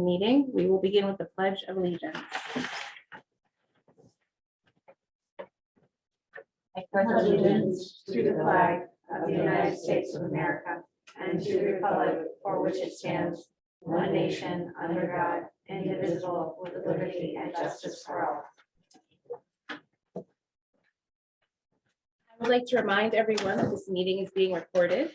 meeting. We will begin with the Pledge of Allegiance. I pledge allegiance to the flag of the United States of America and to the republic for which it stands, one nation, under God, indivisible, with liberty and justice for all. I would like to remind everyone that this meeting is being recorded.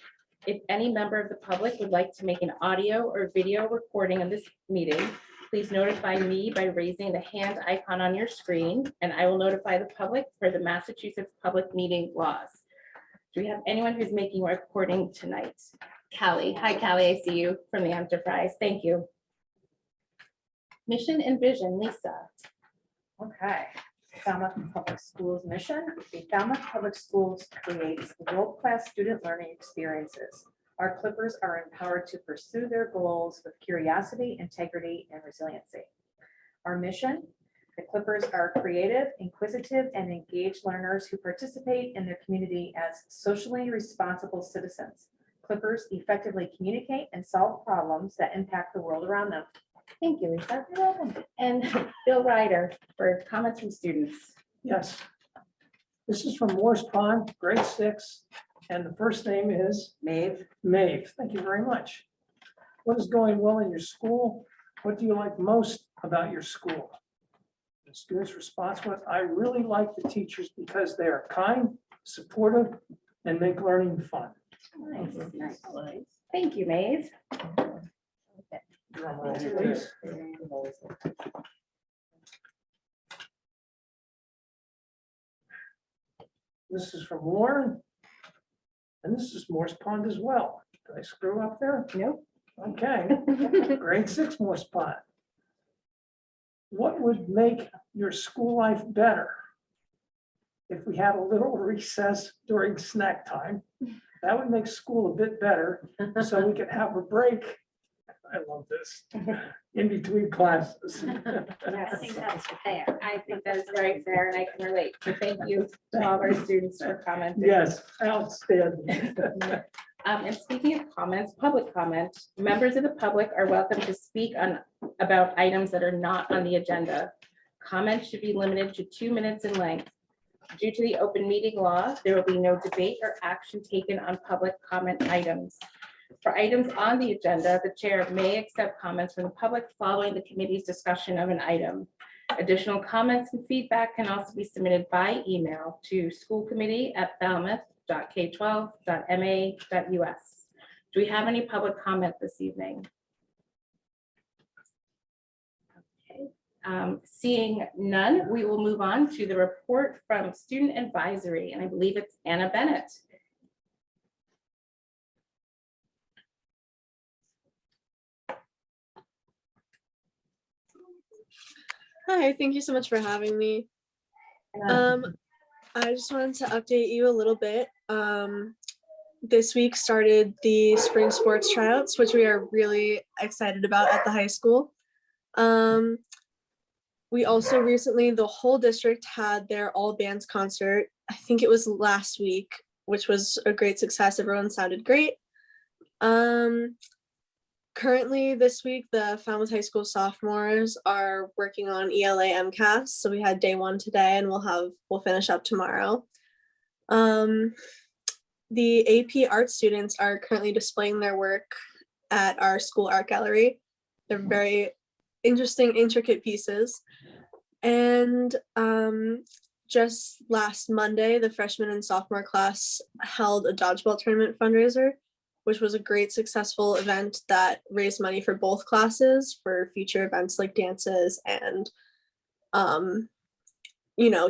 If any member of the public would like to make an audio or video recording of this meeting, please notify me by raising the hand icon on your screen, and I will notify the public for the Massachusetts public meeting laws. Do we have anyone who's making a recording tonight? Callie. Hi, Callie. I see you from the Enterprise. Thank you. Mission and vision, Lisa. Okay. Falmouth Public Schools mission. The Falmouth Public Schools creates world-class student learning experiences. Our Clippers are empowered to pursue their goals with curiosity, integrity, and resiliency. Our mission: the Clippers are creative, inquisitive, and engaged learners who participate in their community as socially responsible citizens. Clippers effectively communicate and solve problems that impact the world around them. Thank you, Lisa. You're welcome. And Bill Ryder for comments from students. Yes. This is from Morse Pond, grade 6, and the first name is Maeve, Maeve. Thank you very much. What is going well in your school? What do you like most about your school? The student's response was, I really like the teachers because they are kind, supportive, and make learning fun. Nice. Thank you, Maeve. Drum roll, please. This is from Lauren. And this is Morse Pond as well. Did I screw up there? Nope. Okay. Grade 6 Morse Pond. What would make your school life better if we had a little recess during snack time? That would make school a bit better so we could have a break. I love this. In between classes. I think that's fair. I think that is very fair and I can relate. So thank you to all of our students for commenting. Yes, outstanding. And speaking of comments, public comment, members of the public are welcome to speak on about items that are not on the agenda. Comments should be limited to 2 minutes in length. Due to the open meeting law, there will be no debate or action taken on public comment items. For items on the agenda, the chair may accept comments from the public following the committee's discussion of an item. Additional comments and feedback can also be submitted by email to schoolcommittee@falmouth.k12.ma.us. Do we have any public comment this evening? Okay. Seeing none, we will move on to the report from Student Advisory, and I believe it's Anna Bennett. Hi, thank you so much for having me. I just wanted to update you a little bit. This week started the spring sports tryouts, which we are really excited about at the high school. We also recently, the whole district had their all bands concert. I think it was last week, which was a great success. Everyone sounded great. Currently this week, the Falmouth High School sophomores are working on ELA MCAS. So we had day 1 today and we'll finish up tomorrow. The AP art students are currently displaying their work at our school art gallery. They're very interesting, intricate pieces. And just last Monday, the freshman and sophomore class held a dodgeball tournament fundraiser, which was a great successful event that raised money for both classes for future events like dances and,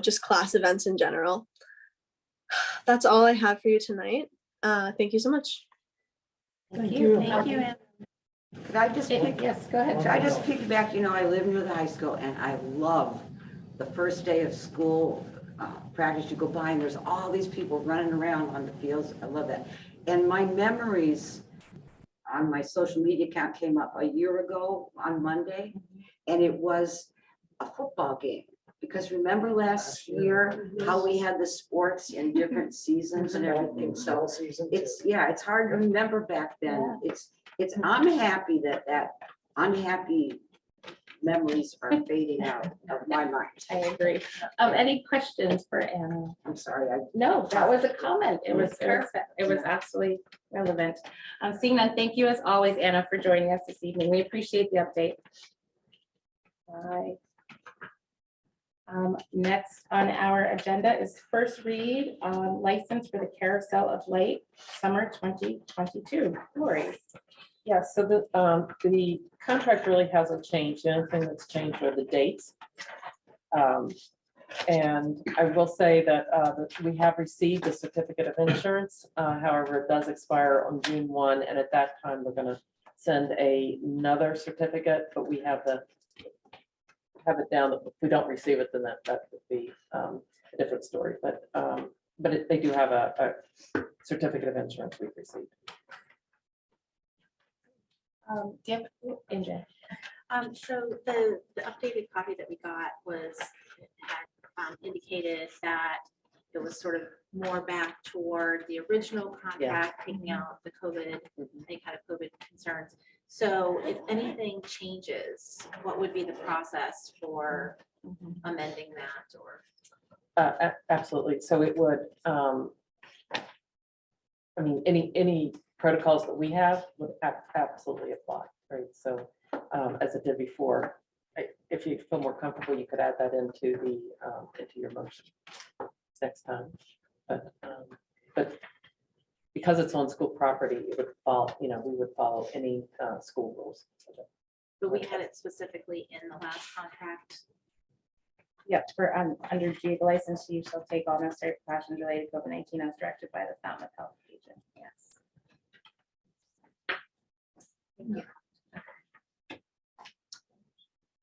just class events in general. That's all I have for you tonight. Thank you so much. Thank you. Thank you. could I just pick, Yes, go ahead. could I just piggyback? You know, I live near the high school and I love the first day of school practice. You go by and there's all these people running around on the fields. I love that. And my memories on my social media account came up a year ago on Monday, and it was a football game. Because remember last year how we had the sports in different seasons and everything. So it's hard to remember back then. I'm happy that unhappy memories are fading out of my mind. I agree. Any questions for Anna? I'm sorry, No, that was a comment. It was absolutely relevant. Seeing none, thank you as always, Anna, for joining us this evening. We appreciate the update. Bye. Next on our agenda is first read on license for the Carousel of Light, summer 2022. Lori. Yeah, so the contract really hasn't changed. The only thing that's changed are the dates. And I will say that we have received a certificate of insurance. However, it does expire on June 1, and at that time, we're going to send another certificate, but we have it down that if we don't receive it, then that would be a different story. But they do have a certificate of insurance we've received. Indra. So the updated copy that we got had indicated that it was sort of more back toward the original contract, taking out the COVID, any kind of COVID concerns. So if anything changes, what would be the process for amending that or? Absolutely. So it would, I mean, any protocols that we have would absolutely apply, right? So as it did before, if you feel more comfortable, you could add that into your motion next time. But because it's on school property, it would follow, we would follow any school rules. But we had it specifically in the last contract. Yep, for under G, the licensed use shall take all necessary precautions related to COVID-19 as directed by the Falmouth Health Agent. Yes. Thank you.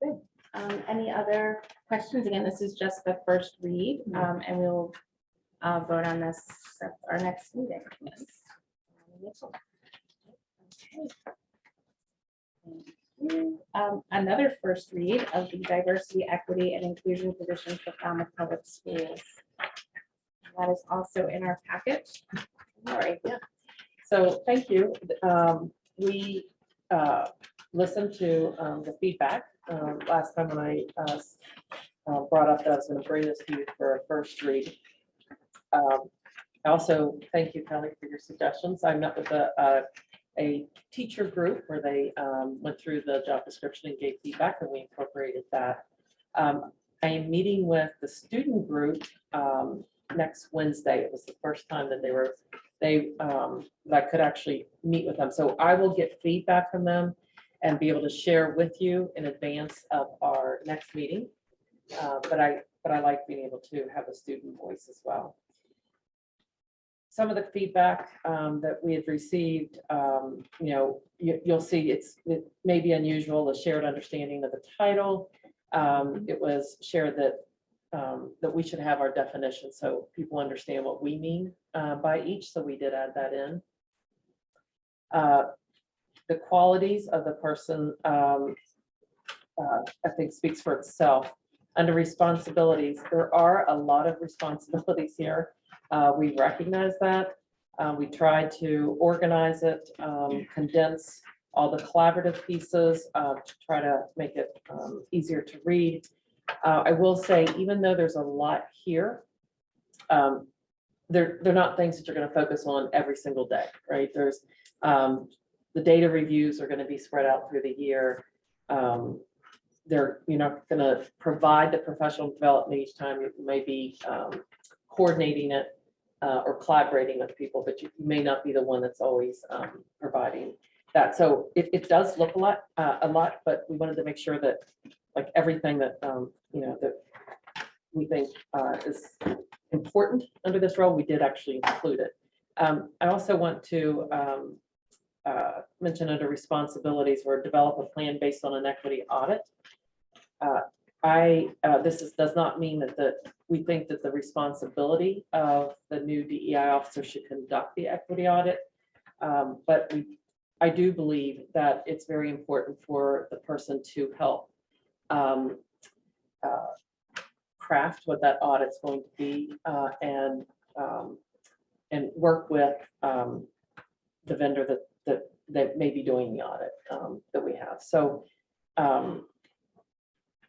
Good. Any other questions? Again, this is just the first read, and we'll vote on this at our next meeting. Yes. Okay. Another first read of the diversity, equity, and inclusion position for Falmouth Public Schools. That is also in our packet. Lori. Yeah. So thank you. We listened to the feedback last time when I brought up that I was going to bring this to you for a first read. Also, thank you, Kelly, for your suggestions. I met with a teacher group where they went through the job description and gave feedback, and we incorporated that. I am meeting with the student group next Wednesday. It was the first time that I could actually meet with them. So I will get feedback from them and be able to share with you in advance of our next meeting. But I like being able to have a student voice as well. Some of the feedback that we had received, you'll see it may be unusual, the shared understanding of the title. It was shared that we should have our definition so people understand what we mean by each. So we did add that in. The qualities of the person, I think, speaks for itself. Under responsibilities, there are a lot of responsibilities here. We recognize that. We tried to organize it, condense all the collaborative pieces to try to make it easier to read. I will say, even though there's a lot here, they're not things that you're going to focus on every single day, right? There's the data reviews are going to be spread out through the year. You're not going to provide the professional development each time. You may be coordinating it or collaborating with people, but you may not be the one that's always providing that. So it does look a lot, but we wanted to make sure that like everything that that we think is important under this role, we did actually include it. I also want to mention under responsibilities or develop a plan based on an equity audit. Does not mean that we think that the responsibility of the new DEI officer should conduct the equity audit, but I do believe that it's very important for the person to help craft what that audit's going to be and work with the vendor that may be doing the audit that we have. So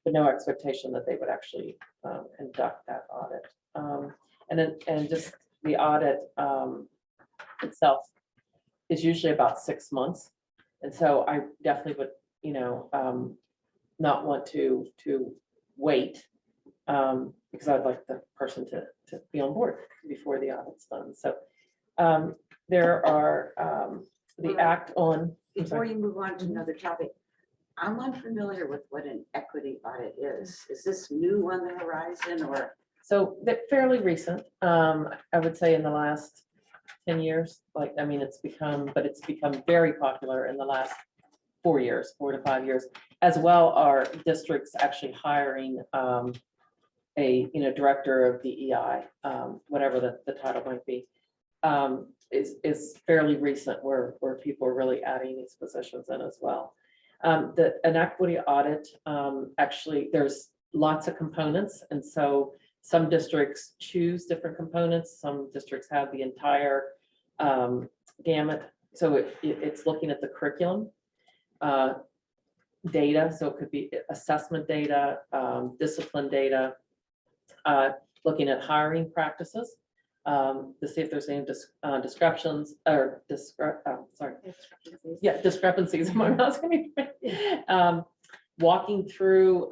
but no expectation that they would actually conduct that audit. And just the audit itself is usually about 6 months. And so I definitely would, not want to wait because I'd like the person to be on board before the audit's done. So there are the act on. Before you move on to another topic, I'm unfamiliar with what an equity audit is. Is this new on the horizon or? So they're fairly recent, I would say in the last 10 years, it's become very popular in the last 4 years, 4 to 5 years, as well are districts actually hiring a director of DEI, whatever the title might be, is fairly recent where people are really adding these positions in as well. An equity audit, actually, there's lots of components. And so some districts choose different components. Some districts have the entire gamut. So it's looking at the curriculum, data. So it could be assessment data, discipline data, looking at hiring practices to see if there's any discrepancies. Walking through,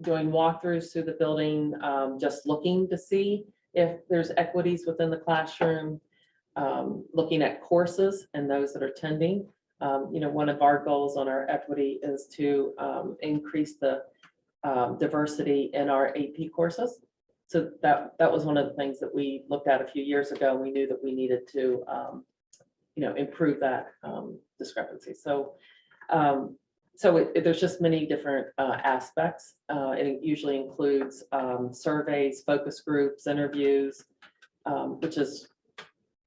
doing walkthroughs through the building, just looking to see if there's equities within the classroom, looking at courses and those that are attending. One of our goals on our equity is to increase the diversity in our AP courses. So that was one of the things that we looked at a few years ago. We knew that we needed to, improve that discrepancy. So, there's just many different aspects. It usually includes surveys, focus groups, interviews, which is,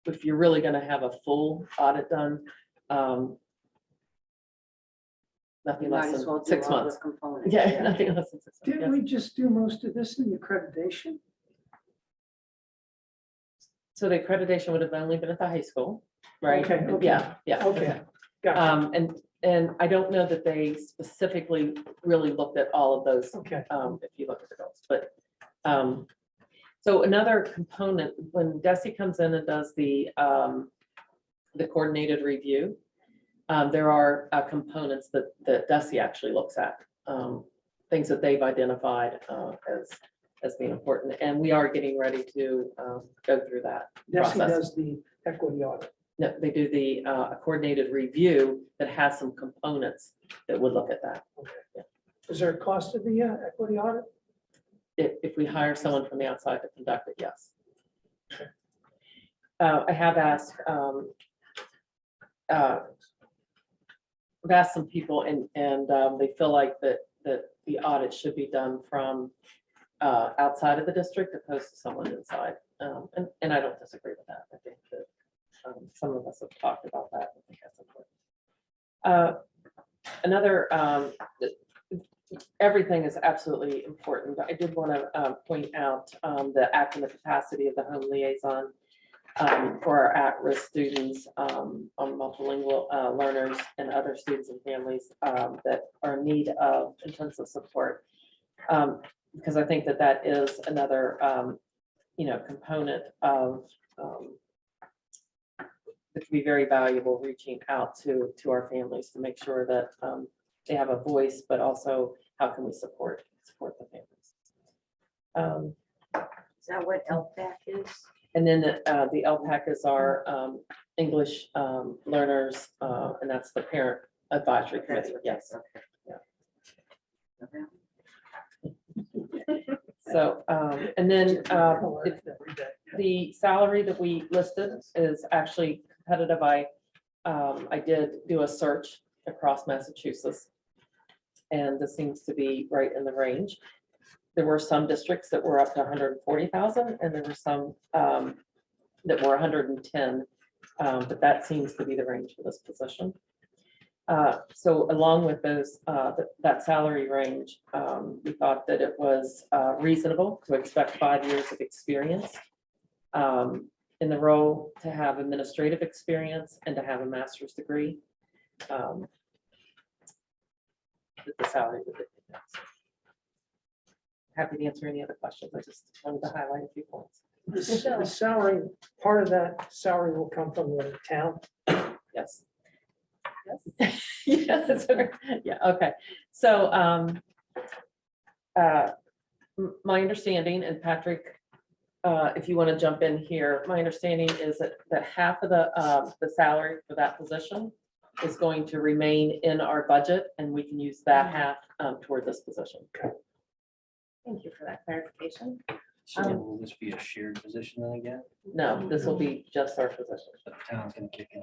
if you're really going to have a full audit done, nothing less than 6 months. Yeah, nothing less than 6 months. Didn't we just do most of this in the accreditation? So the accreditation would have only been at the high school, right? Okay, okay. Yeah. Okay, gotcha. And I don't know that they specifically really looked at all of those. Okay. If you look at the goals, but so another component when DESE comes in and does the coordinated review, there are components that DESE actually looks at, things that they've identified as being important, and we are getting ready to go through that DESE process. does the equity audit. No, they do the coordinated review that has some components that would look at that. Is there a cost to the equity audit? If we hire someone from the outside to conduct it, yes. I have asked, I've asked some people and they feel like that the audit should be done from outside of the district opposed to someone inside. And I don't disagree with that. I think that some of us have talked about that. I think that's important. Another, everything is absolutely important. I did want to point out the act in the capacity of the home liaison for our at-risk students, on multilingual learners and other students and families that are in need of intensive support. Because I think that is another, component of that can be very valuable, reaching out to our families to make sure that they have a voice, but also how can we support the families. Is that what LPAC is? And then the LPAC is our English learners, and that's the parent advisory committee. Yes. Okay. So, and then the salary that we listed is actually competitive. I did do a search across Massachusetts, and this seems to be right in the range. There were some districts that were up to 140,000, and there were some that were 110, but that seems to be the range for this position. So along with those, that salary range, we thought that it was reasonable to expect 5 years of experience in the role, to have administrative experience, and to have a master's degree. the salary. with it. Happy to answer any other questions. I just wanted to highlight a few points. The salary, part of that salary will come from the town. Yes. Yes. Yes, that's right. Yeah, okay. So my understanding, and Patrick, if you want to jump in here, my understanding is that half of the salary for that position is going to remain in our budget, and we can use that half toward this position. Thank you for that clarification. So will this be a shared position then again? No, this will be just our position. But the town's gonna kick in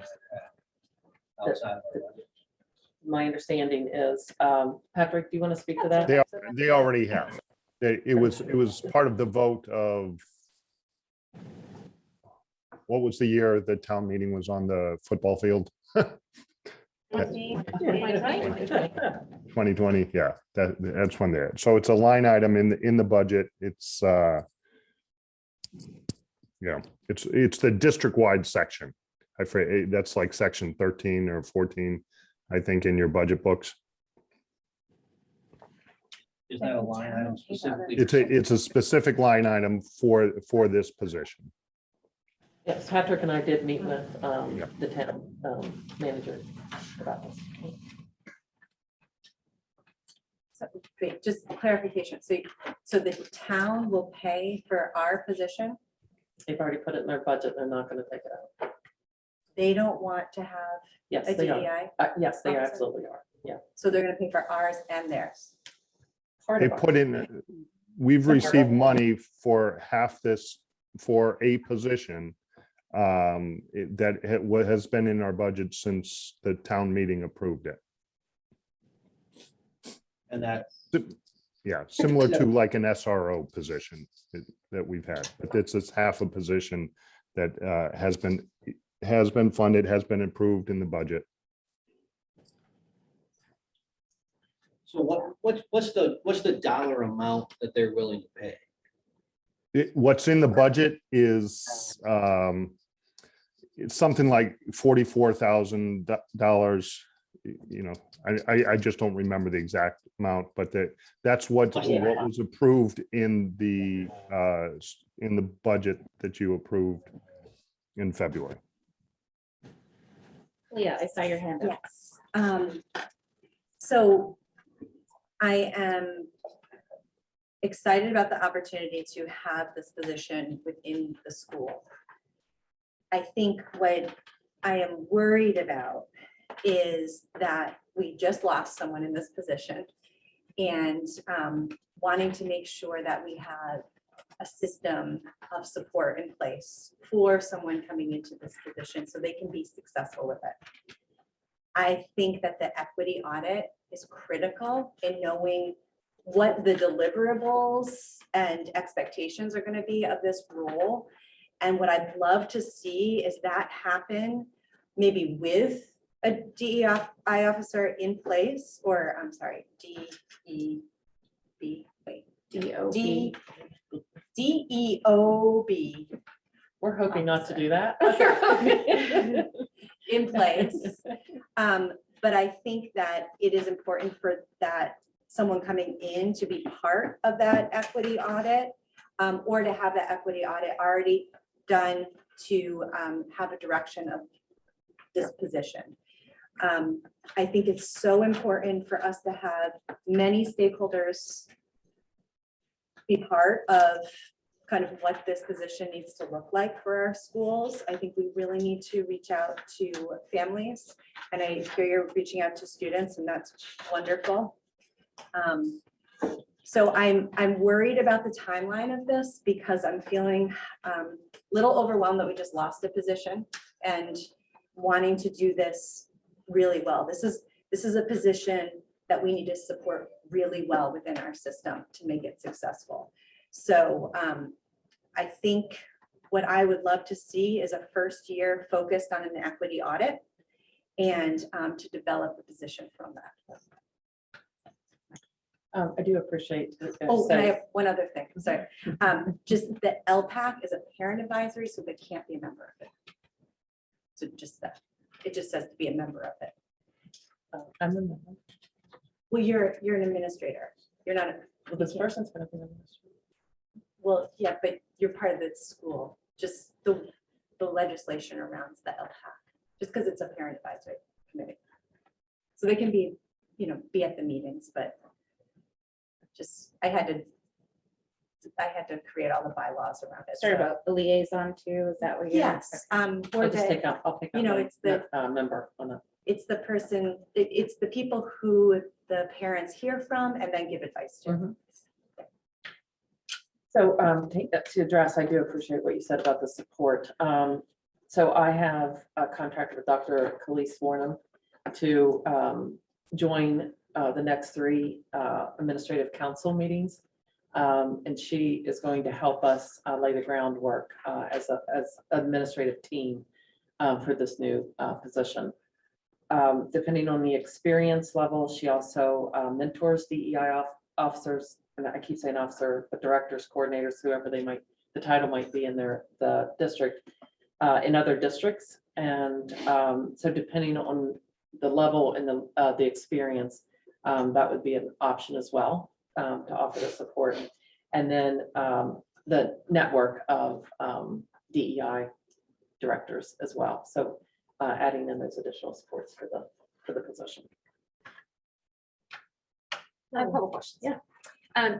outside of the budget? My understanding is, Patrick, do you want to speak to that? They already have. It was part of the vote of, what was the year the town meeting was on the football field? 2020, yeah, that's when they're, so it's a line item in the budget. It's yeah, it's the district-wide section. I forget, that's like section 13 or 14, I think, in your budget books. Is that a line item specifically? It's a specific line item for this position. Yes, Patrick and I did meet with the town manager about this. So, wait, just clarification. So the town will pay for our position? They've already put it in their budget. They're not going to take it out. They don't want to have Yes, a they are. DEI? Yes, they officer? absolutely are. Yeah. So they're gonna pay for ours and theirs? Part They of put in, we've received money for half this, for a position that has been in our budget since the town meeting approved it. And that, Yeah, similar to like an SRO position that we've had, but it's this half a position that has been funded, has been approved in the budget. so what's the dollar amount that they're willing to pay? What's in the budget is it's something like $44,000. You know, I just don't remember the exact amount, but that's what was approved in the budget that you approved in February. Yeah, I saw your hand up. Yes. So I am excited about the opportunity to have this position within the school. I think what I am worried about is that we just lost someone in this position, and wanting to make sure that we have a system of support in place for someone coming into this position so they can be successful with it. I think that the equity audit is critical in knowing what the deliverables and expectations are going to be of this role. And what I'd love to see is that happen maybe with a DEI officer in place, or I'm sorry, DEOB We're hoping not to do that. in place. But I think that it is important for that someone coming in to be part of that equity audit, or to have that equity audit already done to have a direction of this position. I think it's so important for us to have many stakeholders be part of kind of what this position needs to look like for our schools. I think we really need to reach out to families, and I hear you're reaching out to students, and that's wonderful. So I'm worried about the timeline of this because I'm feeling a little overwhelmed that we just lost a position, and wanting to do this really well. This is a position that we need to support really well within our system to make it successful. So I think what I would love to see is a first year focused on an equity audit, and to develop a position from that. I do appreciate. Oh, and I have one other thing, I'm sorry. Just the LPAC is a parent advisory, so they can't be a member of it. So just that, it just says to be a member of it. I'm a member. Well, you're an administrator. You're not, Well, this person's gonna be in this. well, yeah, but you're part of the school, just the legislation around the LHAC, just because it's a parent advisory committee. So they can be, be at the meetings, but just, I had to create all the bylaws around it. Sorry so- about the liaison too, is that what you're? Yes, I'll for just the, take out, I'll take out. you know, my it's the- member on the. it's the person, it's the people who the parents hear from and then give advice to. Mhm. So take that to address, I do appreciate what you said about the support. So I have a contract with Dr. Khalees Warnham to join the next 3 administrative council meetings. And she is going to help us lay the groundwork as administrative team for this new position. Depending on the experience level, she also mentors DEI officers, and I keep saying officer, but directors, coordinators, whoever they might, the title might be in the district, in other districts. And so depending on the level and the experience, that would be an option as well to offer the support. And then the network of DEI directors as well. So adding in those additional supports for the position. I have a couple questions. Yeah.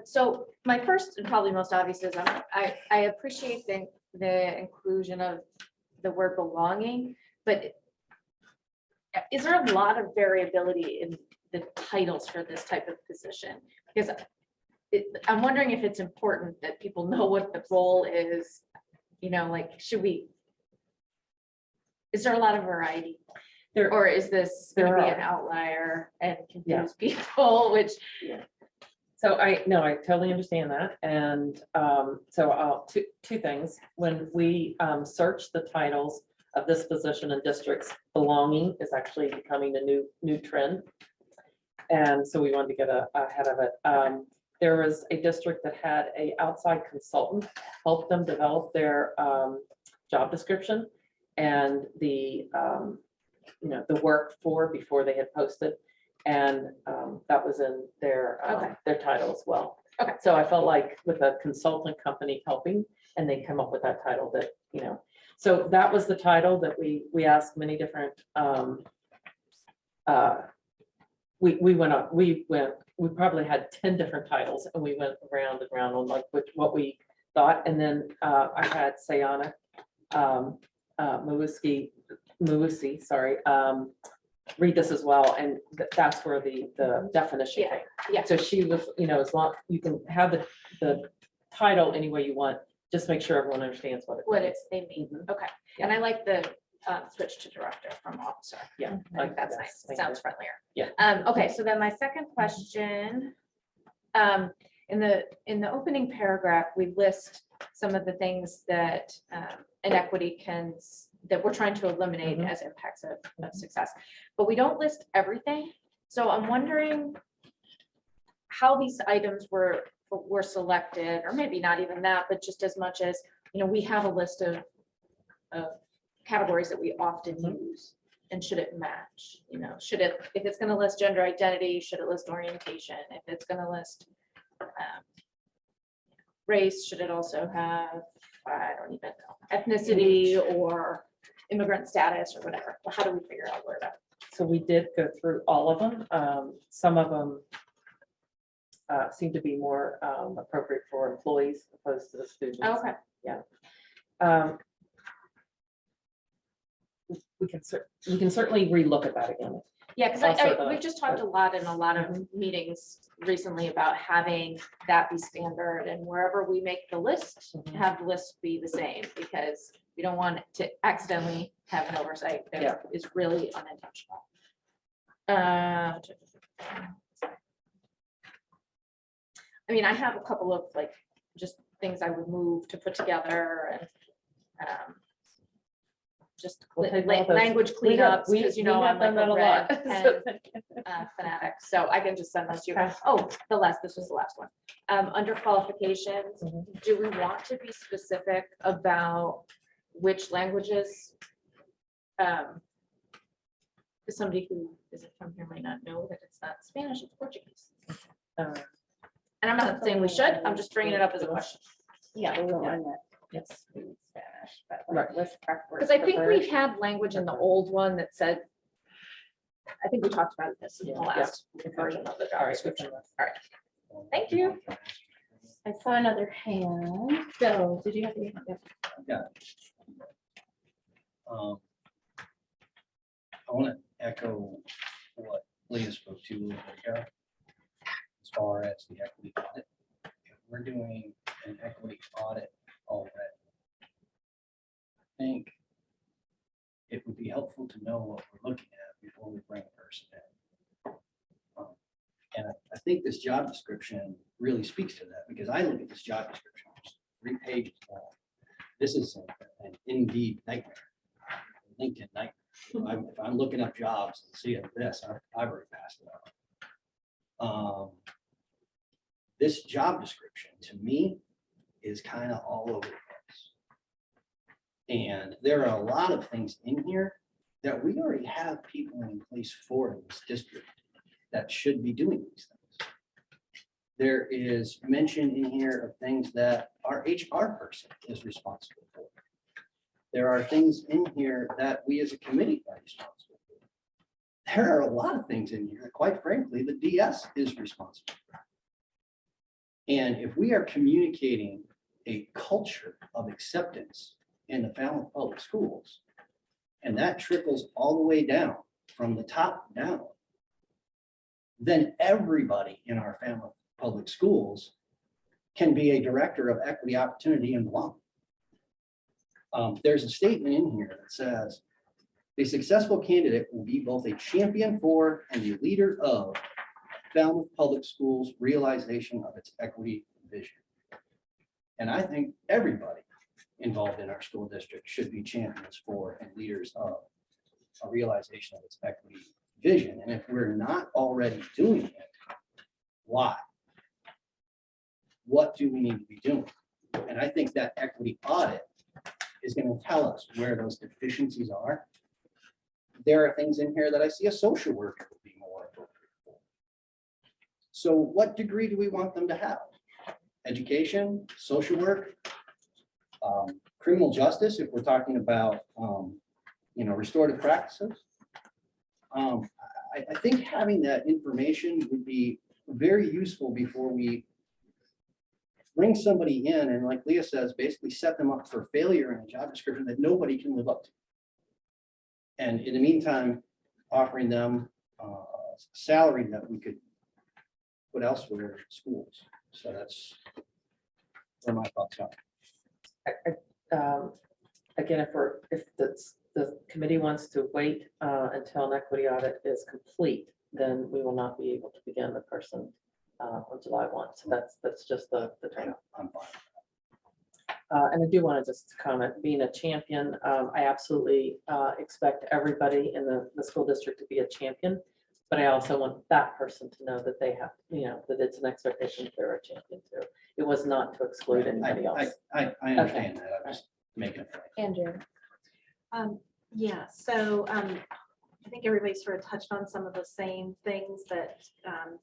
So my first and probably most obvious is I appreciate the inclusion of the word belonging, but is there a lot of variability in the titles for this type of position? Because I'm wondering if it's important that people know what the role is, like, is there a lot of variety? Or is this going to be an outlier and confuse people, which. So I totally understand that. And so I'll two things. When we search the titles of this position in districts, belonging is actually becoming a new trend. And so we wanted to get ahead of it. There was a district that had an outside consultant help them develop their job description and the work before they had posted. And that was in their title as well. Okay. So I felt like with a consultant company helping, and they come up with that title that, so that was the title that we asked many different, we probably had 10 different titles, and we went around and around on like what we thought. And then I had Sayana Mawusi, sorry, read this as well, and that's where the definition came. Yeah. So she was, as long, you can have the title any way you want, just make sure everyone understands what They mean. Okay. And I like the switch to director from officer. Yeah, I think that's nice. It Thank sounds you. friendlier. Yeah. Okay, so then my second question, in the opening paragraph, we list some of the things that inequity that we're trying to eliminate as impacts of success, but we don't list everything. So I'm wondering how these items were selected, or maybe not even that, but just as much as, we have a list of categories that we often use, and should it match? Should it, if it's going to list gender identity, should it list orientation? If it's going to list race, should it also have, I don't even know, ethnicity or immigrant status or whatever? Well, how do we figure out where to? So we did go through all of them. Some of them seem to be more appropriate for employees opposed to the students. Okay. Yeah. We can certainly relook at that again. Yeah, because we've just talked a lot in a lot of meetings recently about having that be standard, and wherever we make the list, have the list be the same, because we don't want it to accidentally have an oversight that is really unintentional. I mean, I have a couple of just things I would move to put together, and just We'll take all those. language cleanups, because I'm like that a a red lot. pen fanatic, so I can just send those to you. Oh, this was the last one. Under qualifications, do we want to be specific about which languages? Because Because somebody who isn't from here might not know that it's not Spanish, it's Portuguese. Uh, And I'm not saying we should, I'm just bringing it up as a question. Yeah, the one that it's in Spanish, but Right. like list preference. Because I think preferred. we've had language in the old one that said, I think we talked about this in the Yeah, last version of the All job right. description. All right, thank you. I saw another hand. Bill, did you have any? Yeah. I want to echo what Leah spoke to a little bit ago. As far as the equity audit, if we're doing an equity audit already, I think it would be helpful to know what we're looking at before we bring a person in. And I think this job description really speaks to that, because I look at this job description, it's 3 pages long. This is an Indeed nightmare, LinkedIn nightmare. If I'm looking up jobs and seeing this, I've already passed it out. This job description, to me, is kind of all over the place. And there are a lot of things in here that we already have people in place for in this district that should be doing these things. There is mention in here of things that our HR person is responsible for. There are things in here that we as a committee are responsible for. There are a lot of things in here, quite frankly, the DS is responsible for. And if we are communicating a culture of acceptance in the Falmouth Public Schools, and that trickles all the way down from the top down, then everybody in our Falmouth Public Schools can be a director of equity, opportunity, and belonging. There's a statement in here that says, the successful candidate will be both a champion for and a leader of Falmouth Public Schools' realization of its equity vision. And I think everybody involved in our school district should be champions for and leaders of a realization of its equity vision. And if we're not already doing it, why? What do we need to be doing? And I think that equity audit is going to tell us where those deficiencies are. There are things in here that I see a social worker would be more appropriate for. So what degree do we want them to have? Education, social work, criminal justice, if we're talking about restorative practices. I think having that information would be very useful before we bring somebody in and, like Leah says, basically set them up for failure in a job description that nobody can live up to. And in the meantime, offering them a salary that we could put elsewhere in schools. So that's where my thoughts are. Again, if the committee wants to wait until an equity audit is complete, then we will not be able to begin the person on July 1. So that's just the turn. I'm fine. And I do want to just comment, being a champion, I absolutely expect everybody in the school district to be a champion, but I also want that person to know that they have, that it's an expectation that they're a champion too. It was not to exclude anybody else. I understand that. I'm just making it. Andrew. Yeah, so I think everybody sort of touched on some of the same things that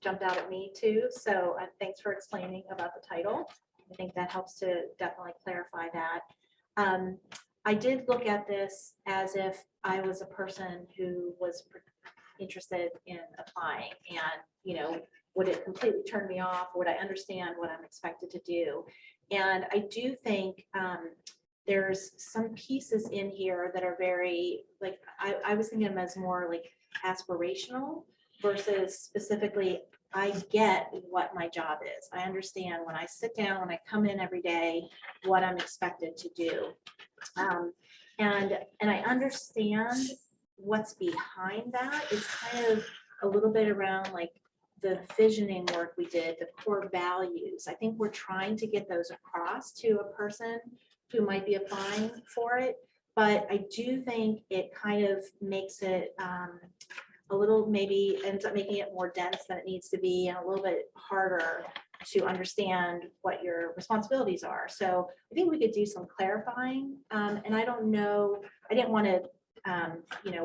jumped out at me too. So thanks for explaining about the title. I think that helps to definitely clarify that. I did look at this as if I was a person who was interested in applying, and would it completely turn me off? Would I understand what I'm expected to do? And I do think there's some pieces in here that are very, like, I was thinking of them as more like aspirational versus specifically, I get what my job is. I understand when I sit down, when I come in every day, what I'm expected to do. And I understand what's behind that. It's kind of a little bit around like the visioning work we did, the core values. I think we're trying to get those across to a person who might be applying for it. But I do think it kind of makes it a little, maybe ends up making it more dense than it needs to be, and a little bit harder to understand what your responsibilities are. So I think we could do some clarifying. And I don't know, I didn't want to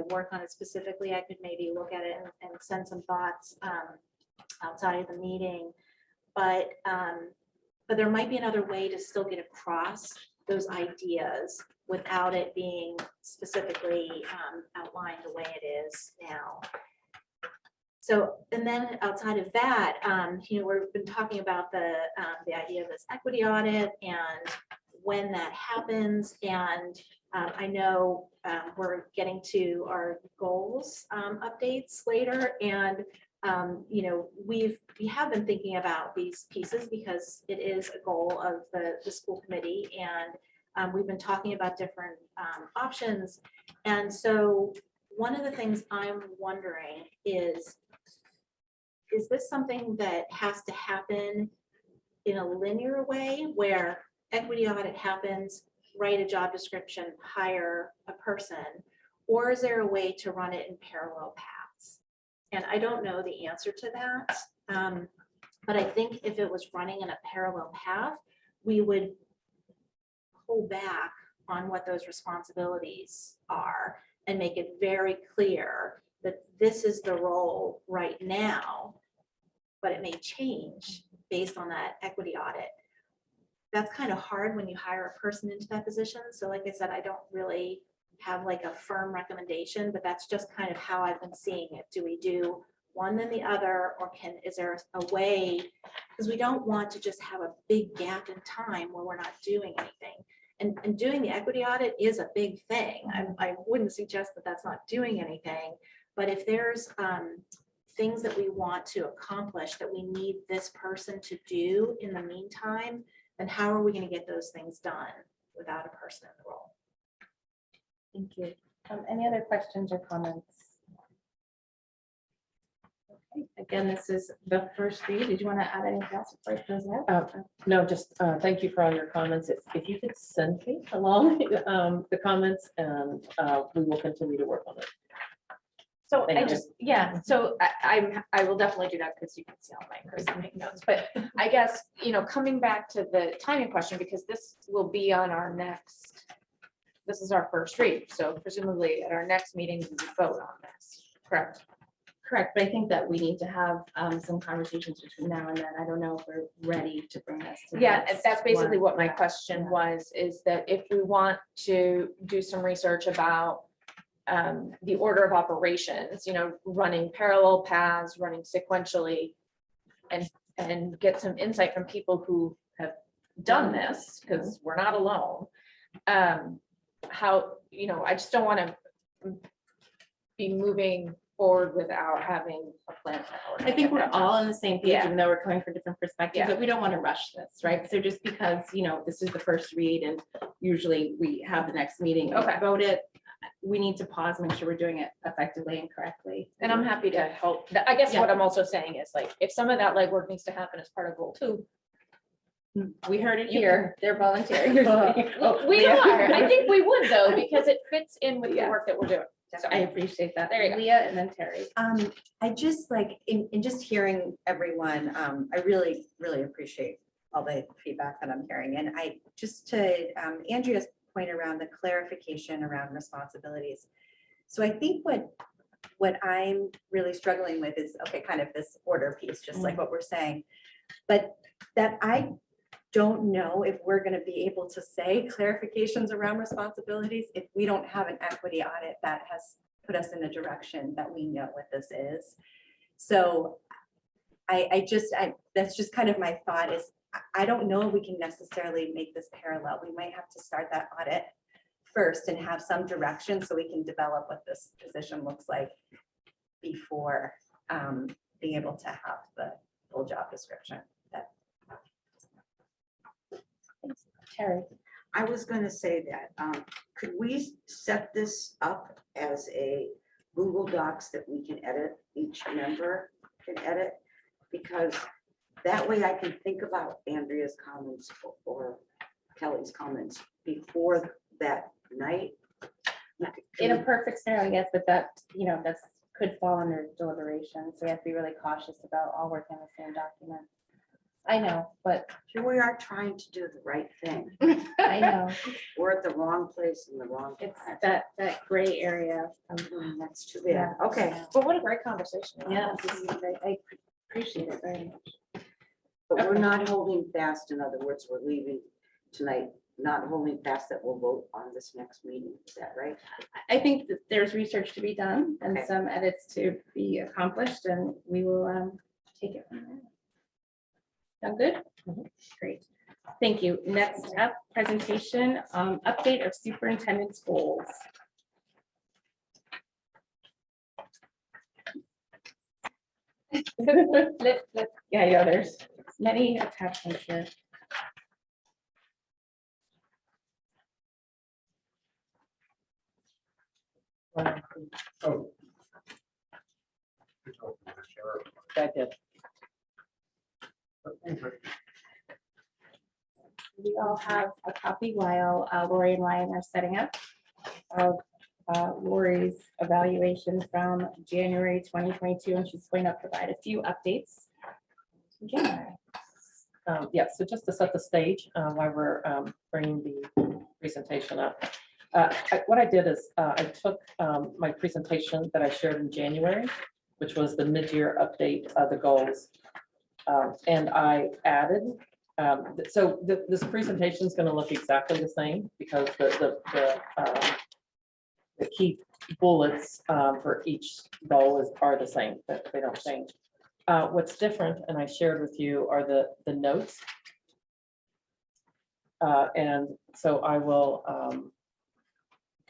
work on it specifically, I could maybe look at it and send some thoughts outside of the meeting. But there might be another way to still get across those ideas without it being specifically outlined the way it is now. So, and then outside of that, we've been talking about the idea of this equity audit and when that happens. And I know we're getting to our goals updates later. And, we have been thinking about these pieces because it is a goal of the school committee. And we've been talking about different options. And so one of the things I'm wondering is this something that has to happen in a linear way where equity audit happens, write a job description, hire a person, or is there a way to run it in parallel paths? And I don't know the answer to that. But I think if it was running in a parallel path, we would pull back on what those responsibilities are and make it very clear that this is the role right now, but it may change based on that equity audit. That's kind of hard when you hire a person into that position. So like I said, I don't really have like a firm recommendation, but that's just kind of how I've been seeing it. Do we do one then the other, or is there a way, because we don't want to just have a big gap in time where we're not doing anything. And doing the equity audit is a big thing. I wouldn't suggest that that's not doing anything, but if there's things that we want to accomplish that we need this person to do in the meantime, then how are we going to get those things done without a person in the role? Thank you. Any other questions or comments? Okay. Again, this is the first read. Did you want to add anything else before I close it out? No, just thank you for all your comments. If you could send me along the comments, and we will continue to work on it. So Thank I you. just, yeah, so I will definitely do that because you can see all my person make notes. But I guess, coming back to the timing question, because this will be on our next, this is our first read. So presumably at our next meeting, we will vote on this, correct? Correct, but I think that we need to have some conversations between now and then. I don't know if we're ready to bring this to. Yeah, next that's basically one. what my question was, is that if we want to do some research about the order of operations, running parallel paths, running sequentially, and get some insight from people who have done this, because we're not alone. How, I just don't want to be moving forward without having a plan. I think we're all on the same page, Yeah. even though we're coming from different perspectives, Yeah. but we don't want to rush this, right? So just because, this is the first read and usually we have the next meeting and Okay. vote it, we need to pause, make sure we're doing it effectively and correctly. And I'm happy to help. I guess what I'm also saying is, like, if some of that legwork needs to happen as part of goal 2, We heard it here. They're volunteering. we Leah. are. I think we would, though, because it fits in with the Yeah. work that we're doing. So I appreciate that. There you go. Leah and then Terry. I just in just hearing everyone, I really, really appreciate all the feedback that I'm hearing. And I just to Andrea's point around the clarification around responsibilities. So I think what I'm really struggling with is, okay, kind of this order piece, just like what we're saying, but that I don't know if we're going to be able to say clarifications around responsibilities if we don't have an equity audit that has put us in a direction that we know what this is. So that's just kind of my thought is, I don't know if we can necessarily make this parallel. We might have to start that audit first and have some direction so we can develop what this position looks like before being able to have the full job description. Terry. I was going to say that, could we set this up as a Google Docs that we can edit, each member can edit? Because that way I can think about Andrea's comments or Kelly's comments before that night. In a perfect scenario, yes, but that's could fall under deliberation. So we have to be really cautious about all working on the same document. I know, but Here we are trying to do the right thing. I know, We're at the wrong place in the wrong. it's time. that gray area. That's too bad. Okay, But what a great conversation. Yeah, I appreciate it very much. but we're not holding fast. In other words, we're leaving tonight, not holding fast that we'll vote on this next meeting. Is that right? I think that there's research to be done and Okay. some edits to be accomplished, and we will take it from there. Sound good? Great. Thank you. Next up, presentation, update of superintendent's goals. Yeah, there's many attachments here. Oh. I did. We all have a copy while Lori and Ryan are setting up of Lori's evaluation from January 2022, and she's going to provide a few updates. from January. Yeah, so just to set the stage, while we're bringing the presentation up. What I did is I took my presentation that I shared in January, which was the mid-year update of the goals. And I added, this presentation is going to look exactly the same because the key bullets for each goal are the same, that they don't change. What's different, and I shared with you, are the notes. And so I will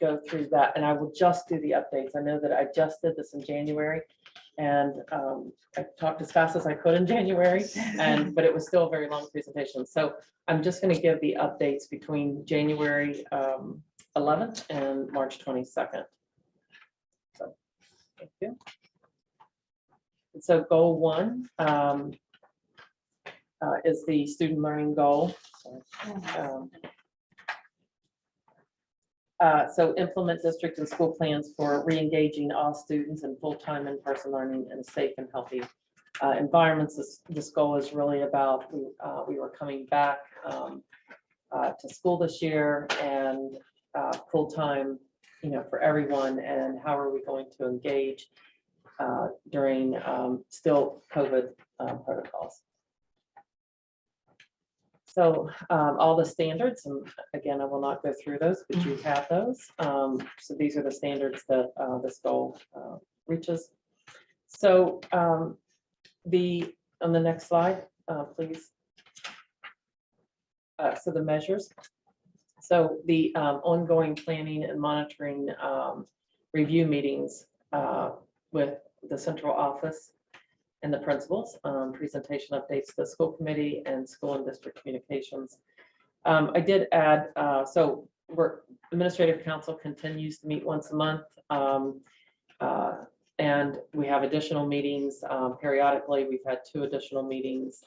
go through that, and I will just do the updates. I know that I just did this in January, and I talked as fast as I could in January, but it was still a very long presentation. So I'm just going to give the updates between January 11th and March 22nd. So, thank you. And so goal 1 is the student learning goal. So implement district and school plans for re-engaging all students in full-time in-person learning in safe and healthy environments. This goal is really about, we were coming back to school this year and full-time, for everyone, and how are we going to engage during still COVID protocols. So all the standards, and again, I will not go through those, but you have those. So these are the standards that this goal reaches. So on the next slide, please. So the measures. So the ongoing planning and monitoring review meetings with the central office and the principals, presentation updates to the school committee and school and district communications. I did add, so administrative council continues to meet once a month. And we have additional meetings periodically. We've had 2 additional meetings.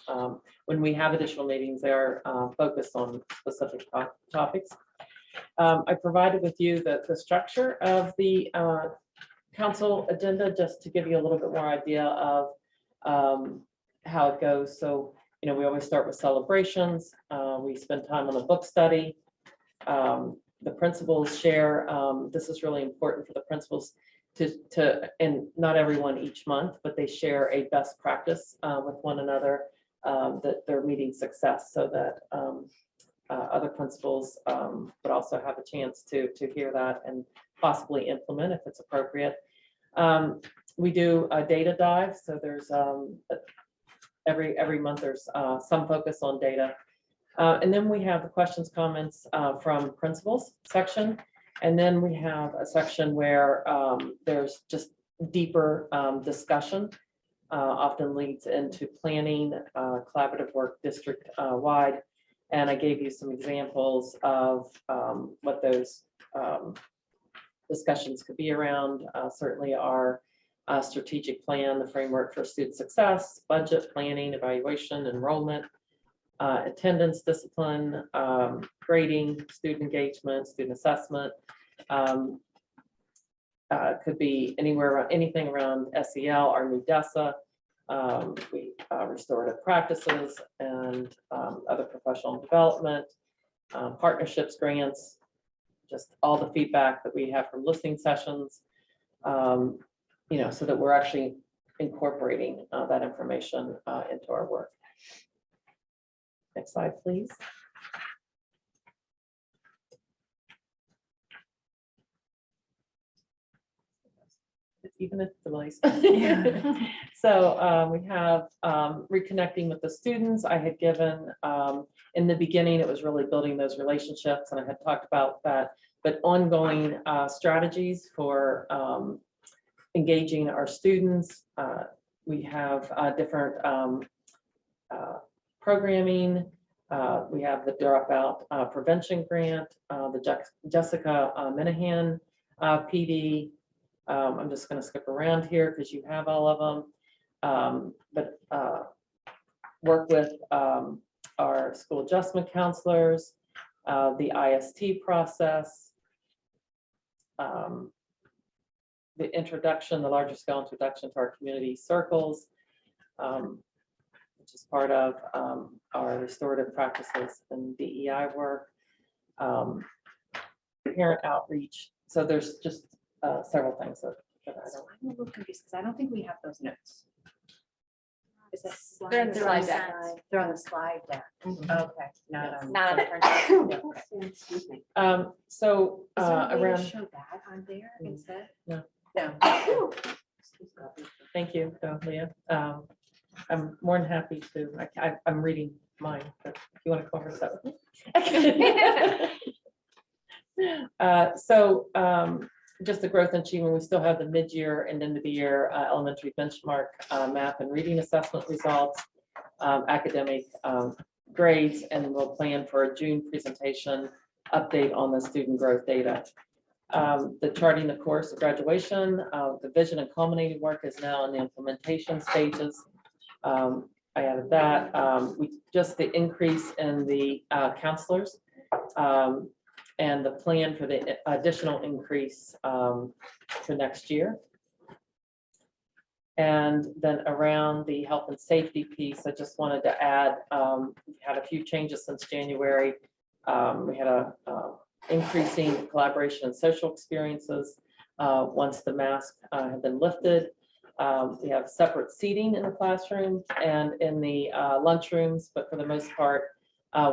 When we have additional meetings, they are focused on specific topics. I provided with you the structure of the council agenda, just to give you a little bit more idea of how it goes. So, we always start with celebrations. We spend time on a book study. The principals share, this is really important for the principals to, and not everyone each month, but they share a best practice with one another, that they're meeting success, so that other principals would also have a chance to hear that and possibly implement if it's appropriate. We do a data dive, so there's every month there's some focus on data. And then we have the questions, comments from principals section. And then we have a section where there's just deeper discussion, often leads into planning, collaborative work district wide. And I gave you some examples of what those discussions could be around. Certainly our strategic plan, the framework for student success, budget planning, evaluation, enrollment, attendance, discipline, grading, student engagement, student assessment. Could be anything around SEL, our new DESA, Restorative practices and other professional development, partnerships, grants, just all the feedback that we have from listening sessions, so that we're actually incorporating that information into our work. Next slide, please. Even if delays. So we have reconnecting with the students. I had given in the beginning, it was really building those relationships, and I had talked about that, but ongoing strategies for engaging our students. We have different programming. We have the Dropout Prevention Grant, the Jessica Minahan PD. I'm just going to skip around here because you have all of them. But work with our school adjustment counselors, the IST process, the introduction, the larger scale introduction to our community circles, which is part of our restorative practices and DEI work, parent outreach. So there's just several things that I don't. So I'm a little confused because I don't think we have those notes. Is it? They're in the slide deck. deck. They're on the slide deck. Okay. Not on. Not on the Excuse me. So Is there a way to around, show that on there instead? No. No. thank you, Leah. I'm more than happy to, I'm reading mine, but if you want to cover that with me. Just the growth and achievement, we still have the mid-year and end of the year elementary benchmark math and reading assessment results, academic grades, and we'll plan for a June presentation update on the student growth data. The charting the course of graduation, the vision and culminating work is now in the implementation stages. I added that. Just the increase in the counselors and the plan for the additional increase for next year. And then around the health and safety piece, I just wanted to add, we've had a few changes since January. We had a increasing collaboration and social experiences once the mask have been lifted. We have separate seating in the classrooms and in the lunchrooms, but for the most part,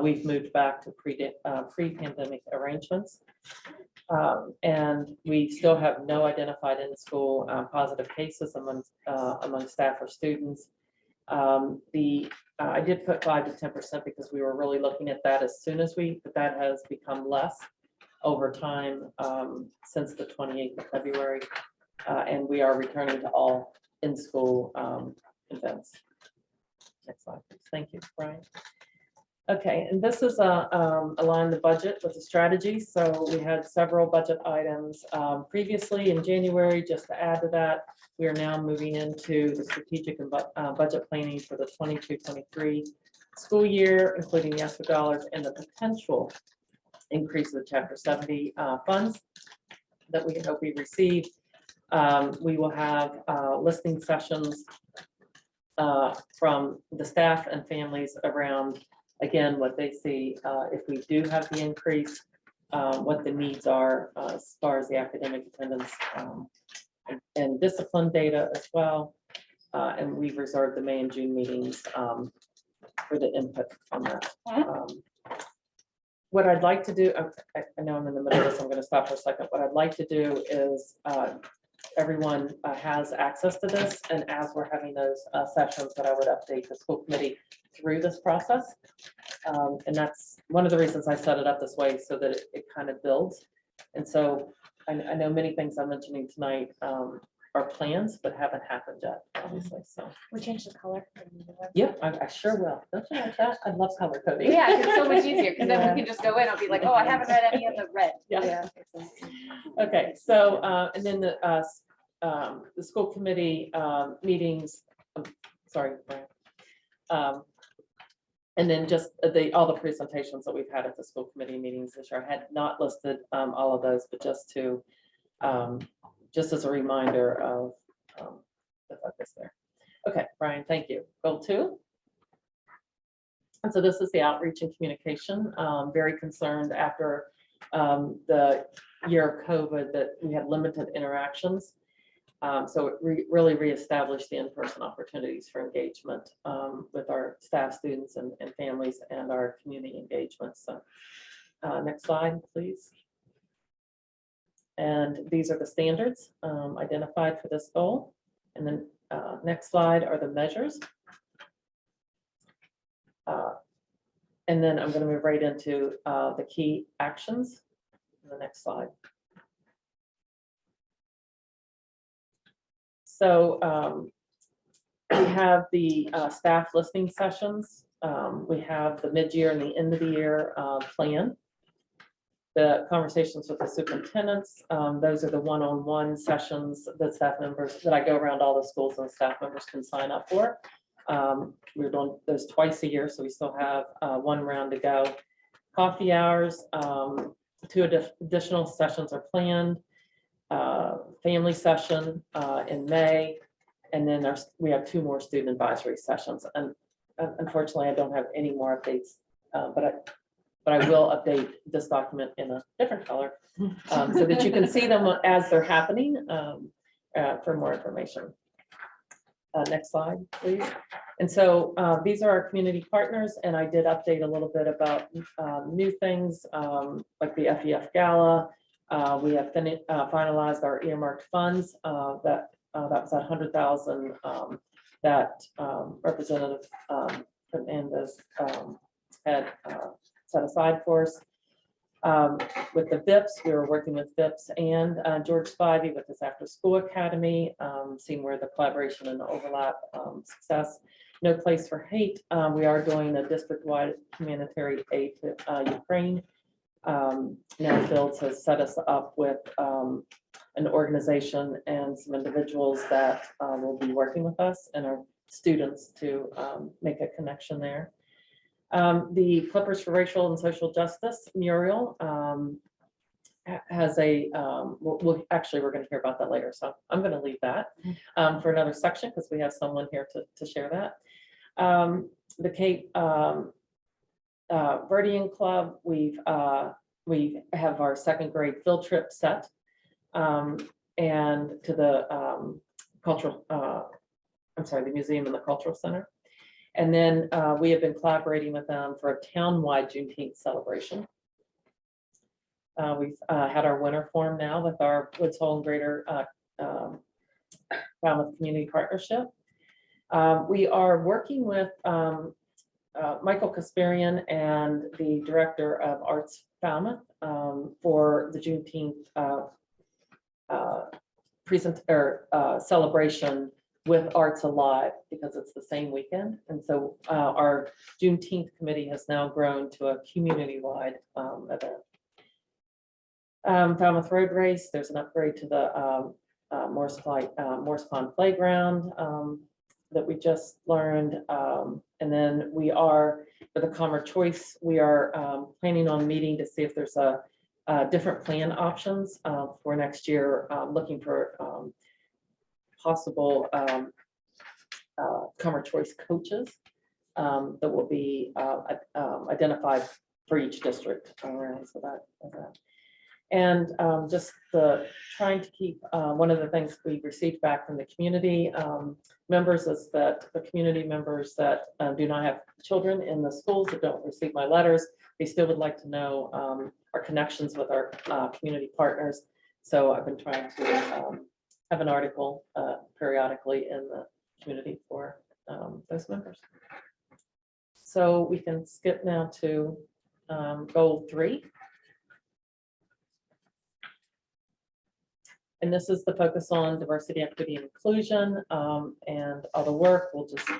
we've moved back to pre-pandemic arrangements. And we still have no identified in-school positive cases among staff or students. I did put 5 to 10% because we were really looking at that as soon as but that has become less over time since the 28th of February. And we are returning to all in-school events. Next slide, please. Thank you, Brian. Okay, and this is align the budget with the strategy. So we had several budget items previously in January. Just to add to that, we are now moving into the strategic and budget planning for the 22-23 school year, including the ESSER dollars and the potential increase of the Chapter 70 funds that we hope we receive. We will have listening sessions from the staff and families around, again, what they see if we do have the increase, what the needs are as far as the academic attendance and discipline data as well. And we've reserved the May and June meetings for the input on that. What I'd like to do, I know I'm in the middle of this, I'm going to stop for a second. What I'd like to do is everyone has access to this, and as we're having those sessions, that I would update the school committee through this process. And that's one of the reasons I set it up this way, so that it kind of builds. And so I know many things I'm mentioning tonight are plans, but haven't happened yet, obviously. So We changed the color. yeah, I sure will. Don't you like that? I love color coding. Yeah, it's so much easier because then we can just go in. I'll be like, oh, I haven't read any of the red. Yeah. Okay, so and then the school committee meetings. Sorry, Brian. And then just all the presentations that we've had at the school committee meetings this year. I had not listed all of those, but just to just as a reminder of the focus there. Okay, Brian, thank you. Goal 2. And so this is the outreach and communication. Very concerned after the year of COVID that we had limited interactions. So it really reestablished the in-person opportunities for engagement with our staff, students, and families, and our community engagements. So next slide, please. And these are the standards identified for this goal. And then next slide are the measures. And then I'm going to move right into the key actions. The next slide. So we have the staff listening sessions. We have the mid-year and the end of the year plan. The conversations with the superintendents, those are the one-on-one sessions that staff members that I go around all the schools and staff members can sign up for. We're doing those twice a year, so we still have one round to go. Coffee hours, 2 additional sessions are planned. Family session in May, and then we have 2 more student advisory sessions. And unfortunately, I don't have any more updates, but I will update this document in a different color so that you can see them as they're happening for more information. Next slide, please. And so these are our community partners, and I did update a little bit about new things like the FEF Gala. We have finalized our earmarked funds that was that 100,000 that Representative Fernandez had set aside for us. With the VIPs, we were working with VIPs and George Spivey with his after school academy, seeing where the collaboration and the overlap success. No Place for Hate. We are doing a district-wide humanitarian aid to Ukraine. Now Fields has set us up with an organization and some individuals that will be working with us and our students to make a connection there. The Clippers for Racial and Social Justice mural has a, we're going to hear about that later, so I'm going to leave that for another section because we have someone here to share that. The Cape Verdean Club, we have our 2nd grade field trip set and to the cultural, the museum and the cultural center. And then we have been collaborating with them for a town-wide Juneteenth celebration. We've had our winter forum now with our Woods Hole and Greater Falmouth Community Partnership. We are working with Michael Kasparian and the Director of Arts Falmouth for the Juneteenth celebration with Arts Alive, because it's the same weekend. And so our Juneteenth committee has now grown to a community-wide event. Falmouth Road Race, there's an upgrade to the Morse Pond Playground that we just learned. And then we are, for the Commer Choice, we are planning on meeting to see if there's a different plan options for next year, looking for possible Commer Choice coaches that will be identified for each district around. So that. And just trying to keep, one of the things we received back from the community members is that the community members that do not have children in the schools that don't receive my letters, they still would like to know our connections with our community partners. So I've been trying to have an article periodically in the community for those members. So we can skip now to goal 3. And this is the focus on diversity, equity, and inclusion, and all the work. We'll just,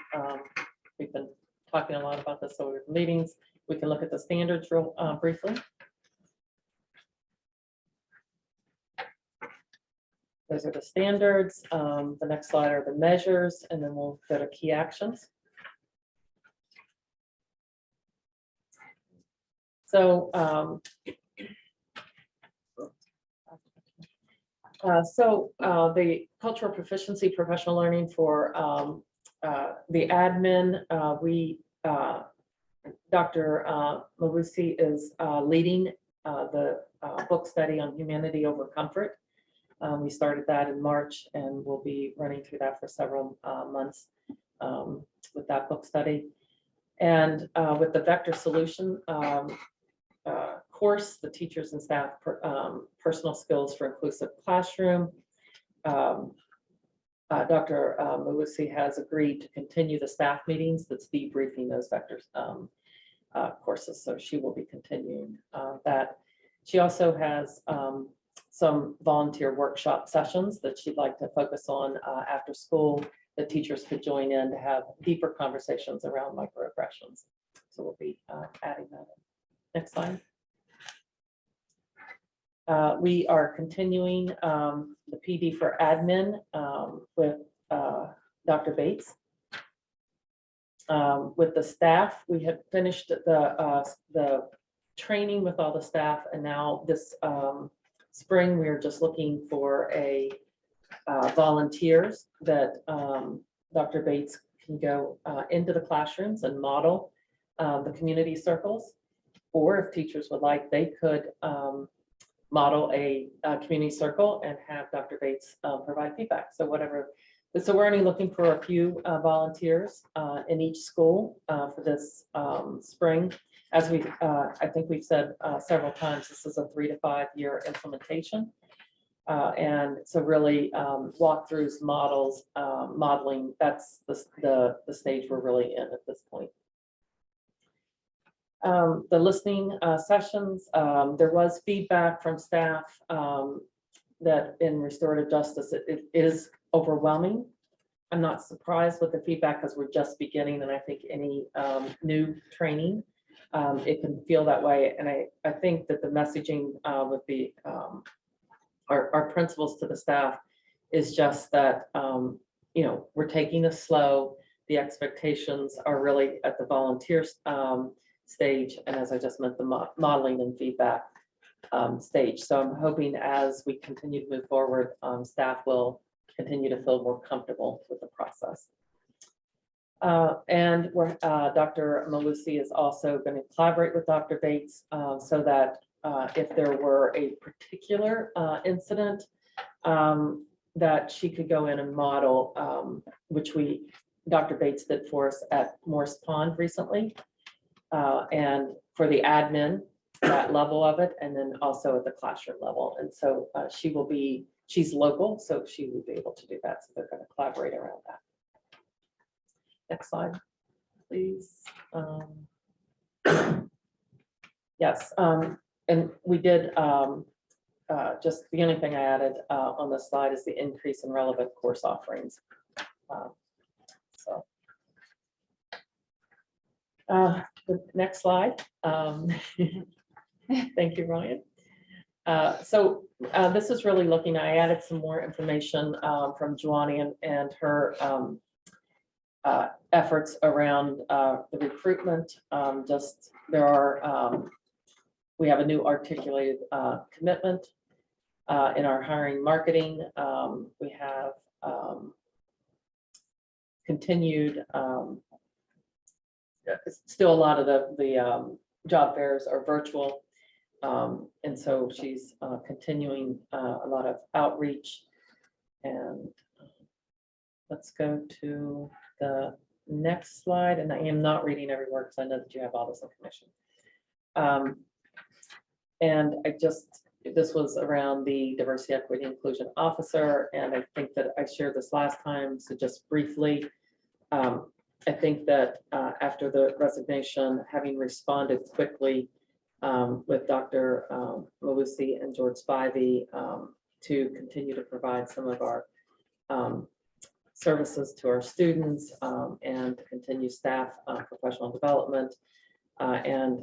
we've been talking a lot about this over the meetings. We can look at the standards real briefly. Those are the standards. The next slide are the measures, and then we'll go to key actions. So, the cultural proficiency professional learning for The admin, Dr. Mawusi is leading the book study on humanity over comfort. We started that in March and we'll be running through that for several months with that book study. And with the vector solution course, the teachers and staff personal skills for inclusive classroom. Dr. Mawusi has agreed to continue the staff meetings that's debriefing those vectors courses, so she will be continuing that. She also has some volunteer workshop sessions that she'd like to focus on after school that teachers could join in to have deeper conversations around microaggressions. So we'll be adding that in. Next slide. We are continuing the PD for admin with Dr. Bates. With the staff, we had finished the training with all the staff, and now this spring, we're just looking for a volunteers that Dr. Bates can go into the classrooms and model the community circles, or if teachers would like, they could model a community circle and have Dr. Bates provide feedback. So whatever. So we're only looking for a few volunteers in each school for this spring. As we, I think we've said several times, this is a 3 to 5 year implementation. And so really walkthroughs, models, modeling, that's the stage we're really in at this point. The listening sessions, there was feedback from staff that in restorative justice, it is overwhelming. I'm not surprised with the feedback because we're just beginning, and I think any new training, it can feel that way. And I think that the messaging with the our principles to the staff is just that, you know, we're taking this slow. The expectations are really at the volunteers stage, and as I just meant, the modeling and feedback stage. So I'm hoping as we continue to move forward, staff will continue to feel more comfortable with the process. And we're, Dr. Mawusi is also going to collaborate with Dr. Bates so that if there were a particular incident that she could go in and model, which Dr. Bates did for us at Morse Pond recently. And for the admin, that level of it, and then also at the classroom level. And so she's local, so she will be able to do that. So they're going to collaborate around that. Next slide, please. Yes, and we did, just the only thing I added on this slide is the increase in relevant course offerings. The next slide. Thank you, Ryan. So this is really looking, I added some more information from Juani and her efforts around the recruitment. We have a new articulated commitment in our hiring marketing. We have continued, still a lot of the job fairs are virtual. And so she's continuing a lot of outreach. And let's go to the next slide. And I am not reading every word because I know that you have all this information. And this was around the diversity, equity, inclusion officer. And I think that I shared this last time. So just briefly, I think that after the resignation, having responded quickly with Dr. Mawusi and George Spivey to continue to provide some of our services to our students and to continue staff professional development and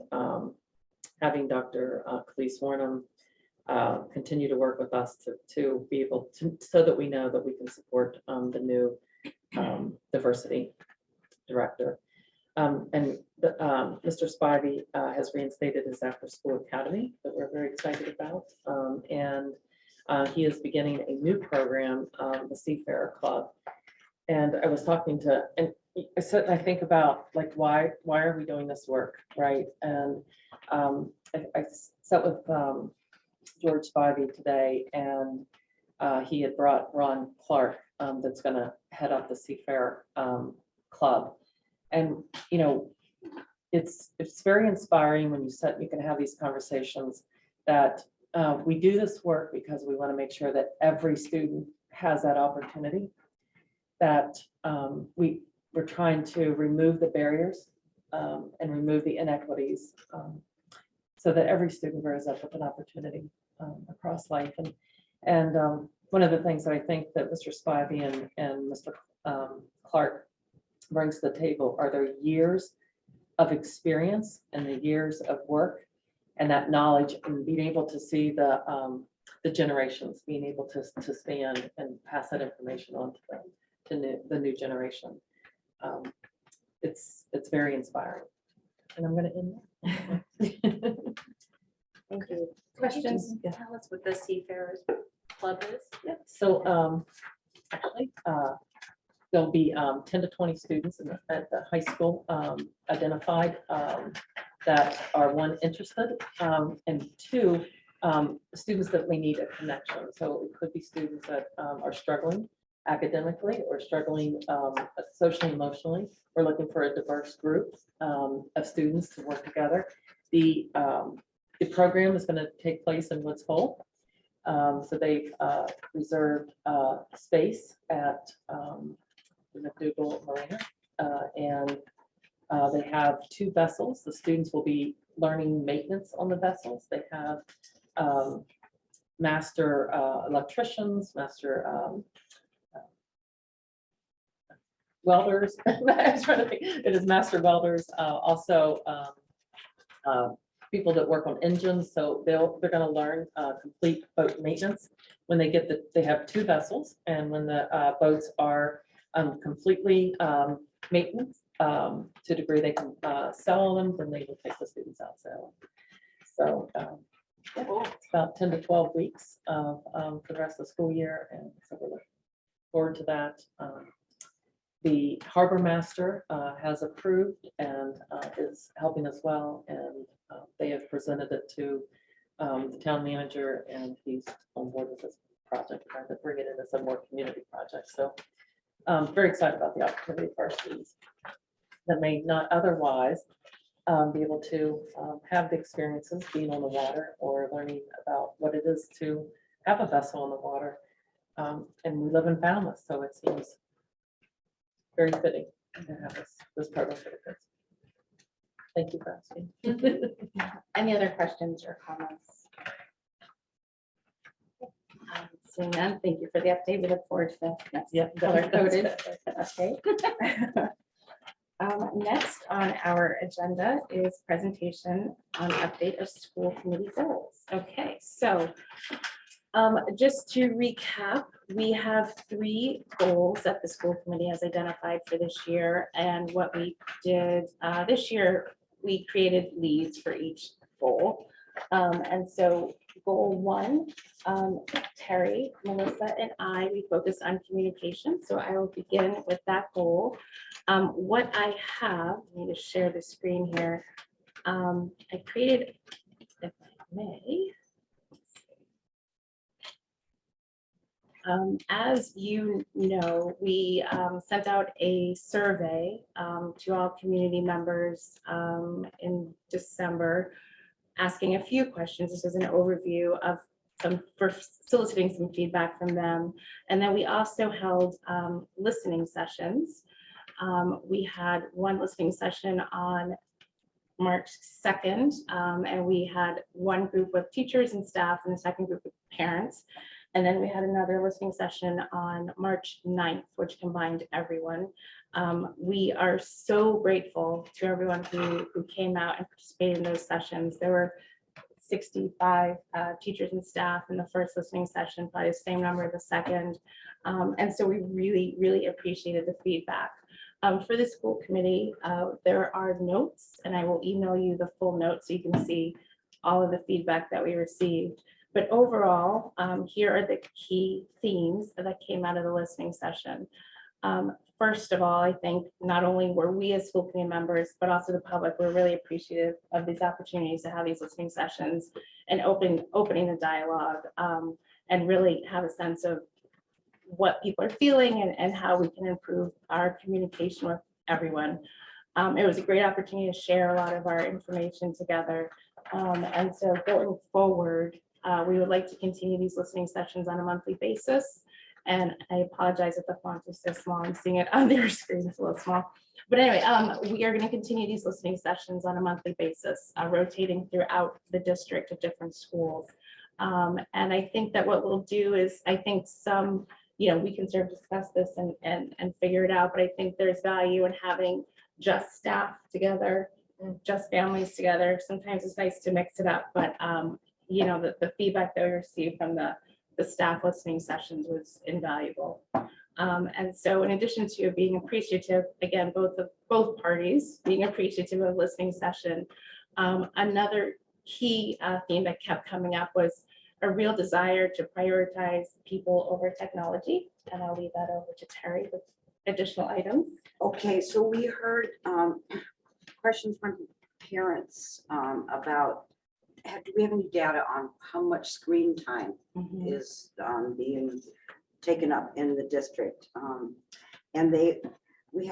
having Dr. Khalees Warnham continue to work with us to be able to, so that we know that we can support the new diversity director. And Mr. Spivey has reinstated his after-school academy that we're very excited about. And he is beginning a new program, the Seafarers Club. And I was talking to, and I said, I think about like, why are we doing this work, right? And I sat with George Spivey today, and he had brought Ron Clark, that's gonna head up the Seafarer Club. And, you know, it's very inspiring when you can have these conversations that we do this work because we want to make sure that every student has that opportunity, that we're trying to remove the barriers and remove the inequities so that every student grows up with an opportunity across life. And one of the things that I think that Mr. Spivey and Mr. Clark brings to the table are their years of experience and the years of work and that knowledge, and being able to see the generations, being able to stand and pass that information on to the new generation. It's very inspiring. And I'm going to end there. Thank you. Questions? Questions? Tell us what the Seafarers Club is. Yeah, so actually, there'll be 10 to 20 students at the high school identified that are, one, interested, and two, students that we need a connection. So it could be students that are struggling academically or struggling socially, emotionally. We're looking for a diverse group of students to work together. The program is going to take place in Woods Hole. So they've reserved space at the McDougal Marina, and they have 2 vessels. The students will be learning maintenance on the vessels. They have master electricians, master welders. I was trying to think. It is master welders, also people that work on engines. So they're going to learn complete boat maintenance when they they have 2 vessels, and when the boats are completely maintenance to a degree they can sell them, then they will take the students out sailing. So yeah, it's about 10 to 12 weeks for the rest of the school year, and so we're looking forward to that. The harbor master has approved and is helping as well, and they have presented it to the town manager, and he's on board with this project, trying to bring it in as a more community project. So very excited about the opportunity for our students that may not otherwise be able to have the experiences being on the water or learning about what it is to have a vessel on the water. And we live in Falmouth, so it seems very fitting to have this program for the kids. Thank you for asking. Any other questions or comments? Seeing none, thank you for the update. We look forward to the next color coded. Okay. Next on our agenda is presentation on update of school committee goals. Okay, so just to recap, we have 3 goals that the school committee has identified for this year. And what we did this year, we created leads for each goal. And so goal 1, Terry, Melissa, and we focus on communication. So I will begin with that goal. What I have, let me just share the screen here. I created, if I may, as you know, we sent out a survey to all community members in December, asking a few questions. This is an overview of soliciting some feedback from them. And then we also held listening sessions. We had one listening session on March 2nd, and we had one group of teachers and staff and the second group of parents. And then we had another listening session on March 9th, which combined everyone. We are so grateful to everyone who came out and participated in those sessions. There were 65 teachers and staff in the first listening session, probably the same number in the second. And so we really, really appreciated the feedback. For the school committee, there are notes, and I will email you the full notes so you can see all of the feedback that we received. But overall, here are the key themes that came out of the listening session. First of all, I think not only were we as school committee members, but also the public were really appreciative of these opportunities to have these listening sessions and opening the dialogue, and really have a sense of what people are feeling and how we can improve our communication with everyone. It was a great opportunity to share a lot of our information together. And so going forward, we would like to continue these listening sessions on a monthly basis. And I apologize if the font is so small. I'm seeing it on their screen, it's a little small. But anyway, we are going to continue these listening sessions on a monthly basis, rotating throughout the district of different schools. And I think that what we'll do is, I think some, we can sort of discuss this and figure it out, but I think there's value in having just staff together, just families together. Sometimes it's nice to mix it up, but the feedback that we received from the staff listening sessions was invaluable. And so in addition to being appreciative, again, both parties being appreciative of listening session, another key theme that kept coming up was a real desire to prioritize people over technology. And I'll leave that over to Terry with additional items. Okay, so we heard questions from parents about, do we have any data on how much screen time is being taken up in the district? And we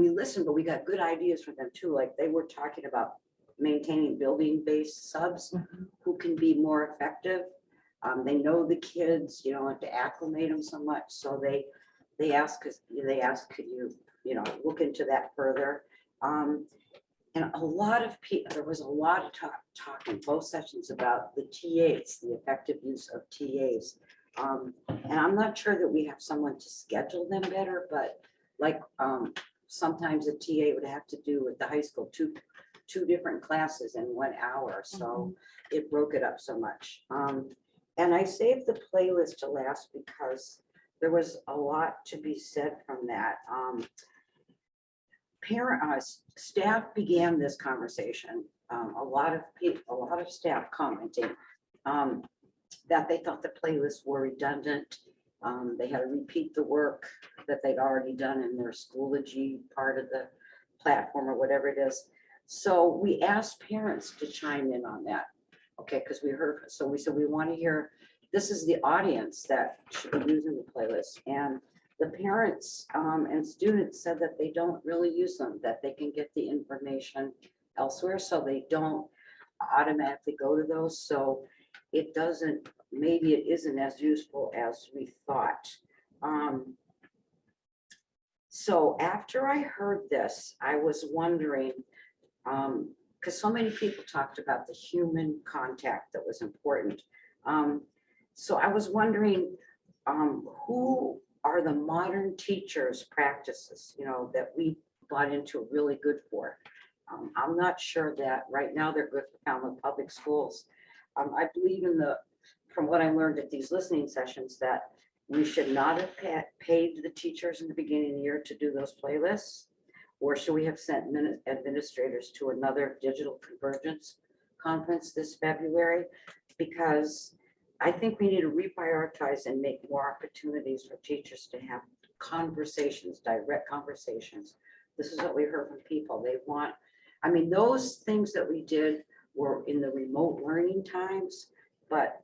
listened, but we got good ideas from them too. Like they were talking about maintaining building-based subs who can be more effective. They know the kids, you don't have to acclimate them so much. So they asked, could you look into that further? And a lot of people, there was a lot of talk in both sessions about the TAs, the effective use of TAs. And I'm not sure that we have someone to schedule them better, but like sometimes a TA would have to do at the high school two different classes in 1 hour. So it broke it up so much. And I saved the playlist to last because there was a lot to be said from that. Staff began this conversation. A lot of staff commenting that they thought the playlists were redundant. They had to repeat the work that they'd already done in their Schoology part of the platform or whatever it is. So we asked parents to chime in on that. Okay, because we heard, so we said we want to hear, this is the audience that should be using the playlist. And the parents and students said that they don't really use them, that they can get the information elsewhere, so they don't automatically go to those. So it doesn't, maybe it isn't as useful as we thought. So after I heard this, I was wondering, because so many people talked about the human contact that was important. So I was wondering, who are the modern teachers' practices, that we got into really good for? I'm not sure that right now they're good for Falmouth Public Schools. I believe from what I learned at these listening sessions, that we should not have paid the teachers in the beginning of the year to do those playlists, or should we have sent administrators to another digital convergence conference this February? Because I think we need to reprioritize and make more opportunities for teachers to have conversations, direct conversations. This is what we heard from people. They want, those things that we did were in the remote learning times, but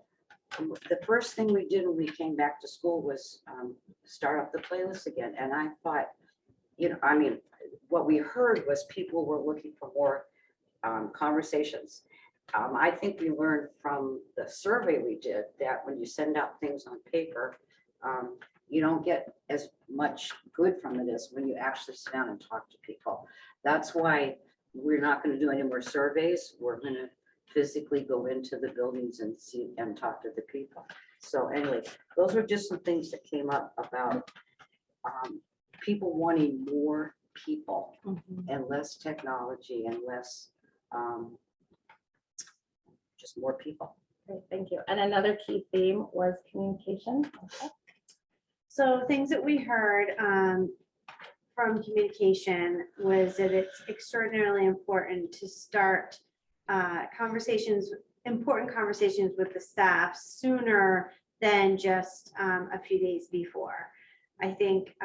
the first thing we did when we came back to school was start up the playlist again. And I thought, what we heard was people were looking for more conversations. I think we learned from the survey we did that when you send out things on paper, you don't get as much good from it as when you actually sit down and talk to people. That's why we're not going to do any more surveys. We're going to physically go into the buildings and see and talk to the people. So anyway, those are just some things that came up about people wanting more people and less technology and less just more people. Great, thank you. And another key theme was communication. Okay. So things that we heard from communication was that it's extraordinarily important to start important conversations with the staff sooner than just a few days before. I think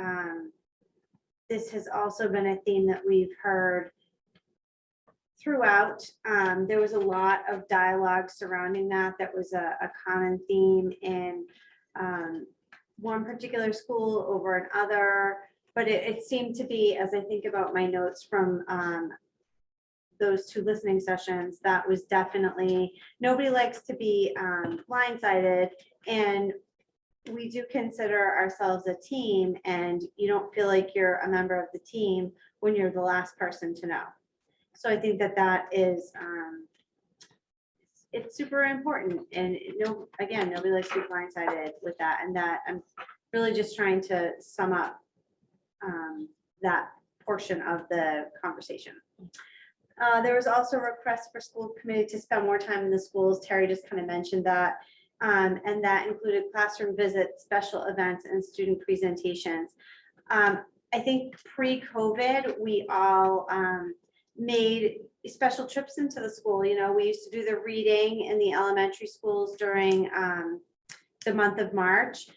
this has also been a theme that we've heard throughout. There was a lot of dialogue surrounding that. That was a common theme in one particular school over another. But it seemed to be, as I think about my notes from those 2 listening sessions, that was definitely, nobody likes to be blindsided. And we do consider ourselves a team, and you don't feel like you're a member of the team when you're the last person to know. So I think that is, it's super important. And again, nobody likes to be blindsided with that. And that I'm really just trying to sum up that portion of the conversation. There was also a request for school committee to spend more time in the schools. Terry just kind of mentioned that. And that included classroom visits, special events, and student presentations. I think pre-COVID, we all made special trips into the school. You know, we used to do the reading in the elementary schools during the month of March.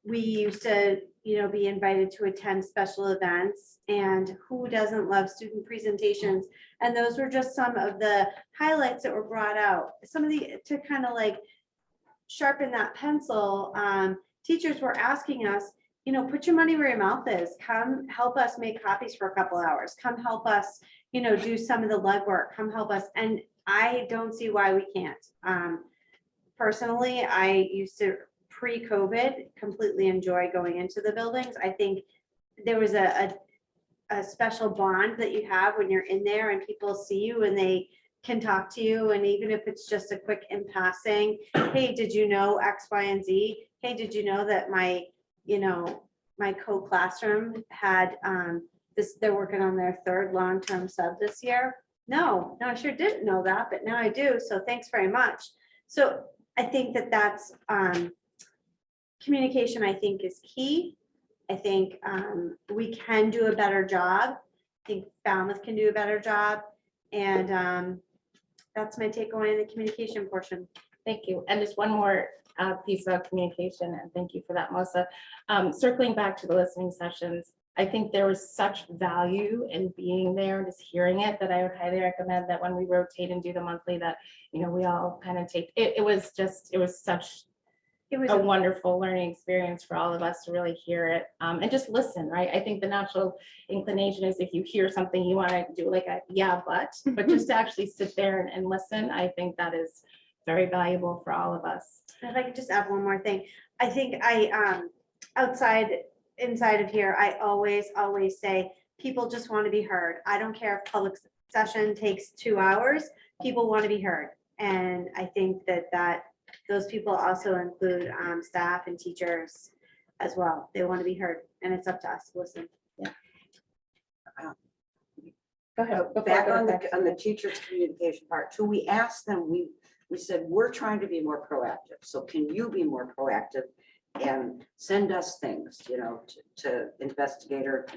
We used to, be invited to attend special events, and who doesn't love student presentations? And those were just some of the highlights that were brought out. Some of to kind of like sharpen that pencil. Teachers were asking us, put your money where your mouth is. Come help us make copies for a couple hours. Come help us, do some of the legwork. Come help us. And I don't see why we can't. Personally, I used to, pre-COVID, completely enjoy going into the buildings. I think there was a special bond that you have when you're in there and people see you and they can talk to you. And even if it's just a quick in passing, hey, did you know X, Y, and Z? Hey, did you know that my co-classroom had they're working on their 3rd long-term sub this year? No, I sure didn't know that, but now I do. So thanks very much. So I think that's communication, I think, is key. I think we can do a better job. I think Falmouth can do a better job. And that's my takeaway in the communication portion. Thank you. And just one more piece about communication, and thank you for that, Melissa. Circling back to the listening sessions, I think there was such value in being there and just hearing it that I would highly recommend that when we rotate and do the monthly, that we all kind of take it. It was such a wonderful learning experience for all of us to really hear it and just listen, right? I think the natural inclination is if you hear something, you want to do like a yeah, but just to actually sit there and listen, I think that is very valuable for all of us. If I could just add one more thing, I think inside of here, I always say people just want to be heard. I don't care if public session takes 2 hours, people want to be heard. And I think that those people also include staff and teachers as well. They want to be heard, and it's up to us to listen. Yeah. Go ahead. Back on the teachers' communication part too, we asked them, we said, we're trying to be more proactive. So can you be more proactive and send us things, to investigate or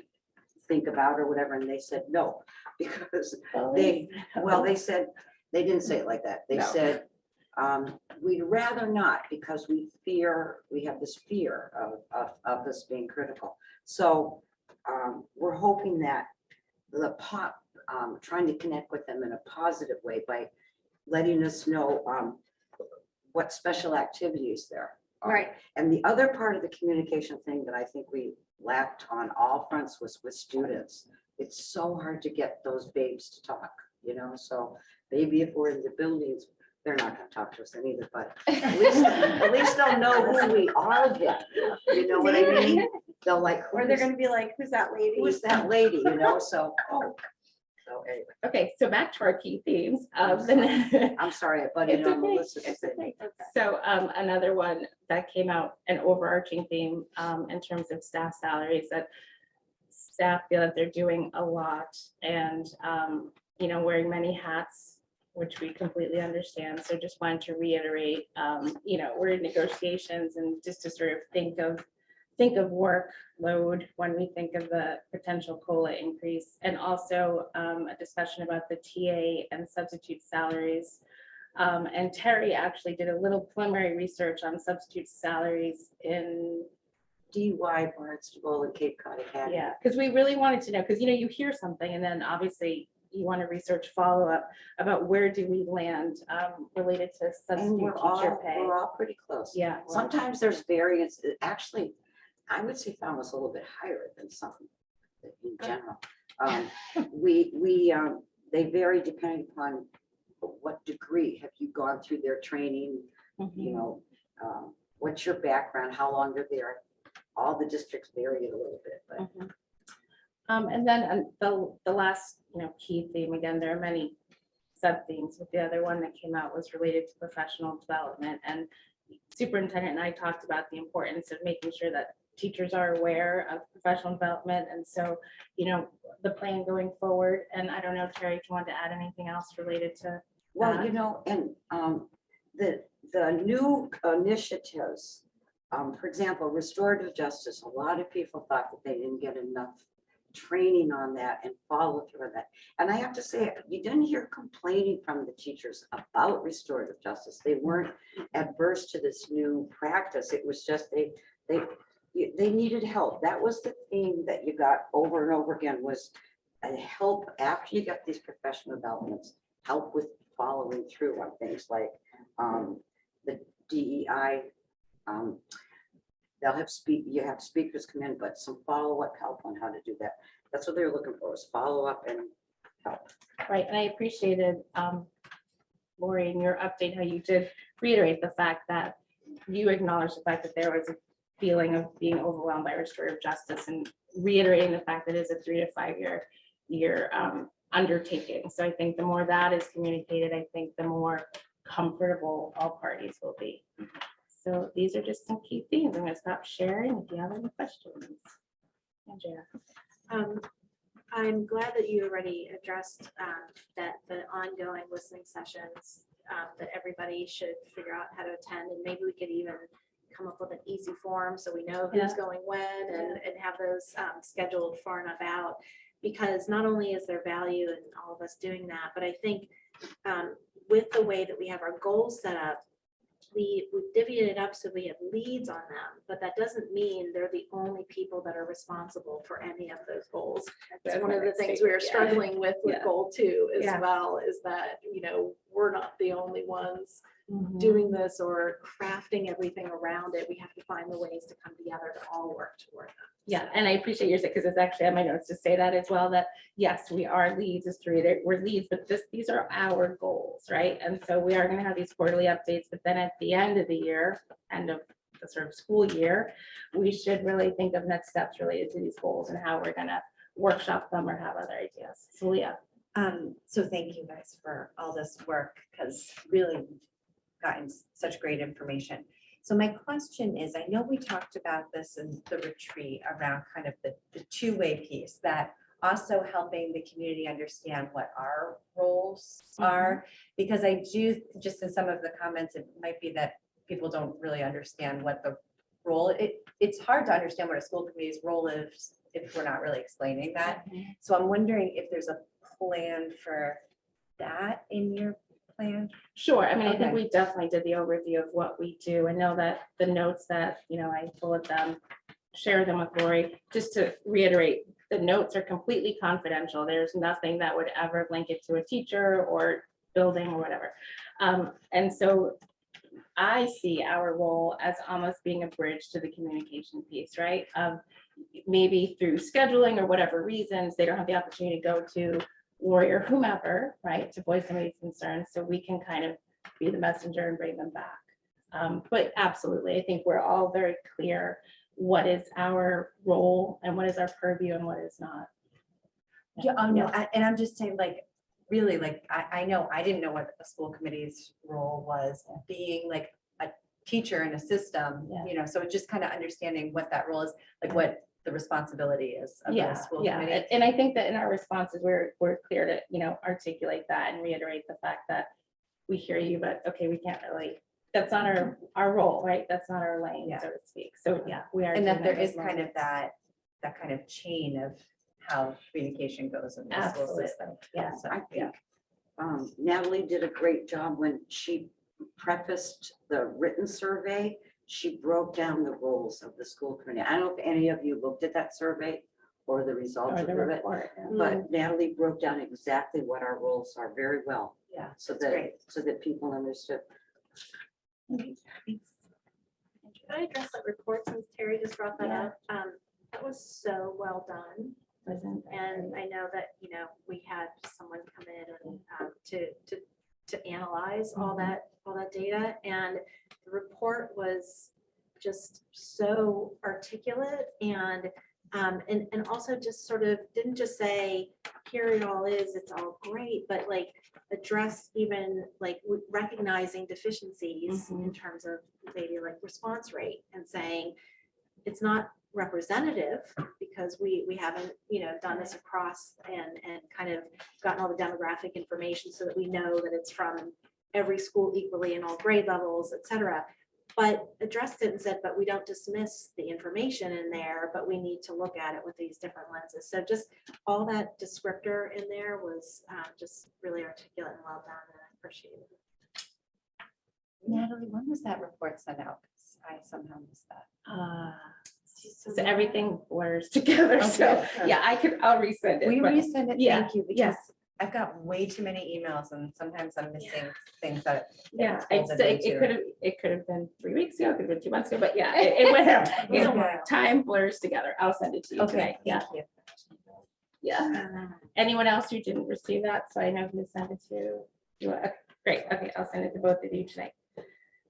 think about or whatever? And they said no, because they said, they didn't say it like that. They said, we'd rather not, because we have this fear of this being critical. So we're hoping that trying to connect with them in a positive way by letting us know what special activities there are. Right. And the other part of the communication thing that I think we lacked on all fronts was with students. It's so hard to get those babes to talk, so maybe if we're in the buildings, they're not going to talk to us then either, but at least they'll know who we are then. You know what I mean? They'll Or they're going to be like, who's that lady? Who's that lady? So anyway. Okay, so back to our key themes of the. I'm sorry, I butted It's on okay. Melissa. It's okay. So another one that came out, an overarching theme in terms of staff salaries, that staff feel that they're doing a lot and wearing many hats, which we completely understand. So just wanted to reiterate, we're in negotiations, and just to sort of think of workload when we think of the potential COLA increase, and also a discussion about the TA and substitute salaries. And Terry actually did a little preliminary research on substitute salaries in DY, Barnstable, and Cape Cod Academy. Yeah, because we really wanted to know, because you hear something and then obviously you want to research follow-up about where do we land related to And substitute teacher pay. we're all pretty close. Yeah. Sometimes there's variance. Actually, I would say Falmouth's a little bit higher than some in general. They vary depending upon what degree. Have you gone through their training? Mhm. What's your background, how long they're there? All the districts vary a little bit, but Mhm. And then the last, key theme, again, there are many sub themes, but the other one that came out was related to professional development. And Superintendent and I talked about the importance of making sure that teachers are aware of professional development. And so, the plan going forward, and I don't know, Terry, if you want to add anything else related to well, that. and the new initiatives, for example, restorative justice, a lot of people thought that they didn't get enough training on that and follow through on that. And I have to say, you didn't hear complaining from the teachers about restorative justice. They weren't adverse to this new practice. It was just they needed help. That was the theme that you got over and over again, was help after you get these professional developments, help with following through on things like the DEI. You have speakers come in, but some follow-up help on how to do that. That's what they're looking for, is follow-up and help. Right, and I appreciated, Lori, in your update, how you did reiterate the fact that you acknowledged the fact that there was a feeling of being overwhelmed by restorative justice, and reiterating the fact that it's a 3 to 5 year undertaking. So I think the more that is communicated, I think the more comfortable all parties will be. So these are just some key themes. I'm going to stop sharing if you have any questions. Andrea. I'm glad that you already addressed that the ongoing listening sessions that everybody should figure out how to attend, and maybe we could even come up with an easy form so we know who's Yeah. going when, and have those scheduled far enough out. Because not only is there value in all of us doing that, but I think with the way that we have our goals set up, we divvied it up so we have leads on them, but that doesn't mean they're the only people that are responsible for any of those goals. That's one of the things we are struggling with Yeah. goal 2 as Yeah. well, is that, we're not the only ones doing this or crafting everything around it. We have to find the ways to come together to all work toward them. Yeah, and I appreciate your, because it's actually on my notes to say that as well, that yes, we are leads, just to reiterate, we're leads, but these are our goals, right? And so we are going to have these quarterly updates, but then at the end of the year, end of the sort of school year, we should really think of next steps related to these goals and how we're going to workshop them or have other ideas. So Leah. So thank you guys for all this work, because really we've gotten such great information. So my question is, I know we talked about this in the retreat around kind of the two-way piece, that also helping the community understand what our roles are, because I do, just in some of the comments, it might be that people don't really understand what the role, it's hard to understand what a school committee's role is if we're not really explaining that. So I'm wondering if there's a plan for that in your plan? Sure. I mean, I think Okay. we definitely did the overview of what we do. I know that the notes that, I bullet them, share them with Lori, just to reiterate, the notes are completely confidential. There's nothing that would ever link it to a teacher or building or whatever. And so I see our role as almost being a bridge to the communication piece, right? Maybe through scheduling or whatever reasons, they don't have the opportunity to go to Lori or whomever, right, to voice some of these concerns, so we can kind of be the messenger and bring them back. But absolutely, I think we're all very clear what is our role and what is our purview and what is not. Yeah, oh no, and I'm just saying, like, really, like, I know, I didn't know what a school committee's role was, being like a teacher in a system, so it's just kind of understanding what that role is, like what the responsibility is of the school committee. And I think that in our responses, we're clear to, articulate that and reiterate the fact that we hear you, but okay, we can't really, that's not our role, right? That's not our lane, so to speak. So we are. And that there doing is kind of that kind of chain of how communication goes in the school Absolutely. system. Yeah. So, I think Natalie did a great job when she prefaced the written survey she broke down the roles of the school committee. I don't know if any of you looked at that survey or the results Or the of it, report, yeah. but Natalie broke down exactly what our roles are very well. Yeah, So that's that, great. so that people understood. Can I address that report since Terry just brought that Yeah. up? That was so well done. Wasn't- And I know that, we had someone come in and to analyze all that data. And the report was just so articulate and also just sort of didn't just say, here it all is, it's all great, but like address even like recognizing deficiencies in terms of maybe like response rate and saying it's not representative because we haven't, done this across and kind of gotten all the demographic information so that we know that it's from every school equally in all grade levels, et cetera. But addressed it and said, but we don't dismiss the information in there, but we need to look at it with these different lenses. So just all that descriptor in there was just really articulate and well done, and I appreciate it. Natalie, when was that report sent out? 'Cause I somehow missed that. So everything blurs together, so, Okay. yeah, I'll resend it. Will you but- resend it? yeah, Thank you, yeah. because I've got way too many emails and sometimes I'm missing things that. Yeah, folded I'd say into. it could have been 3 weeks ago, it could have been 2 months ago, but yeah, it went, Okay. time blurs together. I'll send it to you Okay, tonight. Yeah, thank you. yeah. Anyone else who didn't receive that, so I know who to send it to? Okay, great, okay, I'll send it to both of you tonight.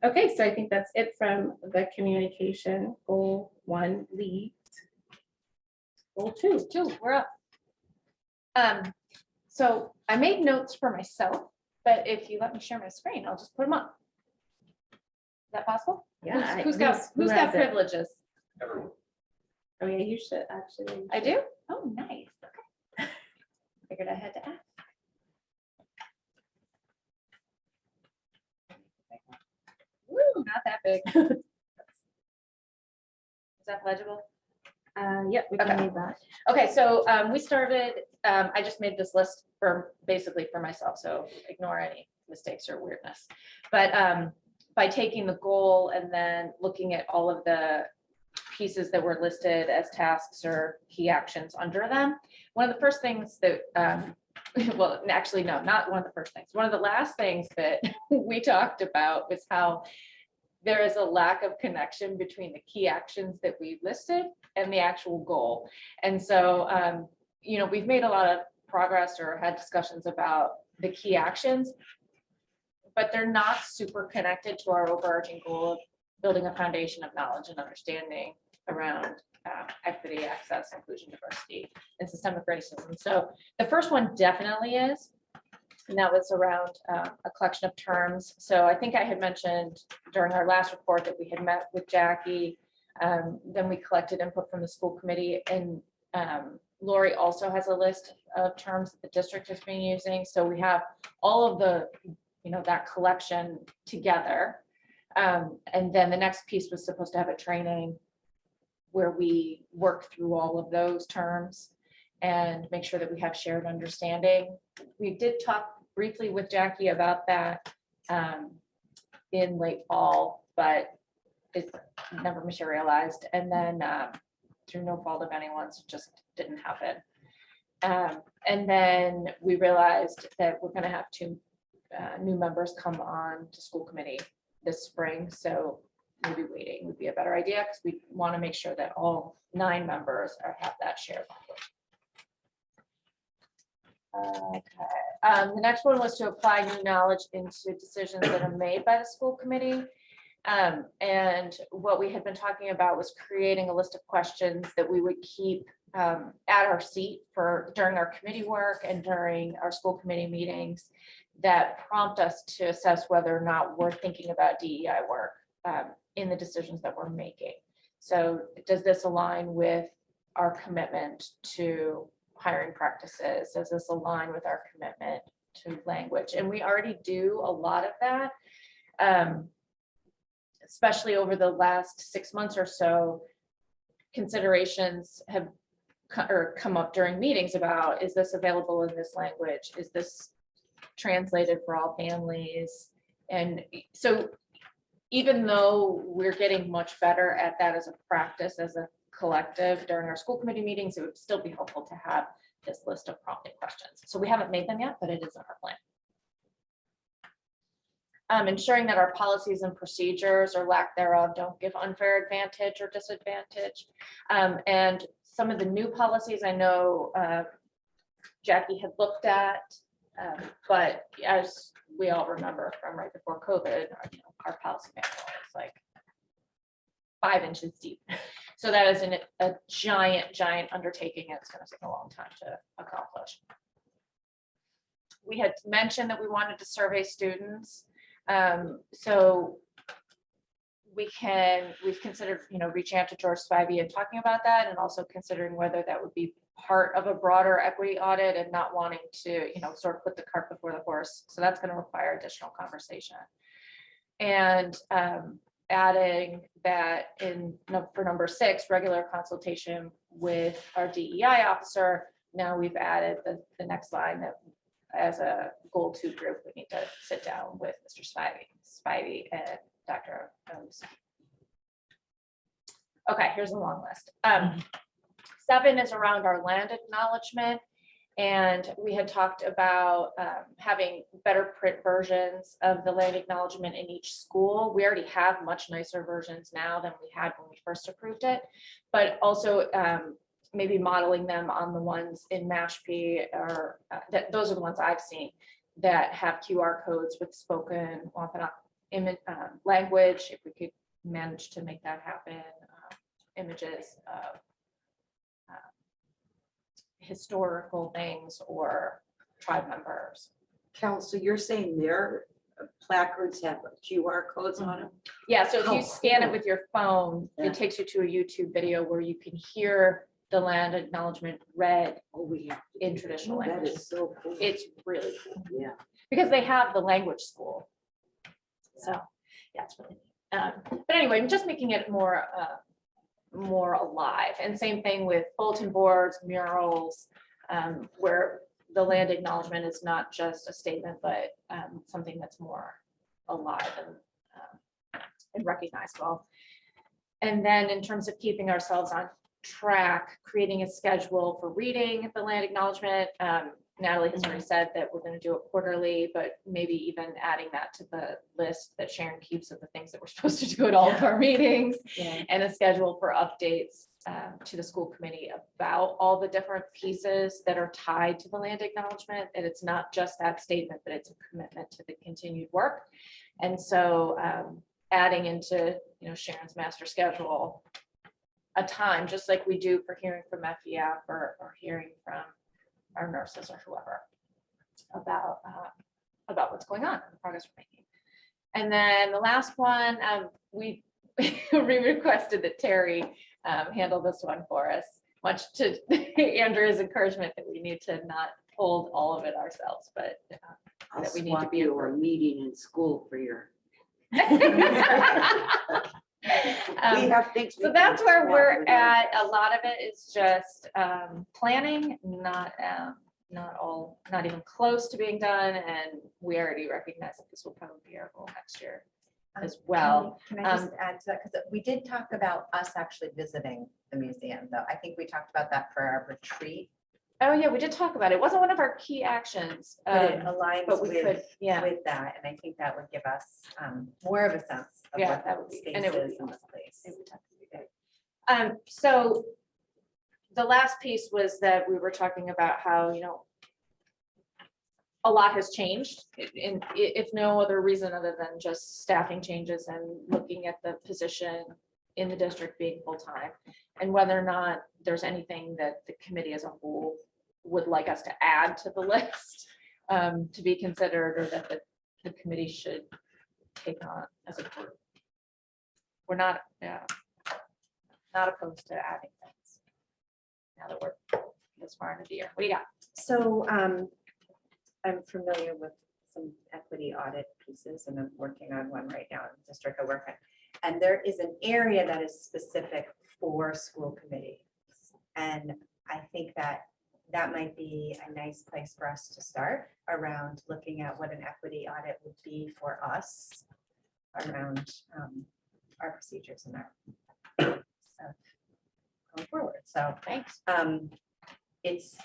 Okay, so I think that's it from the communication. Goal 1 leads. Goal 2. We're up. So I made notes for myself, but if you let me share my screen, I'll just put them up. Is that possible? Yeah, Who's got who has it? privileges? Oh yeah, you should actually. I do? Oh, nice. Okay. Figured I had to ask. Woo, not that big. Is that legible? Yep, we can Okay. leave that. Okay, so we started, I just made this list basically for myself, so ignore any mistakes or weirdness. But by taking the goal and then looking at all of the pieces that were listed as tasks or key actions under them, one of the first things that, well, actually, no, not one of the first things. One of the last things that we talked about was how there is a lack of connection between the key actions that we listed and the actual goal. And so, we've made a lot of progress or had discussions about the key actions, but they're not super connected to our overarching goal of building a foundation of knowledge and understanding around equity, access, inclusion, diversity, and systemic racism. So the first one definitely is, and that was around a collection of terms. So I think I had mentioned during our last report that we had met with Jackie. Then we collected input from the school committee, and Lori also has a list of terms that the district has been using. So we have all of the, that collection together. And then the next piece was supposed to have a training where we work through all of those terms and make sure that we have shared understanding. We did talk briefly with Jackie about that in late fall, but it never materialized. And then through no fault of anyone's, it just didn't happen. And then we realized that we're going to have 2 new members come on to school committee this spring. So maybe waiting would be a better idea because we want to make sure that all 9 members have that shared language. Okay. The next one was to apply new knowledge into decisions that are made by the school committee. And what we had been talking about was creating a list of questions that we would keep at our seat during our committee work and during our school committee meetings that prompt us to assess whether or not we're thinking about DEI work in the decisions that we're making. So does this align with our commitment to hiring practices? Does this align with our commitment to language? And we already do a lot of that, especially over the last 6 months or so. Considerations have come up during meetings about, is this available in this language? Is this translated for all families? And so even though we're getting much better at that as a practice, as a collective during our school committee meetings, it would still be helpful to have this list of prompted questions. So we haven't made them yet, but it is in our plan. Ensuring that our policies and procedures or lack thereof don't give unfair advantage or disadvantage. And some of the new policies I know Jackie had looked at, but as we all remember from right before COVID, our policy manual is like 5 inches deep. So that is a giant undertaking. It's going to take a long time to accomplish. We had mentioned that we wanted to survey students. So we've considered, reaching out to George Spivey and talking about that, and also considering whether that would be part of a broader equity audit and not wanting to, sort of put the cart before the horse. So that's going to require additional conversation. And adding that for number 6, regular consultation with our DEI officer. Now we've added the next line that as a goal 2 group, we need to sit down with Mr. Spivey and Dr. O's. Okay, here's a long list. 7 is around our land acknowledgement. And we had talked about having better print versions of the land acknowledgement in each school. We already have much nicer versions now than we had when we first approved it, but also maybe modeling them on the ones in Mashpee, or those are the ones I've seen that have QR codes with spoken Wampanoag language. If we could manage to make that happen, images of historical things or tribe members. Cal, so you're saying their placards have QR codes on them? Yeah, so if How you scan it cool. with your phone, Yeah. it takes you to a YouTube video where you can hear the land acknowledgement read Oh, we have. to in do that. traditional That language. is so cool. It's really cool Yeah. because they have the language school. So yeah, it's really neat. But anyway, I'm just making it more alive. And same thing with bulletin boards, murals, where the land acknowledgement is not just a statement, but something that's more alive and recognizable. And then in terms of keeping ourselves on track, creating a schedule for reading the land acknowledgement. Natalie has already said that we're going to do it quarterly, but maybe even adding that to the list that Sharon keeps of the things that we're supposed to do at all of our meetings, and a schedule for updates to the school committee about all the different pieces that are tied to the land acknowledgement. And it's not just that statement, but it's a commitment to the continued work. And so adding into Sharon's master schedule a time, just like we do for hearing from FEF or hearing from our nurses or whoever about what's going on, the progress we're making. And then the last one, we requested that Terry handle this one for us, much to Andrea's encouragement that we need to not hold all of it ourselves, but I'll that we need to swap be you a meeting in school for your. We have things. So that's where we're at. A lot of it is just planning, not even close to being done. And we already recognize that this will probably be our goal next year as well. Can I just add to that? Because we did talk about us actually visiting the museum, though. I think we talked about that for our retreat. Oh, yeah, we did talk about it. It wasn't one of our key actions. But it aligns but we with, could, yeah. with that. And I think that would give us more of a sense of Yeah, what that the would be- space and it would is be in this awesome. place. It would definitely be good. So the last piece was that we were talking about how, a lot has changed, if no other reason other than just staffing changes and looking at the position in the district being full-time, and whether or not there's anything that the committee as a whole would like us to add to the list to be considered, or that the committee should take on as a group. We're not opposed to adding things now that we're this far into the year. What do you got? So I'm familiar with some equity audit pieces, and I'm working on one right now in the district I work in. And there is an area that is specific for school committees. And I think that might be a nice place for us to start around looking at what an equity audit would be for us. around our procedures and our going forward. So Thanks. it's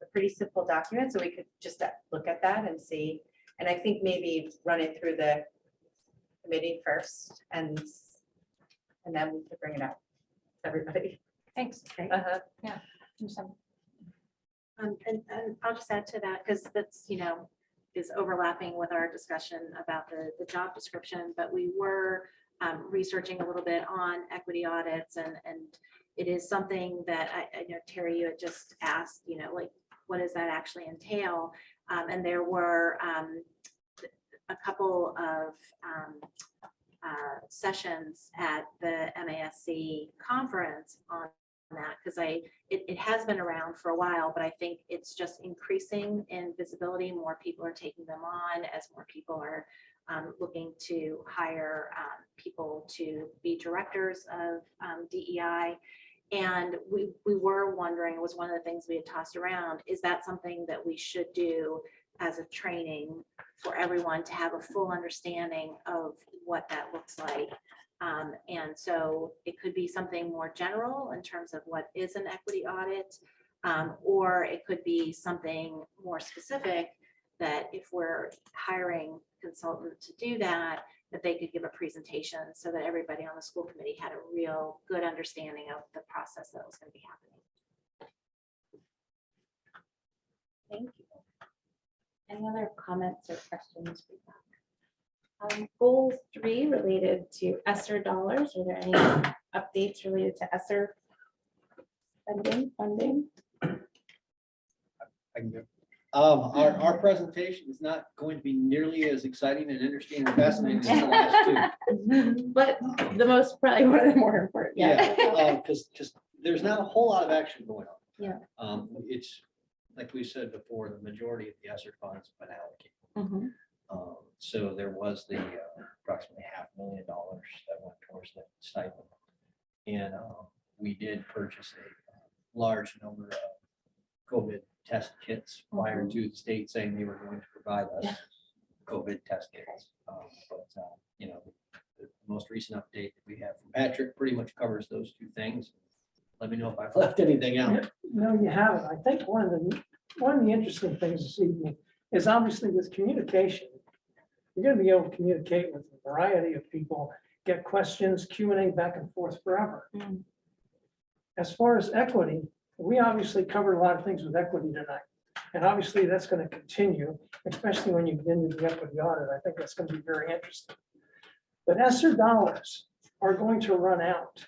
a pretty simple document, so we could just look at that and see. And I think maybe run it through the committee first and then we could bring it up to everybody. Thanks. Uh-huh. And I'll just add to that, because that's, is overlapping with our discussion about the job description, but we were researching a little bit on equity audits, and it is something that I know, Terry, you had just asked, like, what does that actually entail? And there were a couple of sessions at the MASC conference on that, because it has been around for a while, but I think it's just increasing in visibility. More people are taking them on as more people are looking to hire people to be directors of DEI. And we were wondering, it was one of the things we had tossed around, is that something that we should do as a training for everyone to have a full understanding of what that looks like? And so it could be something more general in terms of what is an equity audit, or it could be something more specific that if we're hiring consultants to do that, that they could give a presentation so that everybody on the school committee had a real good understanding of the process that was going to be happening. Thank you. Any other comments or questions? Goal 3 related to ESSER dollars. Are there any updates related to ESSER funding? I can go. Our presentation is not going to be nearly as exciting and interesting and fascinating as the last two. But the most, probably one of the more important. Yeah, because there's not a whole lot of action going on. Yeah. It's like we said before, the majority of the ESSER funds have been allocated. Mhm. So there was the approximately $500,000 that went towards the stipend. And we did purchase a large number of COVID test kits prior to the state saying they were going to provide us COVID test kits. The most recent update that we have from Patrick pretty much covers those two things. Let me know if I've left anything out. No, you haven't. I think one of the interesting things this evening is obviously with communication. You're going to be able to communicate with a variety of people, get questions, Q&A back and forth forever. Mm. As far as equity, we obviously covered a lot of things with equity tonight. And obviously that's going to continue, especially when you get into the equity audit. I think that's going to be very interesting. But ESSER dollars are going to run out.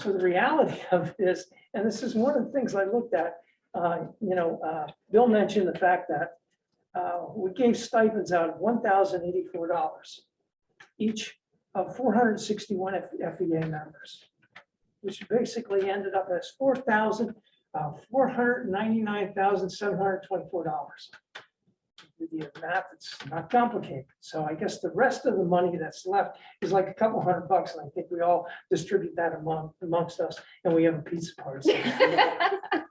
So the reality of this, and this is one of the things I looked at, Bill mentioned the fact that we gave stipends out of $1,084 each of 461 FEA members, which basically ended up as $499,724. The math, it's not complicated. So I guess the rest of the money that's left is like a couple $100, and I think we all distribute that amongst us, and we have a pizza party.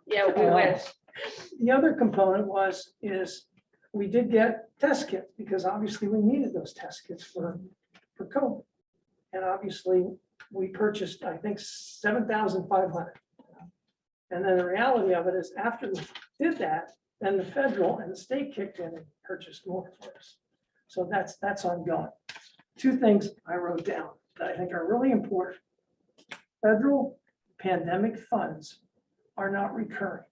Yeah, we wish. The other component is we did get test kits because obviously we needed those test kits for COVID. And obviously we purchased, I think, 7,500. And then the reality of it is after we did that, then the federal and the state kicked in and purchased more for us. So that's ongoing. Two things I wrote down that I think are really important. Federal pandemic funds are not recurring.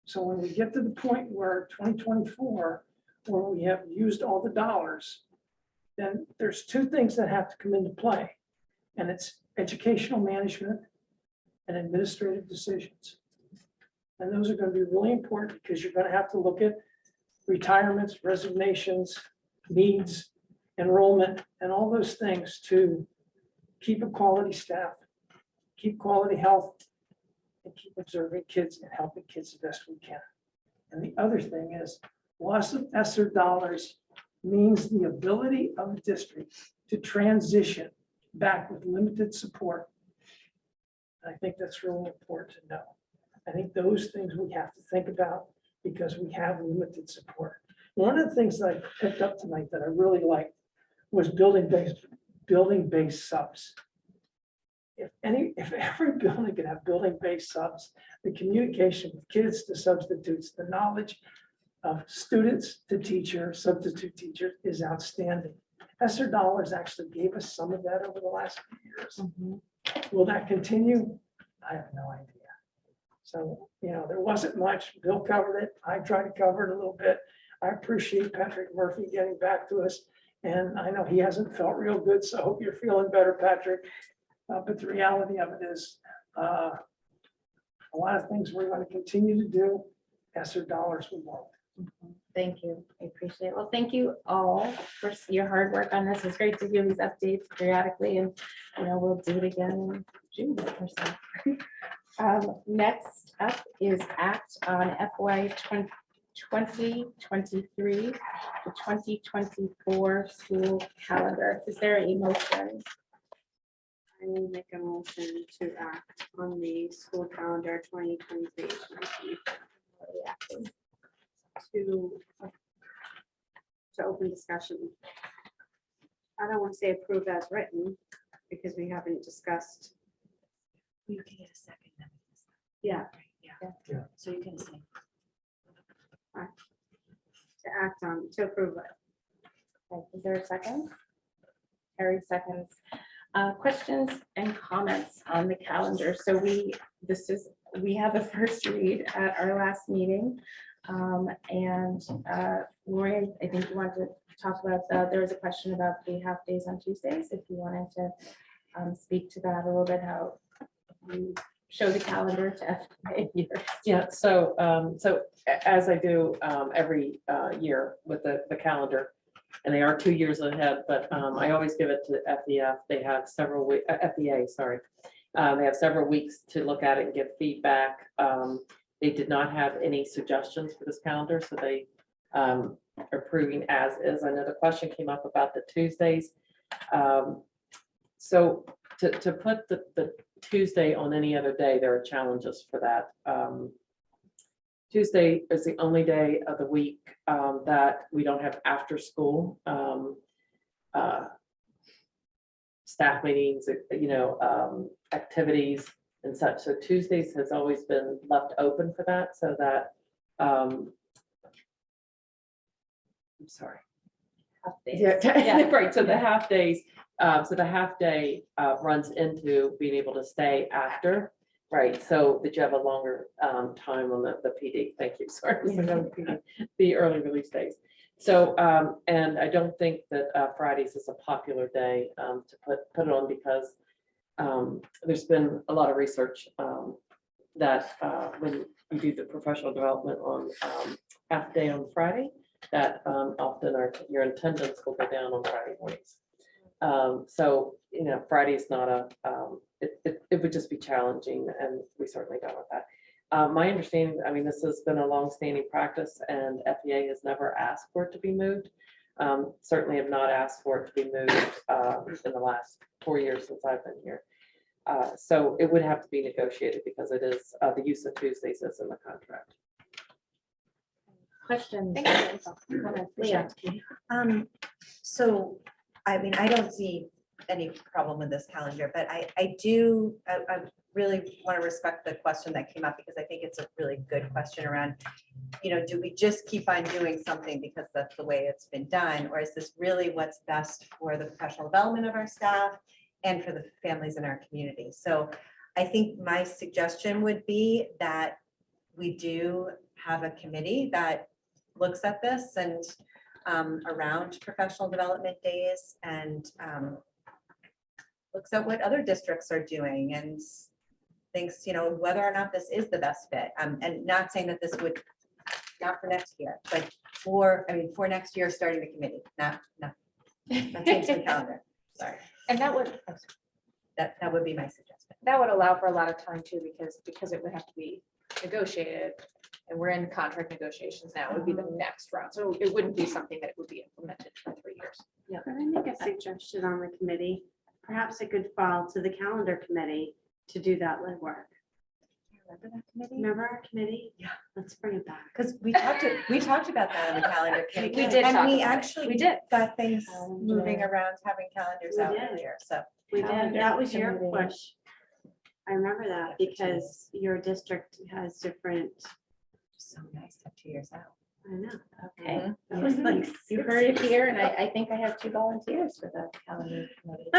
So when we get to the point where 2024, where we have used all the dollars, then there's two things that have to come into play. And it's educational management and administrative decisions. And those are going to be really important because you're going to have to look at retirements, resignations, needs, enrollment, and all those things to keep a quality staff, keep quality health, and keep observing kids and helping kids the best we can. And the other thing is loss of ESSER dollars means the ability of the district to transition back with limited support. And I think that's really important to know. I think those things we have to think about because we have limited support. One of the things that I picked up tonight that I really liked was building-based subs. If every building could have building-based subs, the communication with kids to substitutes, the knowledge of students to teacher, substitute teacher is outstanding. Esther Dollars actually gave us some of that over the last few years. Will that continue? I have no idea. So, there wasn't much. Bill covered it. I tried to cover it a little bit. I appreciate Patrick Murphy getting back to us. And I know he hasn't felt real good, so I hope you're feeling better, Patrick. But the reality of it is, a lot of things we're going to continue to do. Esther Dollars we won't. Thank you. I appreciate it. Well, thank you all for your hard work on this. It's great to hear these updates periodically, and we'll do it again in June or so. Next up is act on FY 2023 to 2024 school calendar. Is there a motion? I will make a motion to act on the school calendar 2023 to open discussion. I don't want to say approve as written because we haven't discussed. You can get a second. Yeah. Yeah. So you can say. To act on, to approve it. Okay, is there a second? Harry seconds. Questions and comments on the calendar. So we have a first read at our last meeting. Lori, I think you wanted to talk about there was a question about the half days on Tuesdays. If you wanted to speak to that a little bit, how you show the calendar to FYI years. Yeah, so as I do every year with the calendar, and they are 2 years ahead, but I always give it to FEF. They have several weeks, FEA, sorry. They have several weeks to look at it and give feedback. They did not have any suggestions for this calendar, so they are approving as is. I know the question came up about the Tuesdays. So to put the Tuesday on any other day, there are challenges for that. Tuesday is the only day of the week that we don't have after school staff meetings, activities and such. So Tuesdays has always been left open for that, so that I'm sorry. Half days. Yeah, right. So the half days, so the half day runs into being able to stay after, right? So that you have a longer time on the PD. Thank you. Sorry, the early release days. So and I don't think that Fridays is a popular day to put it on because there's been a lot of research that when you do the professional development on half day on Friday, that often your attendance will go down on Friday mornings. So, Friday is not it would just be challenging, and we certainly don't want that. My understanding, this has been a long-standing practice, and FEA has never asked for it to be moved. Certainly have not asked for it to be moved in the last 4 years since I've been here. So it would have to be negotiated because it is the use of Tuesdays is in the contract. Questions? Comments? Leah? So, I don't see any problem with this calendar, but I really want to respect the question that came up because I think it's a really good question around, do we just keep on doing something because that's the way it's been done? Or is this really what's best for the professional development of our staff and for the families in our community? So I think my suggestion would be that we do have a committee that looks at this and around professional development days and looks at what other districts are doing and thinks, whether or not this is the best fit. And not saying that this would, not for next year, but for next year, starting the committee, not changing the calendar. Sorry. And that would be my suggestion. that would allow for a lot of time too, because it would have to be negotiated. And we're in contract negotiations now, it would be the next round. So it wouldn't be something that would be implemented for 3 years. Can I make a suggestion on the committee? Perhaps it could fall to the calendar committee to do that legwork. Remember that committee? Remember our committee? Yeah. Let's bring it back. Because we talked about that on the calendar committee. We did And talk we about it. actually We did. got things Calendar. moving around, having calendars We out did. earlier, so. We did. Calendar That was your committee. push. I remember that because your district has different, So nice to have 2 years out. I know. Okay. That was like. You heard it here, and I think I have 2 volunteers for the calendar committee.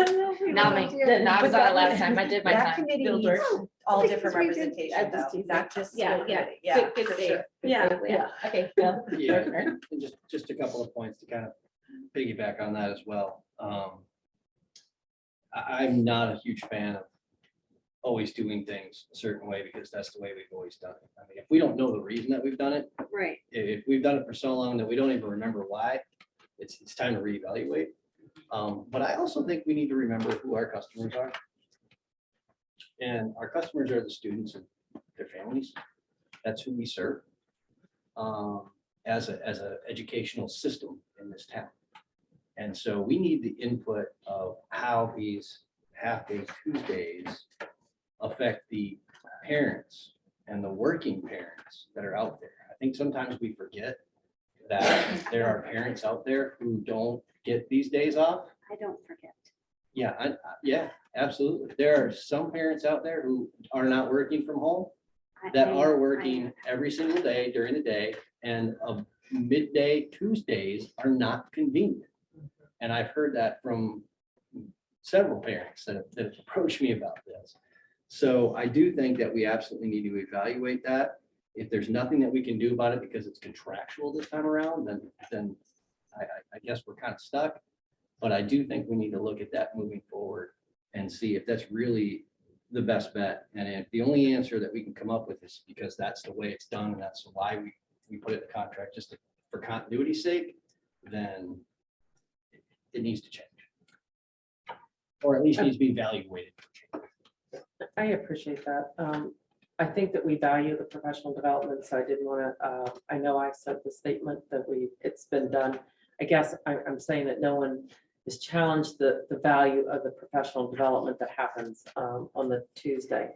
Not me. No, I was on it last time. I did my That time. committee Field needs work. all Because different we did- representation I just though, teased not it. just. Yeah, school yeah, committee. Yeah, Good for save. sure. Good Yeah, save, Yeah, okay, Phil. Yeah. your turn. And just a couple of points to kind of piggyback on that as well. I'm not a huge fan of always doing things a certain way because that's the way we've always done it. I mean, if we don't know the reason that we've done it, Right. if we've done it for so long that we don't even remember why, it's time to reevaluate. But I also think we need to remember who our customers are. And our customers are the students and their families. That's who we serve as a educational system in this town. And so we need the input of how these half-day Tuesdays affect the parents and the working parents that are out there. I think sometimes we forget that there are parents out there who don't get these days off. I don't forget. Yeah, yeah, absolutely. There are some parents out there who are not working from home that are working every single day during the day, and midday Tuesdays are not convenient. And I've heard that from several parents that have approached me about this. So I do think that we absolutely need to evaluate that. If there's nothing that we can do about it because it's contractual this time around, then I guess we're kind of stuck. But I do think we need to look at that moving forward and see if that's really the best bet. And if the only answer that we can come up with is because that's the way it's done and that's why we put it in the contract just for continuity's sake, then it needs to change. Or at least needs to be evaluated. I appreciate that. I think that we value the professional development, so I didn't want to, I know I said the statement that it's been done. I guess I'm saying that no one has challenged the value of the professional development that happens on the Tuesday.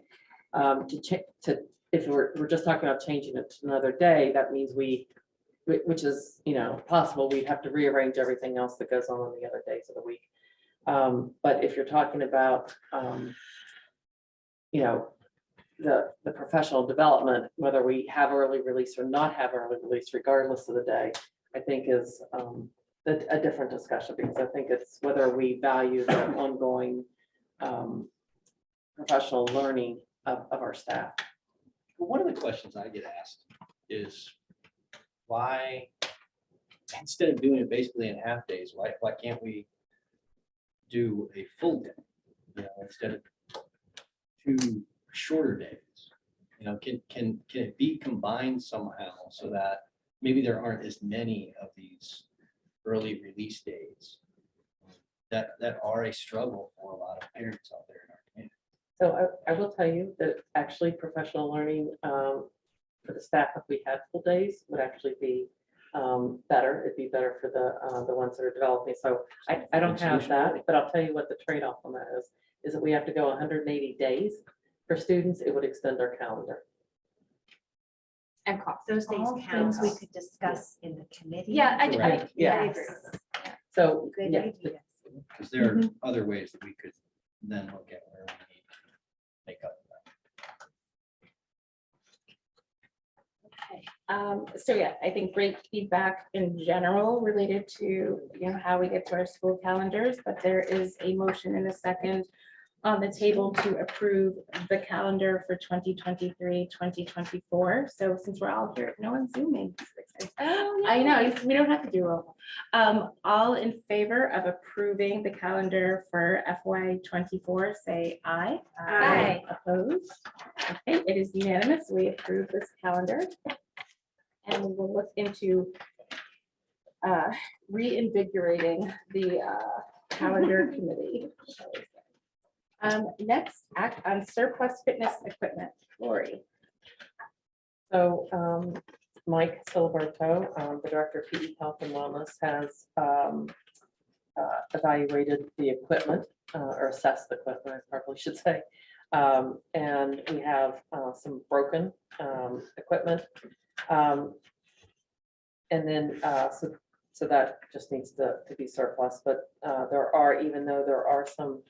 If we're just talking about changing it to another day, that means which is, possible, we'd have to rearrange everything else that goes on the other days of the week. But if you're talking about, the professional development, whether we have early release or not have early release, regardless of the day, I think is a different discussion, because I think it's whether we value the ongoing professional learning of our staff. Well, one of the questions I get asked is why, instead of doing it basically in half days, why can't we do a full day, instead of 2 shorter days? Can it be combined somehow so that maybe there aren't as many of these early release days that are a struggle for a lot of parents out there in our community? So I will tell you that actually professional learning for the staff, if we had full days, would actually be better. It'd be better for the ones that are developing. So I don't have that, but I'll tell you what the trade-off on that is that we have to go 180 days for students. It would extend our calendar. And cost. Those things All count, we things. could discuss in the committee. Yeah, I Correct. Yeah. Yes. So, Good yeah, idea. Because there are other ways that we could then look at where we need to make up. So yeah, I think great feedback in general related to, how we get to our school calendars, but there is a motion in a second on the table to approve the calendar for 2023, 2024. So since we're all here, no one's zooming. I know, we don't have to do roll call. All in favor of approving the calendar for FY 24, say aye. Aye. Opposed? Okay, it is unanimous. We approve this calendar. And we will look into reinvigorating the calendar committee. Next, act on surplus fitness equipment. Lori. so Mike Siliberto, the Director of PE Health and Wellness, has evaluated the equipment, or assessed the equipment, I probably should say, And we have some broken equipment. And then, so that just needs to be surplus, but there are, even though there are some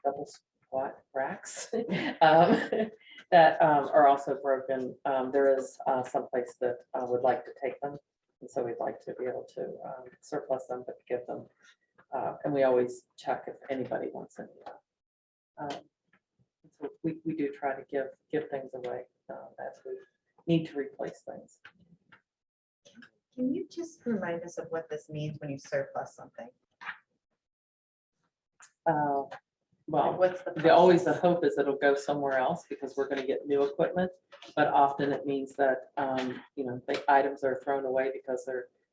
double squat racks that are also broken, there is some place that would like to take them. And so we'd like to be able to surplus them, but give them, and we always check if anybody wants any. So we do try to give things away as we need to replace things. Can you just remind us of what this means when you surplus something? Well, What's always the process? hope is it'll go somewhere else because we're going to get new equipment. But often it means that, the items are thrown away because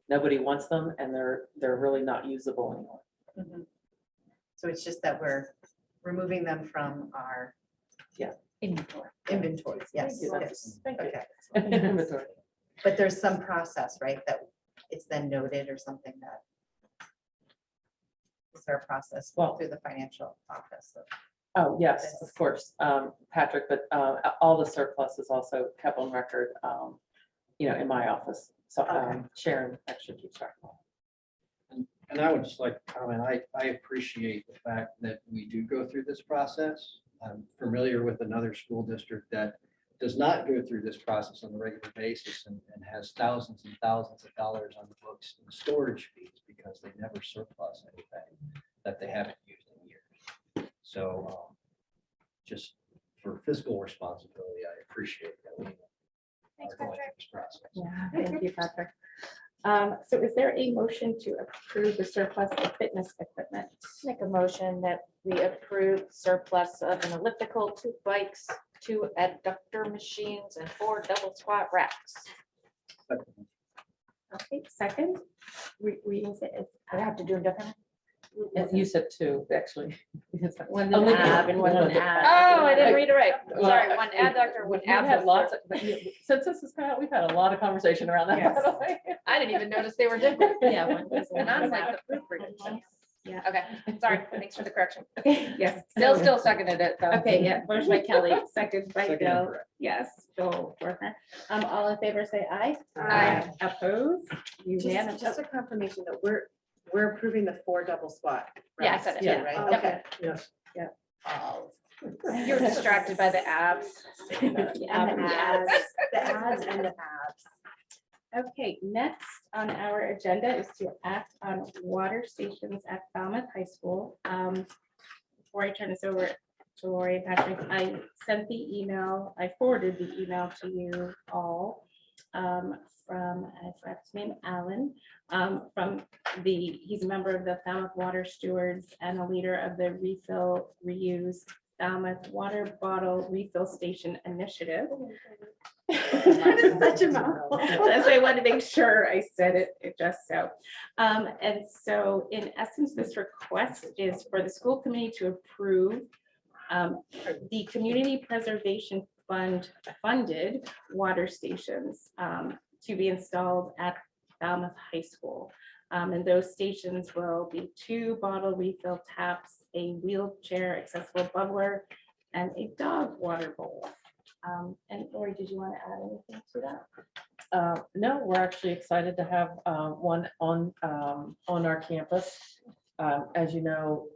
nobody wants them and they're really not usable anymore. Mhm. So it's just that we're removing them from our inventories, yes. Yes. Thank you. Okay. Inventory. But there's some process, right, that it's then noted or something that. Is there a process Well- through the financial office? Oh, yes, of course, Patrick, but all the surplus is also kept on record, in my office. So Okay. Sharon actually keeps track of it. And I would just like to comment, I appreciate the fact that we do go through this process. I'm familiar with another school district that does not go through this process on a regular basis and has thousands and thousands of dollars on the books in storage fees because they never surplus anything that they haven't used in years. So just for fiscal responsibility, I appreciate that we are going through this process. Yeah, thank you, Patrick. So is there a motion to approve the surplus of fitness equipment? Make a motion that we approve surplus of an elliptical, 2 bikes, 2 adductor machines, and 4 double squat racks. Okay, second. Reading it. I have to do them differently. And you said 2, actually. One's Oh, an look ab at and it. one's an One. ad. Oh, I didn't read it right. Well, Sorry, one adductor, one We've had abductor. lots of, since this is kind of, we've had a lot of conversation around that. by the way. I didn't even notice they were different. Yeah, one is And I was an like, ab. the proofreading. Yeah. Okay, sorry, thanks for the correction. Okay, yes. Still seconded it though. Okay, yeah, motion by Kelly, second by Second, Bill. correct. Yes, Joel Werner. All in favor, say aye. Aye. Opposed? Unanimous. Just a confirmation that we're approving the 4 double squat. Yeah, I racks said it. too, Yeah. Right, Yep. okay. Yes. You were distracted by the abs. The And the ads, the ads and the abs. Okay, next on our agenda is to act on water stations at Falmouth High School. Before I turn this over to Lori and Patrick, I sent the email, I forwarded the email to you all from, I forgot his name, Alan, he's a member of the Falmouth Water Stewards and a leader of the Refill Reuse Falmouth Water Bottle Refill Station Initiative. That is such a mouthful. That's why I wanted to make sure I said it just so. And so in essence, this request is for the school committee to approve the Community Preservation Fund funded water stations to be installed at Falmouth High School. And those stations will be 2 bottle refill taps, a wheelchair accessible bubbler, and a dog water bowl. And Lori, did you want to add anything to that? No, we're actually excited to have one on our campus. As you know,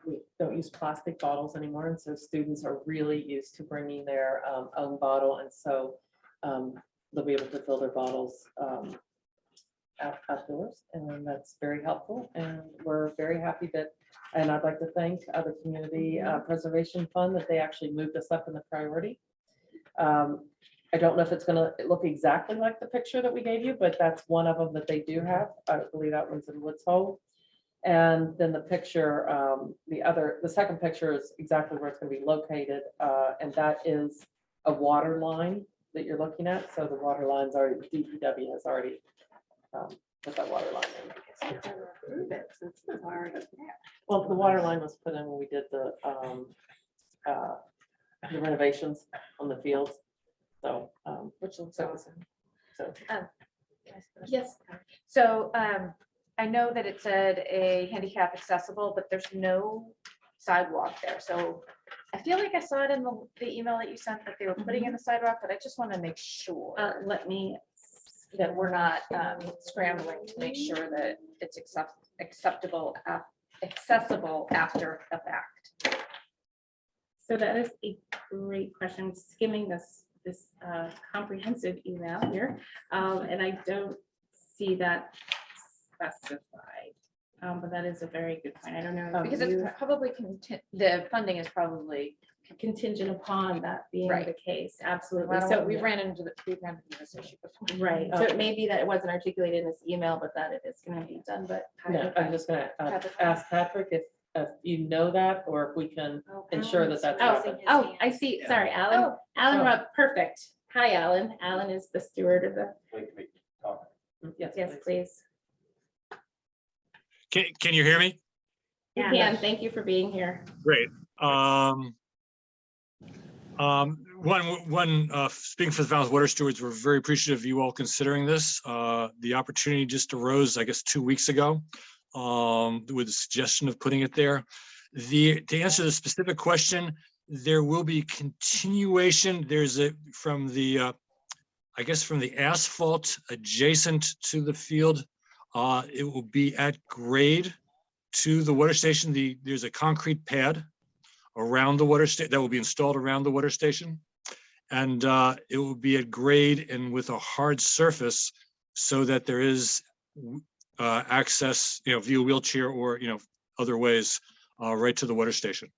we don't use plastic bottles anymore, and so students are really used to bringing their own bottle, and so they'll be able to fill their bottles outdoors, and that's very helpful. And we're very happy that, and I'd like to thank the Community Preservation Fund that they actually moved us up in the priority. I don't know if it's gonna look exactly like the picture that we gave you, but that's one of them that they do have. I believe that one's in Woods Hole. And then the picture, the second picture is exactly where it's gonna be located. And that is a water line that you're looking at. So the water lines are, DPW has already put that water line in. Well, the water line was put in when we did the renovations on the fields. So, which looks awesome. So, Yes. So I know that it said a handicap accessible, but there's no sidewalk there. So I feel like I saw it in the email that you sent that they were putting in the sidewalk, but I just want to make sure Let me, that we're not scrambling to make sure that it's accessible after the fact. so that is a great question. Skimming this comprehensive email here, and I don't see that specified. But that is a very good point. I don't know if Because you it's probably the funding is probably contingent upon that being Right. the case. Absolutely. so So we ran into this issue before. right. So it may be that it wasn't articulated in this email, but that it is going to be done. But No, I'm just gonna ask Patrick if you know that, or if we can ensure that that's. happened. oh, I see. Sorry, Alan. Alan Rupp. Perfect. Hi, Alan. Alan is the steward of the. Yes, please. Can you hear me? You can. Thank you for being here. Great. Speaking for the Falmouth Water Stewards, we're very appreciative of you all considering this. The opportunity just arose, I guess, 2 weeks ago with the suggestion of putting it there. To answer the specific question, there will be continuation. There's from the asphalt adjacent to the field. It will be at grade to the water station. There's a concrete pad around the water station that will be installed around the water station. And it will be at grade and with a hard surface so that there is access, via wheelchair or, other ways right to the water station.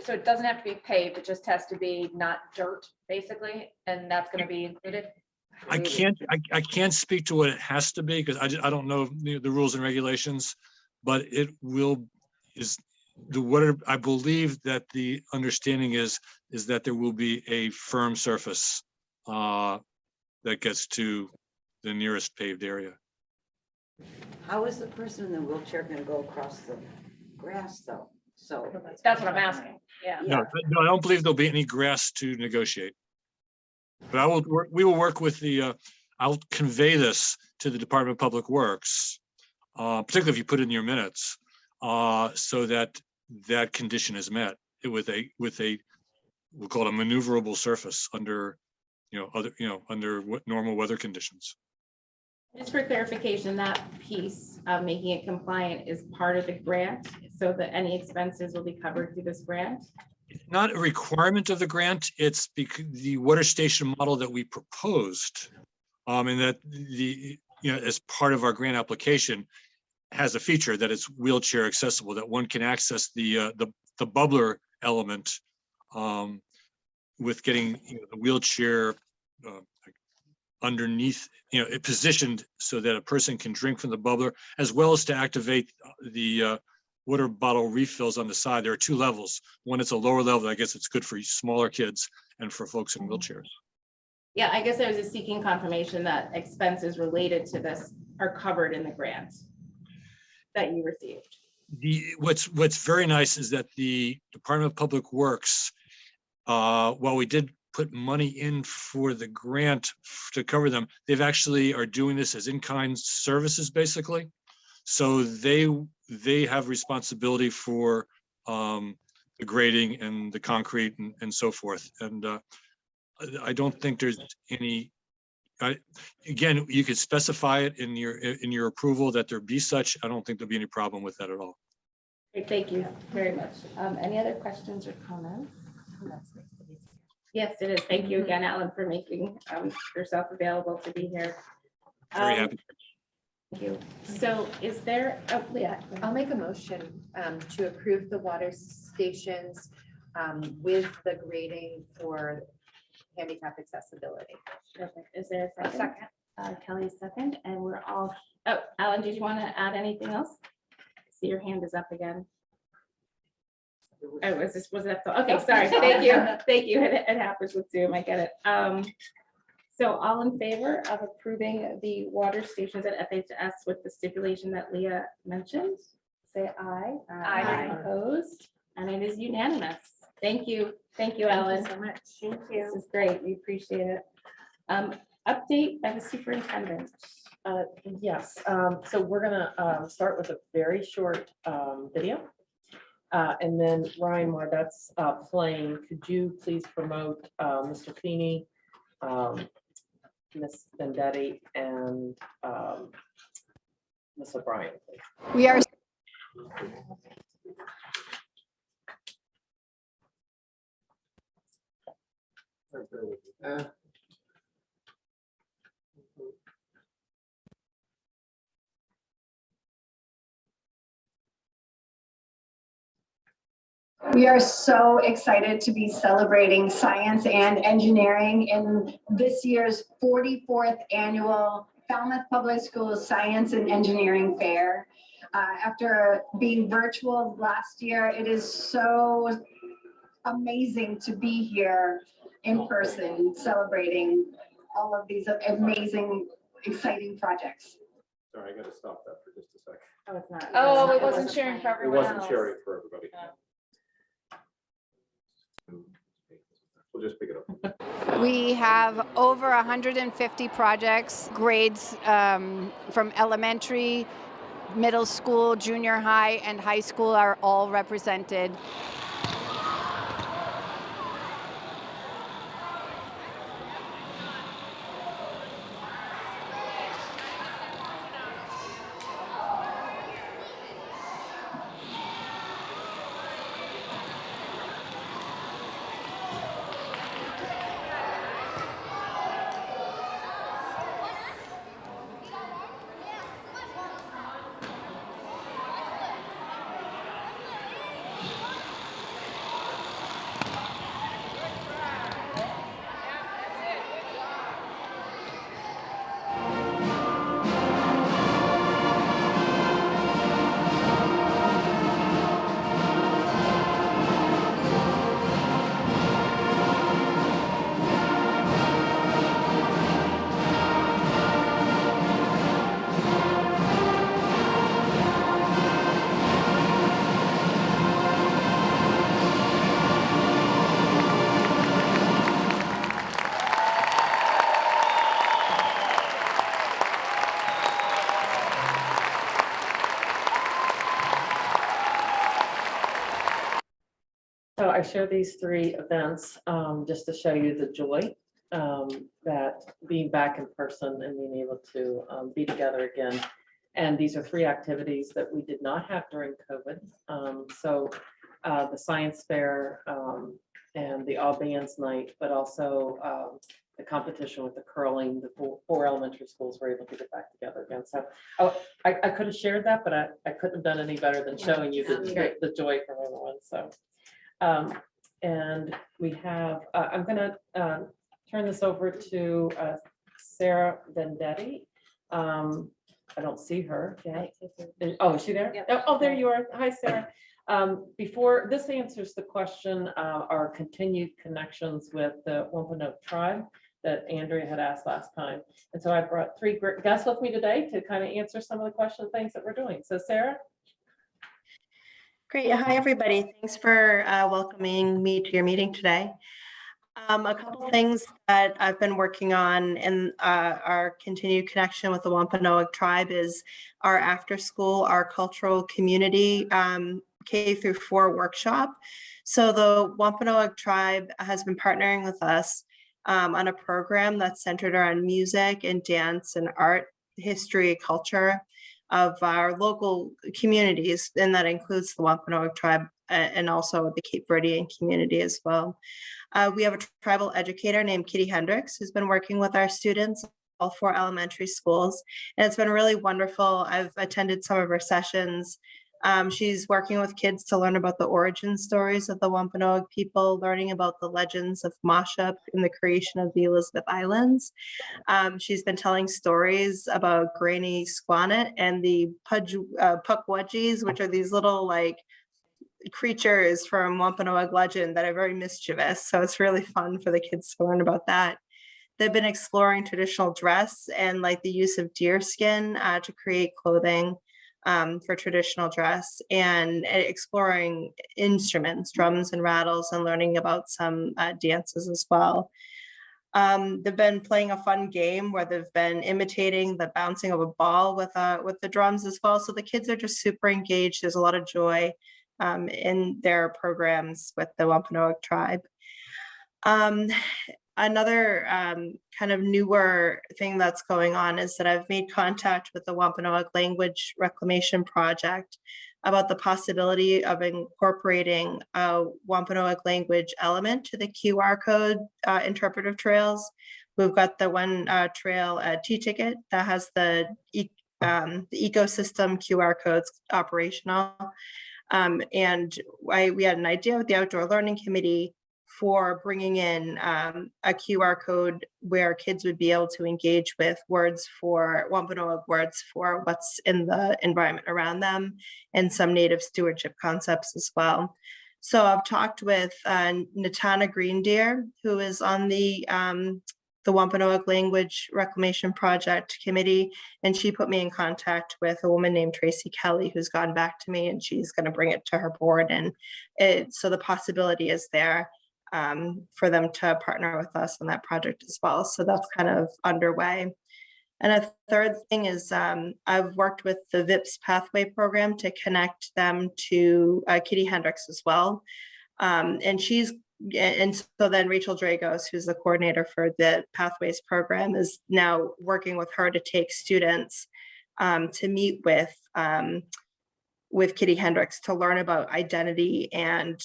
So it doesn't have to be paved, it just has to be not dirt, basically, and that's going to be included. I can't speak to what it has to be because I don't know the rules and regulations, but it is the water. I believe that the understanding is that there will be a firm surface that gets to the nearest paved area. How is the person in the wheelchair going to go across the grass though? So That's what I'm asking. Yeah. No, I don't believe there'll be any grass to negotiate. But we will work with I'll convey this to the Department of Public Works, particularly if you put it in your minutes, so that that condition is met with a we'll call it a maneuverable surface under, under normal weather conditions. Just for clarification, that piece of making it compliant is part of the grant, so that any expenses will be covered through this grant? It's not a requirement of the grant. It's because the water station model that we proposed, and that as part of our grant application, has a feature that it's wheelchair accessible, that one can access the bubbler element with getting the wheelchair underneath, it positioned so that a person can drink from the bubbler, as well as to activate the water bottle refills on the side. There are two levels. One, it's a lower level. I guess it's good for smaller kids and for folks in wheelchairs. Yeah, I guess I was just seeking confirmation that expenses related to this are covered in the grant that you received. What's very nice is that the Department of Public Works, while we did put money in for the grant to cover them, they've actually are doing this as in-kind services, basically. So they have responsibility for the grading and the concrete and so forth. And I don't think there's any, again, you could specify it in your approval that there be such. I don't think there'll be any problem with that at all. Great, thank you very much. Any other questions or comments? Yes, it is. Thank you again, Alan, for making yourself available to be here. Very happy. Thank you. So is there, Leah? I'll make a motion to approve the water stations with the grading for handicap accessibility. Perfect. Is there a second? Kelly, second, and we're all, Alan, did you want to add anything else? See, your hand is up again. Oh, was that, okay, sorry, thank you, thank you, it happens with Zoom, I get it. So all in favor of approving the water stations at FHS with the stipulation that Leah mentioned, say aye. Aye. Opposed, and it is unanimous. Thank you, Ellen. Thank you so much. Thank This you. is great, we appreciate it. Update by the superintendent. Yes, so we're gonna start with a very short video. And then Ryan, while that's playing, could you please promote Mr. Feeney, Ms. Vendetti, and Ms. O'Brien, please? We are We are so excited to be celebrating science and engineering in this year's 44th annual Falmouth Public Schools Science and Engineering Fair. After being virtual last year, it is so amazing to be here in person celebrating all of these amazing, exciting projects. Sorry, I gotta stop that for just a second. Oh, it's not. Oh, it wasn't sharing for It everyone wasn't else. sharing for everybody. Yeah. We'll just pick it up. We have over 150 projects, grades from elementary, middle school, junior high, and high school are all represented. So I share these three events just to show you the joy that being back in person and being able to be together again. And these are three activities that we did not have during COVID. So the science fair and the all bands night, but also the competition with the curling, the four elementary schools were able to get back together again. So I could have shared that, but I couldn't have done any better than showing you the joy from everyone. So. And we have, I'm going to turn this over to Sarah Vendetti. I don't see her yet. Oh, is she there? Yep. Oh, there you are. Hi, Sarah. Before this answers the question, our continued connections with the Wampanoag tribe that Andrea had asked last time. And so I brought three guests with me today to kind of answer some of the question things that we're doing. So Sarah. Great. Hi, everybody. Thanks for welcoming me to your meeting today. A couple things that I've been working on in our continued connection with the Wampanoag tribe is our after school, our cultural community K through 4 workshop. So the Wampanoag tribe has been partnering with us on a program that's centered around music and dance and art, history, culture of our local communities, and that includes the Wampanoag tribe and also the Cape Verdean community as well. We have a tribal educator named Kitty Hendricks who's been working with our students, all 4 elementary schools, and it's been really wonderful. I've attended some of her sessions. She's working with kids to learn about the origin stories of the Wampanoag people, learning about the legends of Moshup and the creation of the Elizabeth Islands. She's been telling stories about Granny Squannet and the Pukwudgies, which are these little like creatures from Wampanoag legend that are very mischievous. So it's really fun for the kids to learn about that. They've been exploring traditional dress and like the use of deer skin to create clothing for traditional dress, and exploring instruments, drums and rattles, and learning about some dances as well. They've been playing a fun game where they've been imitating the bouncing of a ball with the drums as well. So the kids are just super engaged. There's a lot of joy. in their programs with the Wampanoag tribe. Another kind of newer thing that's going on is that I've made contact with the Wampanoag Language Reclamation Project about the possibility of incorporating a Wampanoag language element to the QR code interpretive trails. We've got the one trail at T-Ticket that has the ecosystem QR codes operational. And we had an idea with the Outdoor Learning Committee for bringing in a QR code where kids would be able to engage with words for Wampanoag words for what's in the environment around them and some native stewardship concepts as well. So I've talked with Natana Greendeer, who is on the Wampanoag Language Reclamation Project Committee, and she put me in contact with a woman named Tracy Kelly, who's gone back to me, and she's going to bring it to her board. And so the possibility is there for them to partner with us on that project as well. So that's kind of underway. And a third thing is I've worked with the VIPS Pathway program to connect them to Kitty Hendricks as well. And so then Rachel Dragos, who's the coordinator for the Pathways program, is now working with her to take students to meet with Kitty Hendricks to learn about identity and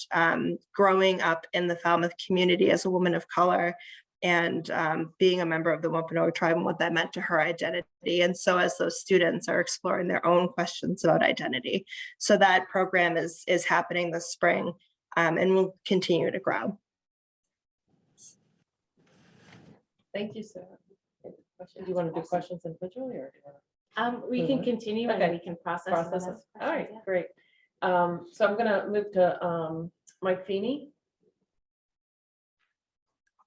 growing up in the Falmouth community as a woman of color and being a member of the Wampanoag tribe and what that meant to her identity. And so as those students are exploring their own questions about identity. So that program is happening this spring and will continue to grow. Thank you, Sarah. Do you want to do questions individually or do you want to? We can continue and Okay. we can process. Process them it. as All right, questions, great. So I'm gonna move to Mike Feeney.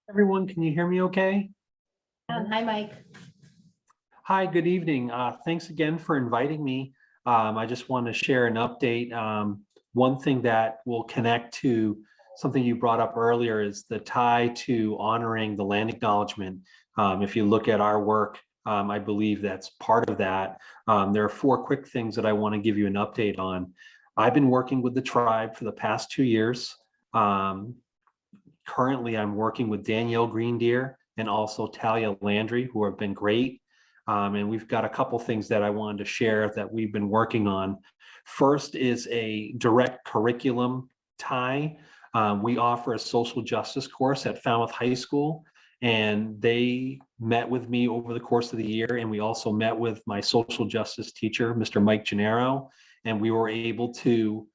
Everyone, can you hear me okay? yeah. Hi, Mike. Hi, good evening. Thanks again for inviting me. I just want to share an update. One thing that will connect to something you brought up earlier is the tie to honoring the land acknowledgement. If you look at our work, I believe that's part of that. There are 4 quick things that I want to give you an update on. I've been working with the tribe for the past 2 years. Currently, I'm working with Danielle Greendeer and also Talia Landry, who have been great. And we've got a couple things that I wanted to share that we've been working on. First is a direct curriculum tie. We offer a social justice course at Falmouth High School, and they met with me over the course of the year. And we also met with my social justice teacher, Mr. Mike Gennaro, and we were able to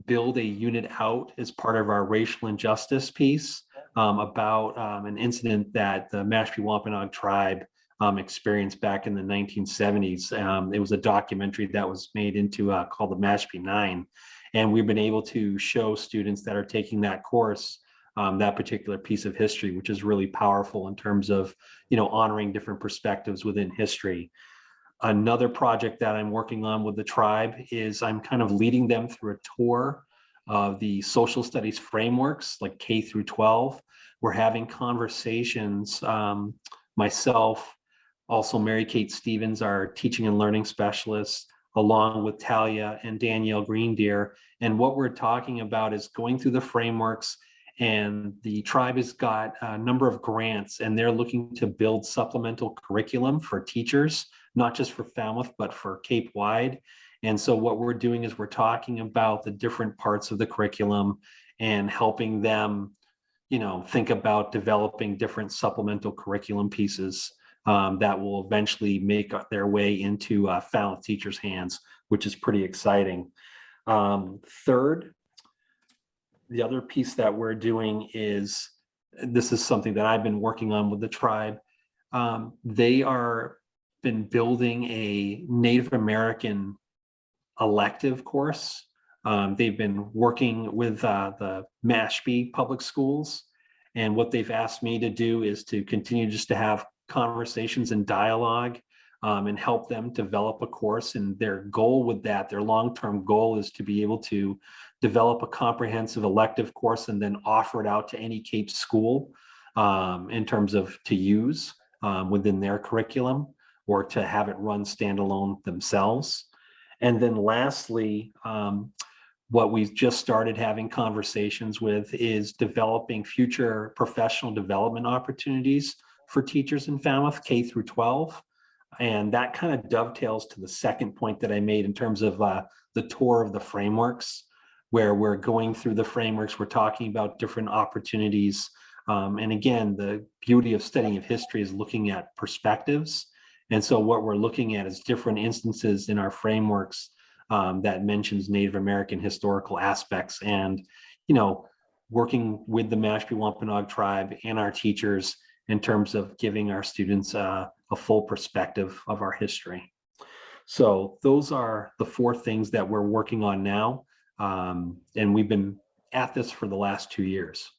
build a unit out as part of our racial injustice piece about an incident that the Mashpee Wampanoag tribe experienced back in the 1970s. It was a documentary that was made into called the Mashpee 9. And we've been able to show students that are taking that course that particular piece of history, which is really powerful in terms of, honoring different perspectives within history. Another project that I'm working on with the tribe is I'm kind of leading them through a tour of the social studies frameworks, like K through 12. We're having conversations, myself, also Mary Kate Stevens, our teaching and learning specialist, along with Talia and Danielle Greendeer. And what we're talking about is going through the frameworks, and the tribe has got a number of grants, and they're looking to build supplemental curriculum for teachers, not just for Falmouth, but for Cape wide. And so what we're doing is we're talking about the different parts of the curriculum and helping them, think about developing different supplemental curriculum pieces that will eventually make their way into Falmouth teachers' hands, which is pretty exciting. Third, the other piece that we're doing is, this is something that I've been working on with the tribe. They are been building a Native American elective course. They've been working with the Mashpee Public Schools. And what they've asked me to do is to continue just to have conversations and dialogue and help them develop a course. And their goal with that, their long-term goal, is to be able to develop a comprehensive elective course and then offer it out to any Cape school in terms of to use within their curriculum, or to have it run standalone themselves. And then lastly, what we've just started having conversations with is developing future professional development opportunities for teachers in Falmouth, K through 12. And that kind of dovetails to the second point that I made in terms of the tour of the frameworks, where we're going through the frameworks, we're talking about different opportunities. And again, the beauty of studying of history is looking at perspectives. And so what we're looking at is different instances in our frameworks that mentions Native American historical aspects, and, you know, working with the Mashpee Wampanoag tribe and our teachers in terms of giving our students a full perspective of our history. So those are the 4 things that we're working on now. And we've been at this for the last 2 years.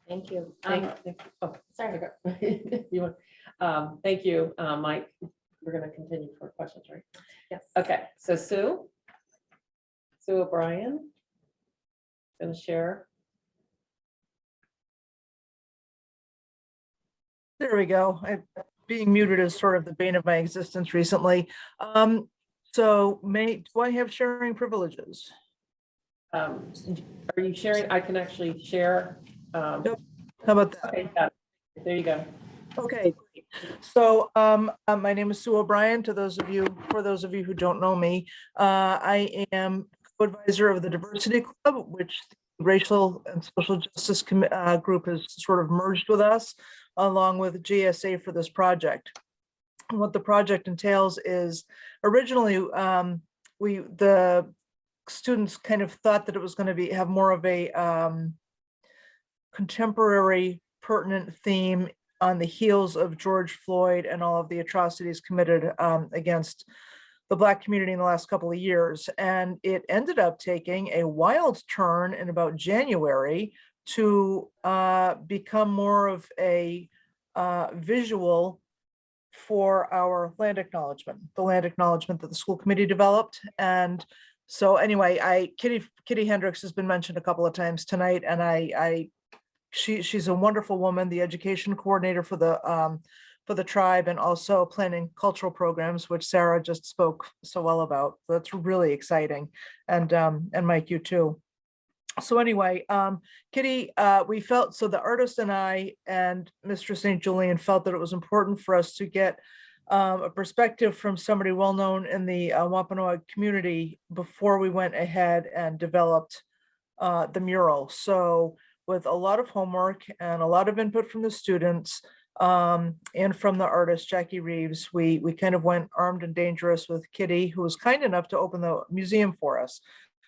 Thank you. Thank you. Oh, sorry. You want- Thank you, Mike. We're going to continue for questions, right? Yes. Okay, so Sue O'Brien, going to share. There we go. Being muted is sort of the bane of my existence recently. So do I have sharing privileges? Are you sharing? I can actually share. Yep. How about that? Okay, got it. There you go. Okay, great. So my name is Sue O'Brien. For those of you who don't know me, I am co-advisor of the Diversity Club, which the Racial and Social Justice group has sort of merged with us, along with GSA for this project. And what the project entails is, originally the students kind of thought that it was going to have more of a contemporary, pertinent theme on the heels of George Floyd and all of the atrocities committed against the Black community in the last couple of years. And it ended up taking a wild turn in about January to become more of a visual for our land acknowledgement, the land acknowledgement that the school committee developed. And so anyway, Kitty Hendricks has been mentioned a couple of times tonight, and she's a wonderful woman, the education coordinator for the tribe, and also planning cultural programs, which Sarah just spoke so well about. That's really exciting. And Mike, you too. So anyway, Kitty, we felt, so the artist and I and Mr. St. Julian felt that it was important for us to get a perspective from somebody well-known in the Wampanoag community before we went ahead and developed the mural. So with a lot of homework and a lot of input from the students and from the artist, Jackie Reeves, we kind of went armed and dangerous with Kitty, who was kind enough to open the museum for us.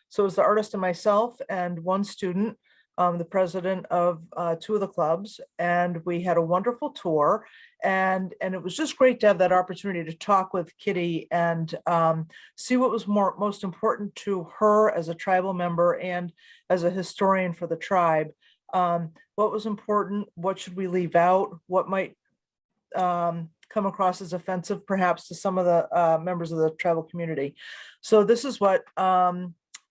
So it was the artist and myself and one student, the president of 2 of the clubs, and we had a wonderful tour. And it was just great to have that opportunity to talk with Kitty and see what was most important to her as a tribal member and as a historian for the tribe. What was important, what should we leave out, what might come across as offensive perhaps to some of the members of the tribal community. So this is what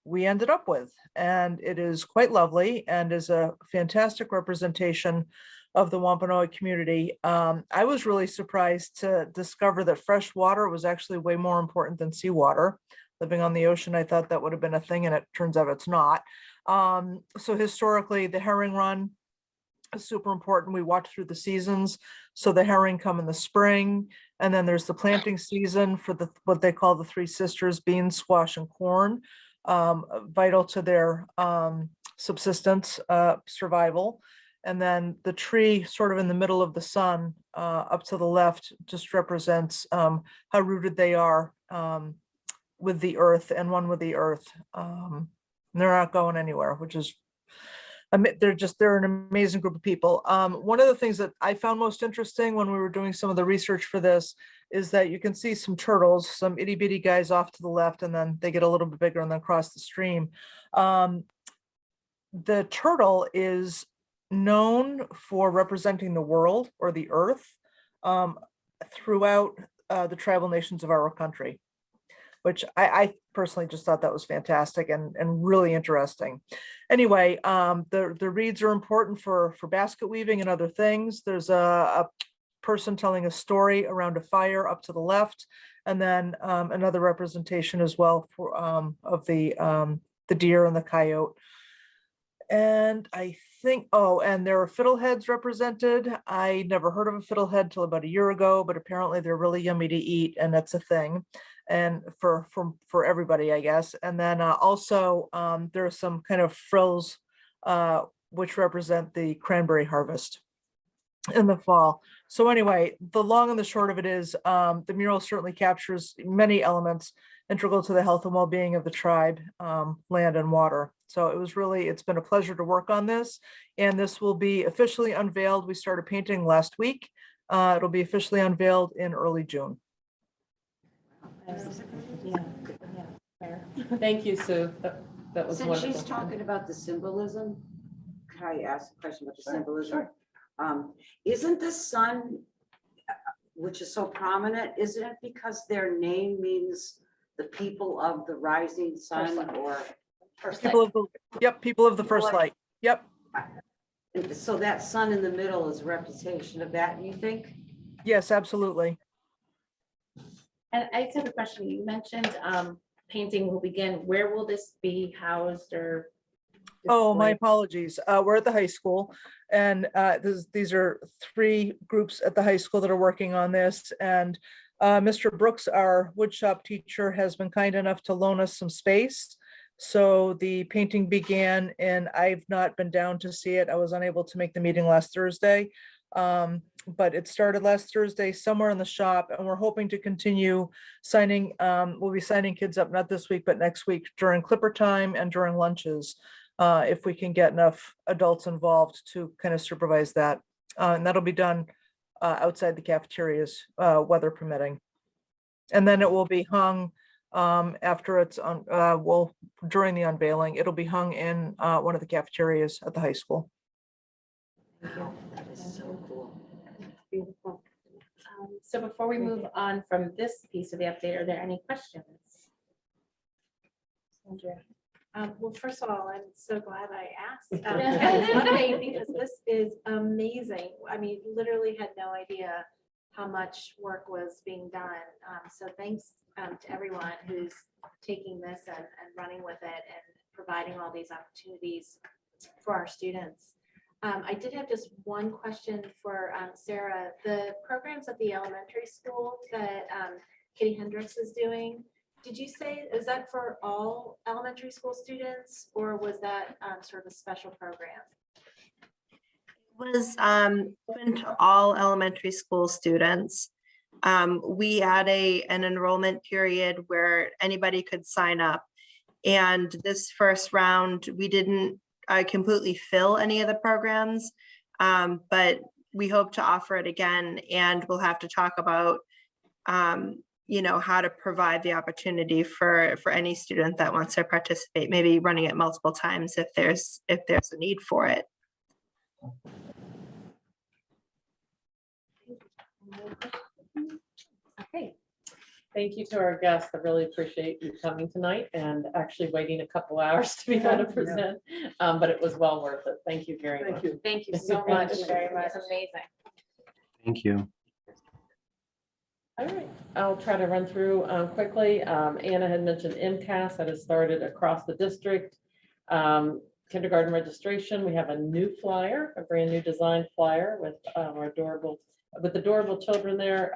we ended up with, and it is quite lovely and is a fantastic representation of the Wampanoag community. I was really surprised to discover that fresh water was actually way more important than seawater. Living on the ocean, I thought that would have been a thing, and it turns out it's not. So historically, the herring run is super important. We walked through the seasons. So the herring come in the spring, and then there's the planting season for what they call the 3 sisters: beans, squash, and corn, vital to their subsistence, survival. And then the tree sort of in the middle of the sun up to the left just represents how rooted they are with the earth and one with the earth. They're not going anywhere, which is, they're an amazing group of people. One of the things that I found most interesting when we were doing some of the research for this is that you can see some turtles, some itty bitty guys off to the left, and then they get a little bit bigger and then cross the stream. The turtle is known for representing the world or the earth throughout the tribal nations of our country, which I personally just thought that was fantastic and really interesting. Anyway, the reeds are important for basket weaving and other things. There's a person telling a story around a fire up to the left, and then another representation as well for of the deer and the coyote. And I think, oh, and there are fiddleheads represented. I never heard of a fiddlehead till about a year ago, but apparently they're really yummy to eat, and that's a thing. And for everybody, I guess. And then also there are some kind of frills which represent the cranberry harvest in the fall. So anyway, the long and the short of it is the mural certainly captures many elements integral to the health and well-being of the tribe, land and water. So it's been a pleasure to work on this, and this will be officially unveiled. We started painting last week. It'll be officially unveiled in early June. Thank you, Sue. That was Since wonderful. she's talking about the symbolism, could I ask a question about the symbolism? Isn't the sun, which is so prominent, isn't it because their name means the people of the rising sun, or? People of the, yep, people of the first light. Yep. So that sun in the middle is a representation of that, you think? Yes, absolutely. And I just have a question. You mentioned painting will begin. Where will this be housed or? Oh, my displayed? apologies. We're at the high school, and these are 3 groups at the high school that are working on this. And Mr. Brooks, our woodshop teacher, has been kind enough to loan us some space. So the painting began, and I've not been down to see it. I was unable to make the meeting last Thursday. But it started last Thursday somewhere in the shop, and we're hoping to continue signing. We'll be signing kids up, not this week, but next week during clipper time and during lunches, if we can get enough adults involved to kind of supervise that. And that'll be done outside the cafeterias, weather permitting. And then it will be hung after it's on, during the unveiling, it'll be hung in one of the cafeterias at the high school. That is so cool. Beautiful. So before we move on from this piece of the update, are there any questions? Sandra? Well, first of all, I'm so glad I asked this update, because this is amazing. I mean, literally had no idea how much work was being done. So thanks to everyone who's taking this and running with it and providing all these opportunities for our students. I did have just one question for Sarah. The programs at the elementary school that Kitty Hendricks is doing, did you say, is that for all elementary school students, or was that sort of a special program? Was open to all elementary school students. We had an enrollment period where anybody could sign up. And this first round, we didn't completely fill any of the programs, but we hope to offer it again. And we'll have to talk about, you know, how to provide the opportunity for any student that wants to participate, maybe running it multiple times if there's a need for it. Okay. Thank you to our guests. I really appreciate you coming tonight and actually waiting a couple hours to be able to present. But it was well worth it. Thank you very much. Thank you so much. Very much. Amazing. Thank you. All right, I'll try to run through quickly. Anna had mentioned MCAS that has started across the district. Kindergarten registration, we have a new flyer, a brand new design flyer with our adorable children there.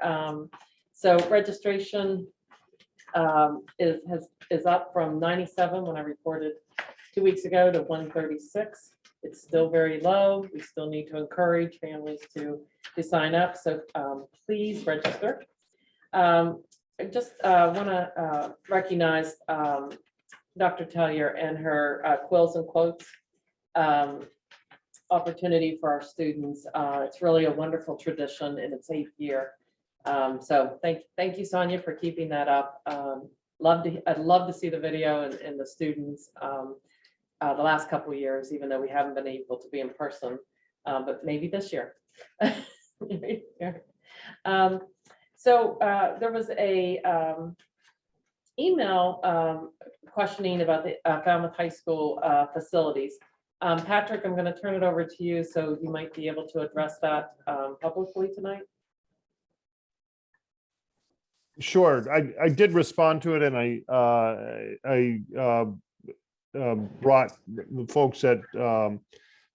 So registration is up from 97 when I reported 2 weeks ago to 136. It's still very low. We still need to encourage families to sign up. So please register. I just want to recognize Dr. Tellier and her quills and quotes opportunity for our students. It's really a wonderful tradition in its 8th year. So thank you, Sonia, for keeping that up. I'd love to see the video and the students the last couple of years, even though we haven't been able to be in person, but maybe this year. So there was a email questioning about the Falmouth High School facilities. Patrick, I'm going to turn it over to you, so you might be able to address that publicly tonight. Sure, I did respond to it, and I brought the folks at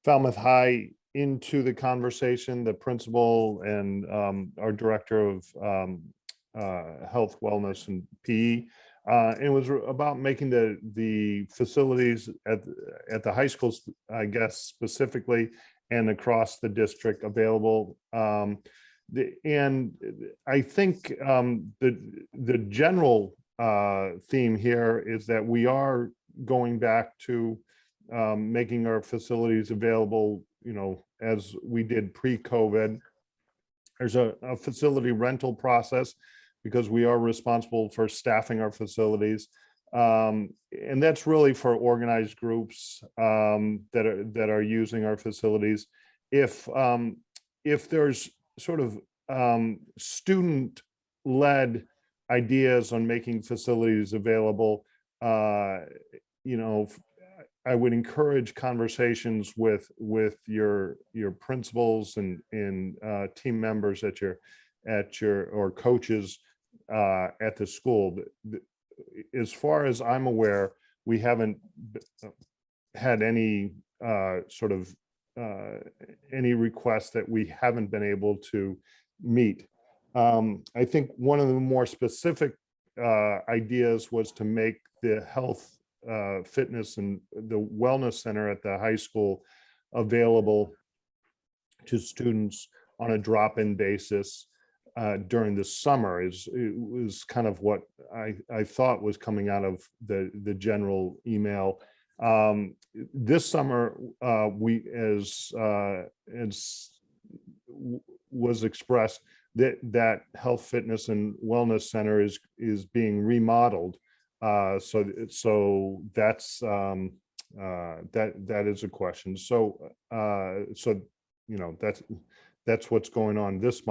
Falmouth High into the conversation, the principal and our director of health, wellness, and PE. It was about making the facilities at the high schools, I guess, specifically, and across the district available. And I think the general theme here is that we are going back to making our facilities available, as we did pre-COVID. There's a facility rental process because we are responsible for staffing our facilities. And that's really for organized groups that are using our facilities. If there's sort of student-led ideas on making facilities available, I would encourage conversations with your principals and team members at your or coaches at the school. As far as I'm aware, we haven't had any sort of any requests that we haven't been able to meet. I think one of the more specific ideas was to make the health, fitness, and the wellness center at the high school available to students on a drop-in basis during the summer. It was kind of what I thought was coming out of the general email. This summer, we, as was expressed, that health, fitness, and wellness center is being remodeled. So that's that is a question. So that's what's going on this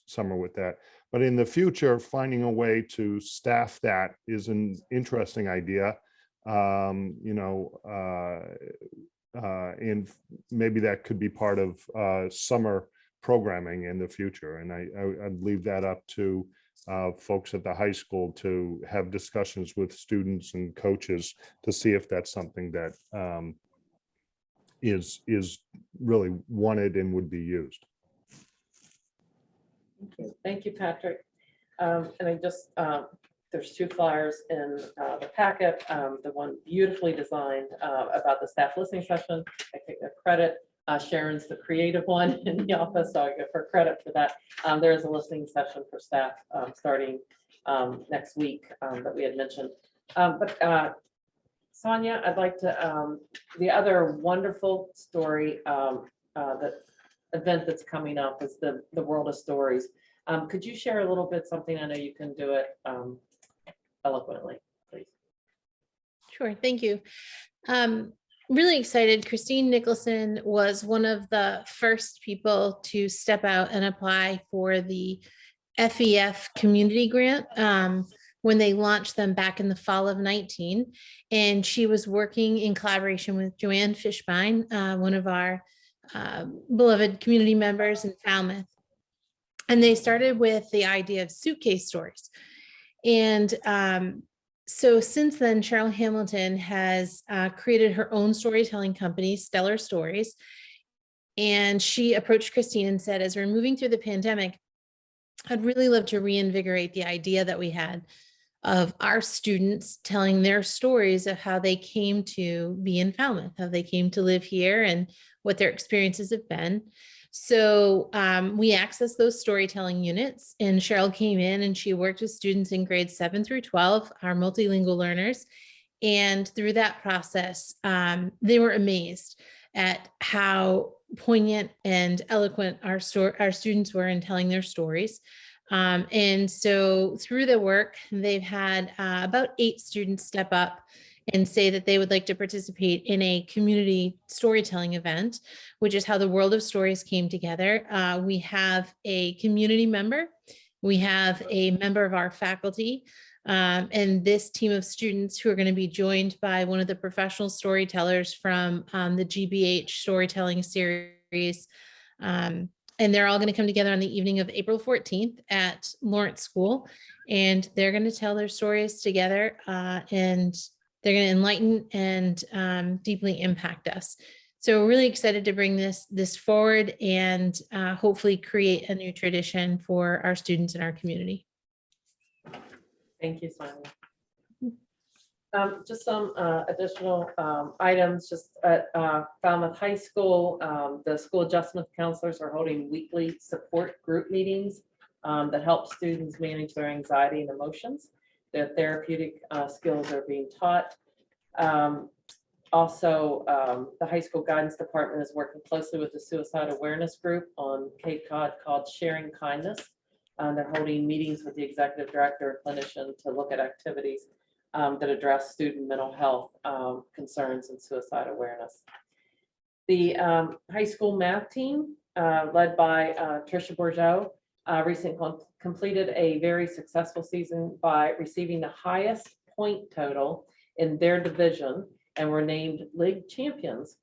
summer with that. But in the future, finding a way to staff that is an interesting idea. And maybe that could be part of summer programming in the future. And I'd leave that up to folks at the high school to have discussions with students and coaches to see if that's something that is really wanted and would be used. Thank you, Patrick. And I just, there's 2 flyers in the packet. The one beautifully designed about the staff listening session. I take the credit. Sharon's the creative one in the office, so I give her credit for that. There is a listening session for staff starting next week that we had mentioned. But Sonia, I'd like to, the other wonderful story, that event that's coming up is the World of Stories. Could you share a little bit something? I know you can do it eloquently, please. Sure, thank you. Really excited. Christine Nicholson was one of the first people to step out and apply for the FEF community grant when they launched them back in the fall of 19. And she was working in collaboration with Joanne Fishbein, one of our beloved community members in Falmouth. And they started with the idea of suitcase stories. And so since then, Cheryl Hamilton has created her own storytelling company, Stellar Stories. And she approached Christine and said, as we're moving through the pandemic, I'd really love to reinvigorate the idea that we had of our students telling their stories of how they came to be in Falmouth, how they came to live here and what their experiences have been. So we accessed those storytelling units, and Cheryl came in and she worked with students in grades 7 through 12, our multilingual learners. And through that process, they were amazed at how poignant and eloquent our students were in telling their stories. And so through the work, they've had about 8 students step up and say that they would like to participate in a community storytelling event, which is how the World of Stories came together. We have a community member, we have a member of our faculty, and this team of students who are going to be joined by one of the professional storytellers from the GBH storytelling series, And they're all going to come together on the evening of April 14th at Lawrence School. And they're going to tell their stories together, and they're going to enlighten and deeply impact us. So we're really excited to bring this forward and hopefully create a new tradition for our students in our community. Thank you, Sonia. Just some additional items, just at Falmouth High School, the school adjustment counselors are holding weekly support group meetings that help students manage their anxiety and emotions. Their therapeutic skills are being taught. Also, the high school guidance department is working closely with the suicide awareness group on Cape Cod called Sharing Kindness. They're holding meetings with the executive director or clinician to look at activities that address student mental health concerns and suicide awareness. The high school math team, led by Tricia Bourgeau, recently completed a very successful season by receiving the highest point total in their division and were named league champions.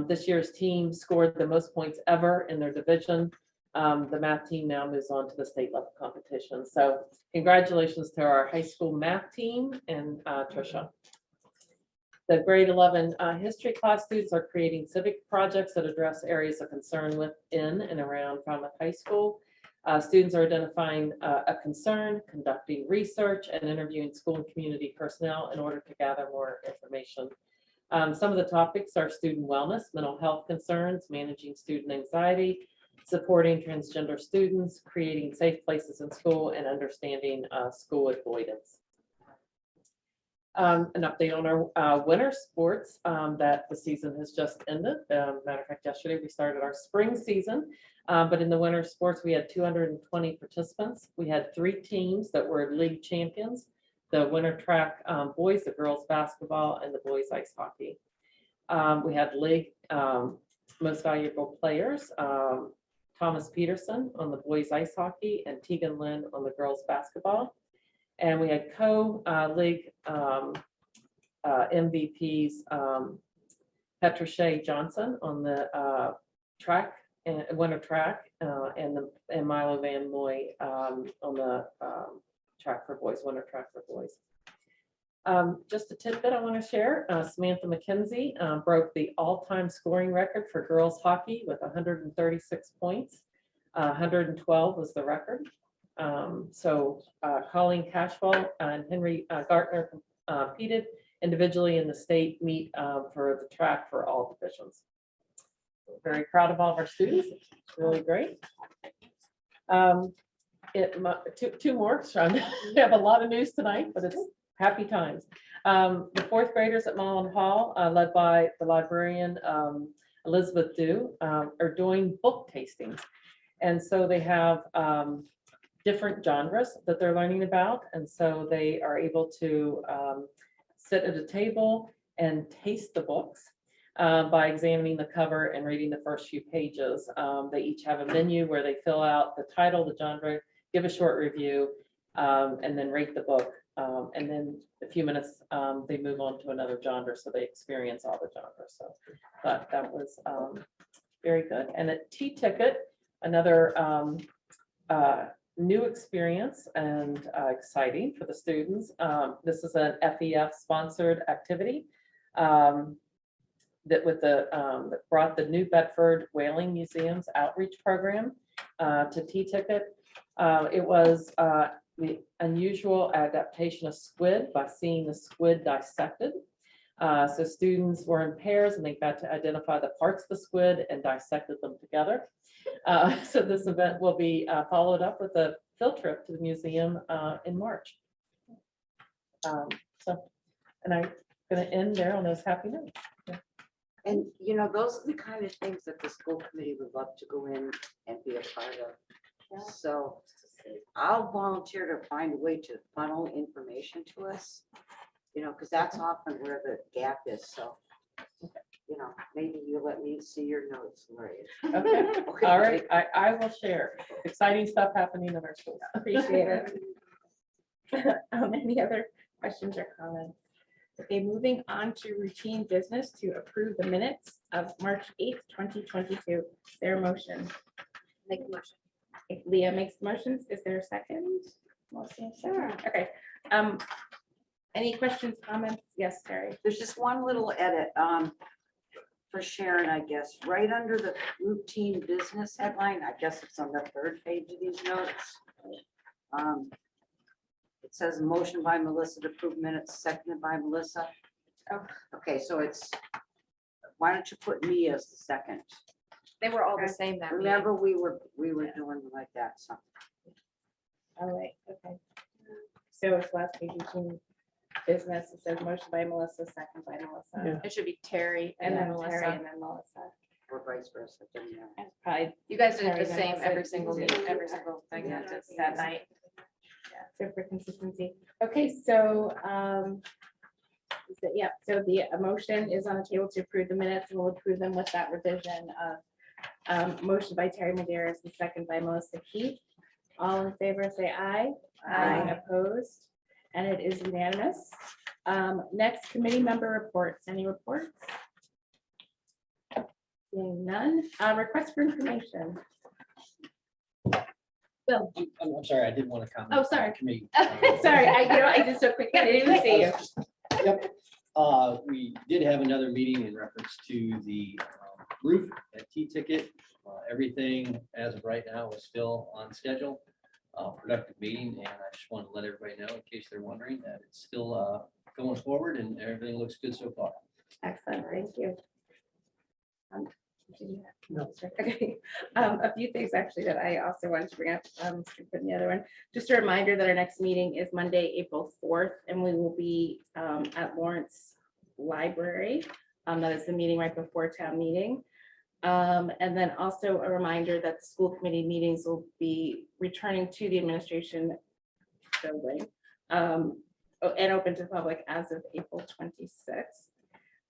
This year's team scored the most points ever in their division. The math team now moves on to the state level competition. So congratulations to our high school math team and Tricia. The grade 11 history class students are creating civic projects that address areas of concern within and around Falmouth High School. Students are identifying a concern, conducting research, and interviewing school and community personnel in order to gather more information. Some of the topics are student wellness, mental health concerns, managing student anxiety, supporting transgender students, creating safe places in school, and understanding school avoidance. An update on our winter sports, that the season has just ended. Matter of fact, yesterday we started our spring season, but in the winter sports we had 220 participants. We had 3 teams that were league champions: the winter track boys, the girls basketball, and the boys ice hockey. We had league most valuable players, Thomas Peterson on the boys ice hockey and Tegan Lynn on the girls basketball. And we had co-league MVPs, Petra Shea Johnson on the track and winter track, and Milo Van Moy on the track for boys, winter track for boys. Just a tidbit I want to share. Samantha McKenzie broke the all-time scoring record for girls hockey with 136 points. 112 was the record. Colleen Cashwell and Henry Gartner competed individually in the state meet for the track for all divisions. We're very proud of all of our students. It's really great. Two more. We have a lot of news tonight, but it's happy times. The 4th graders at Mullen Hall, led by the librarian Elizabeth Dew, are doing book tastings. And so they have different genres that they're learning about. And so they are able to sit at a table and taste the books by examining the cover and reading the first few pages. They each have a menu where they fill out the title, the genre, give a short review, and then rate the book. And then a few minutes, they move on to another genre, so they experience all the genres. So but that was very good. And at T-Ticket, another new experience and exciting for the students. This is an FEF sponsored activity that brought the New Bedford Whaling Museum's outreach program to T-Ticket. It was the unusual adaptation of squid by seeing the squid dissected. So students were in pairs and they got to identify the parts of the squid and dissected them together. So this event will be followed up with a field trip to the museum in March. And I'm going to end there on those happy notes. Yeah. And you know, those are the kind of things that the school committee would love to go in and be a part of. Yeah. So I'll volunteer to find a way to funnel information to us, you know, because that's often where the gap is. So, you know, maybe you let me see your notes, Lori. Okay. Okay. All right. I will share. Exciting stuff happening in our schools. Appreciate it. Any other questions or comments? Okay, moving on to routine business to approve the minutes of March 8th, 2022. Is there a motion? Make a motion. If Leah makes motions, is there a second? Melissa, second? Sure. Okay. Any questions, comments? Yes, Terry. There's just one little edit, for Sharon, I guess, right under the routine business headline, I guess it's on the third page of these notes. It says motion by Melissa to approve minutes, seconded by Melissa. Oh. Okay, so it's, why don't you put me as the second? They were all the same that meeting. Remember, we were doing like that, so. All right, okay. So it's last page, routine business. It says motion by Melissa, second by Melissa. Yeah. It should be Terry And then Melissa. Terry and then Melissa. Or vice versa. doesn't matter. And probably, You guys did Terry the and same Melissa. every single meeting, every single thing that that night. so for consistency. Okay, so, yeah, so the motion is on the table to approve the minutes, and we'll approve them with that revision of motion by Terry Maderas and second by Melissa Keith. All in favor, say aye. Aye. Opposed, and it is unanimous. Next, committee member reports. Any reports? Seeing none. Request for information. Bill. I'm sorry, I didn't want to comment. Oh, sorry. on Committee. Sorry, I did so quick. I didn't even see you. Yep. We did have another meeting in reference to the roof at T-Ticket. Everything as of right now is still on schedule. Productive meeting, and I just want to let everybody know, in case they're wondering, that it's still going forward and everything looks good so far. Excellent, thank you. Did you have- No. Okay, a few things actually that I also wanted to bring up, in the other one. Just a reminder that our next meeting is Monday, April 4th, and we will be at Lawrence Library. That is the meeting right before town meeting. And then also a reminder that the school committee meetings will be returning to the administration building and open to the public as of April 26th.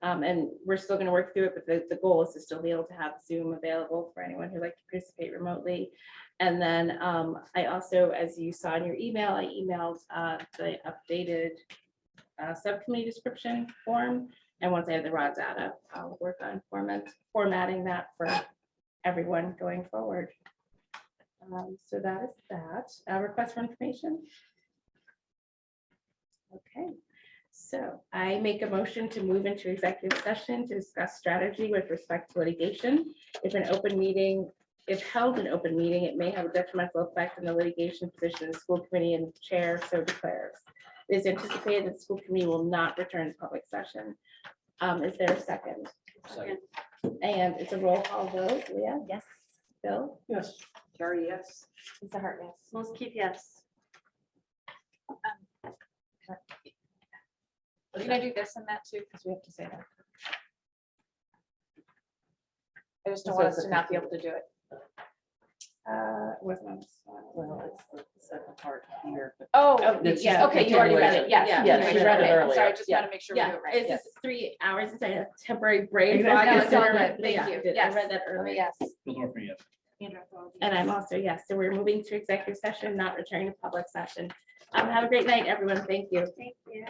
And we're still going to work through it, but the goal is to still be able to have Zoom available for anyone who'd like to participate remotely. And then I also, as you saw in your email, I emailed the updated subcommittee description form. And once I have the raw data, I'll work on formatting that for everyone going forward. So that is that. Request for information. Okay, so I make a motion to move into executive session to discuss strategy with respect to litigation. If held in open meeting, it may have a detrimental effect on the litigation position of the school committee, and the chair so declares. It is anticipated that the school committee will not return to public session. Is there a second? Second. And it's a roll call vote. Leah? Yes. Bill? Yes. Terry, yes. Lisa Hart, yes. Most keep yes. Can I do this and that too? Because we have to say that. I just don't want us to not be able to do it. Wasn't on this one. Well, it's the second part here. but- Oh, It's yeah, just a okay, you already read it. Yeah. continuation. you Yes, already you read it it. earlier. Sorry, I just Yeah. want to make sure we do Yeah, it right. it's Yes. just 3 hours instead of temporary brain Exactly. fog. No, is it's all there, good. but Thank yeah, you. I did. I Yes. read that earlier. Yes. Bill Dorfman, yes. And I'm also, yes, so we're moving to executive session, not returning to public session. Have a great night, everyone. Thank you. Thank you.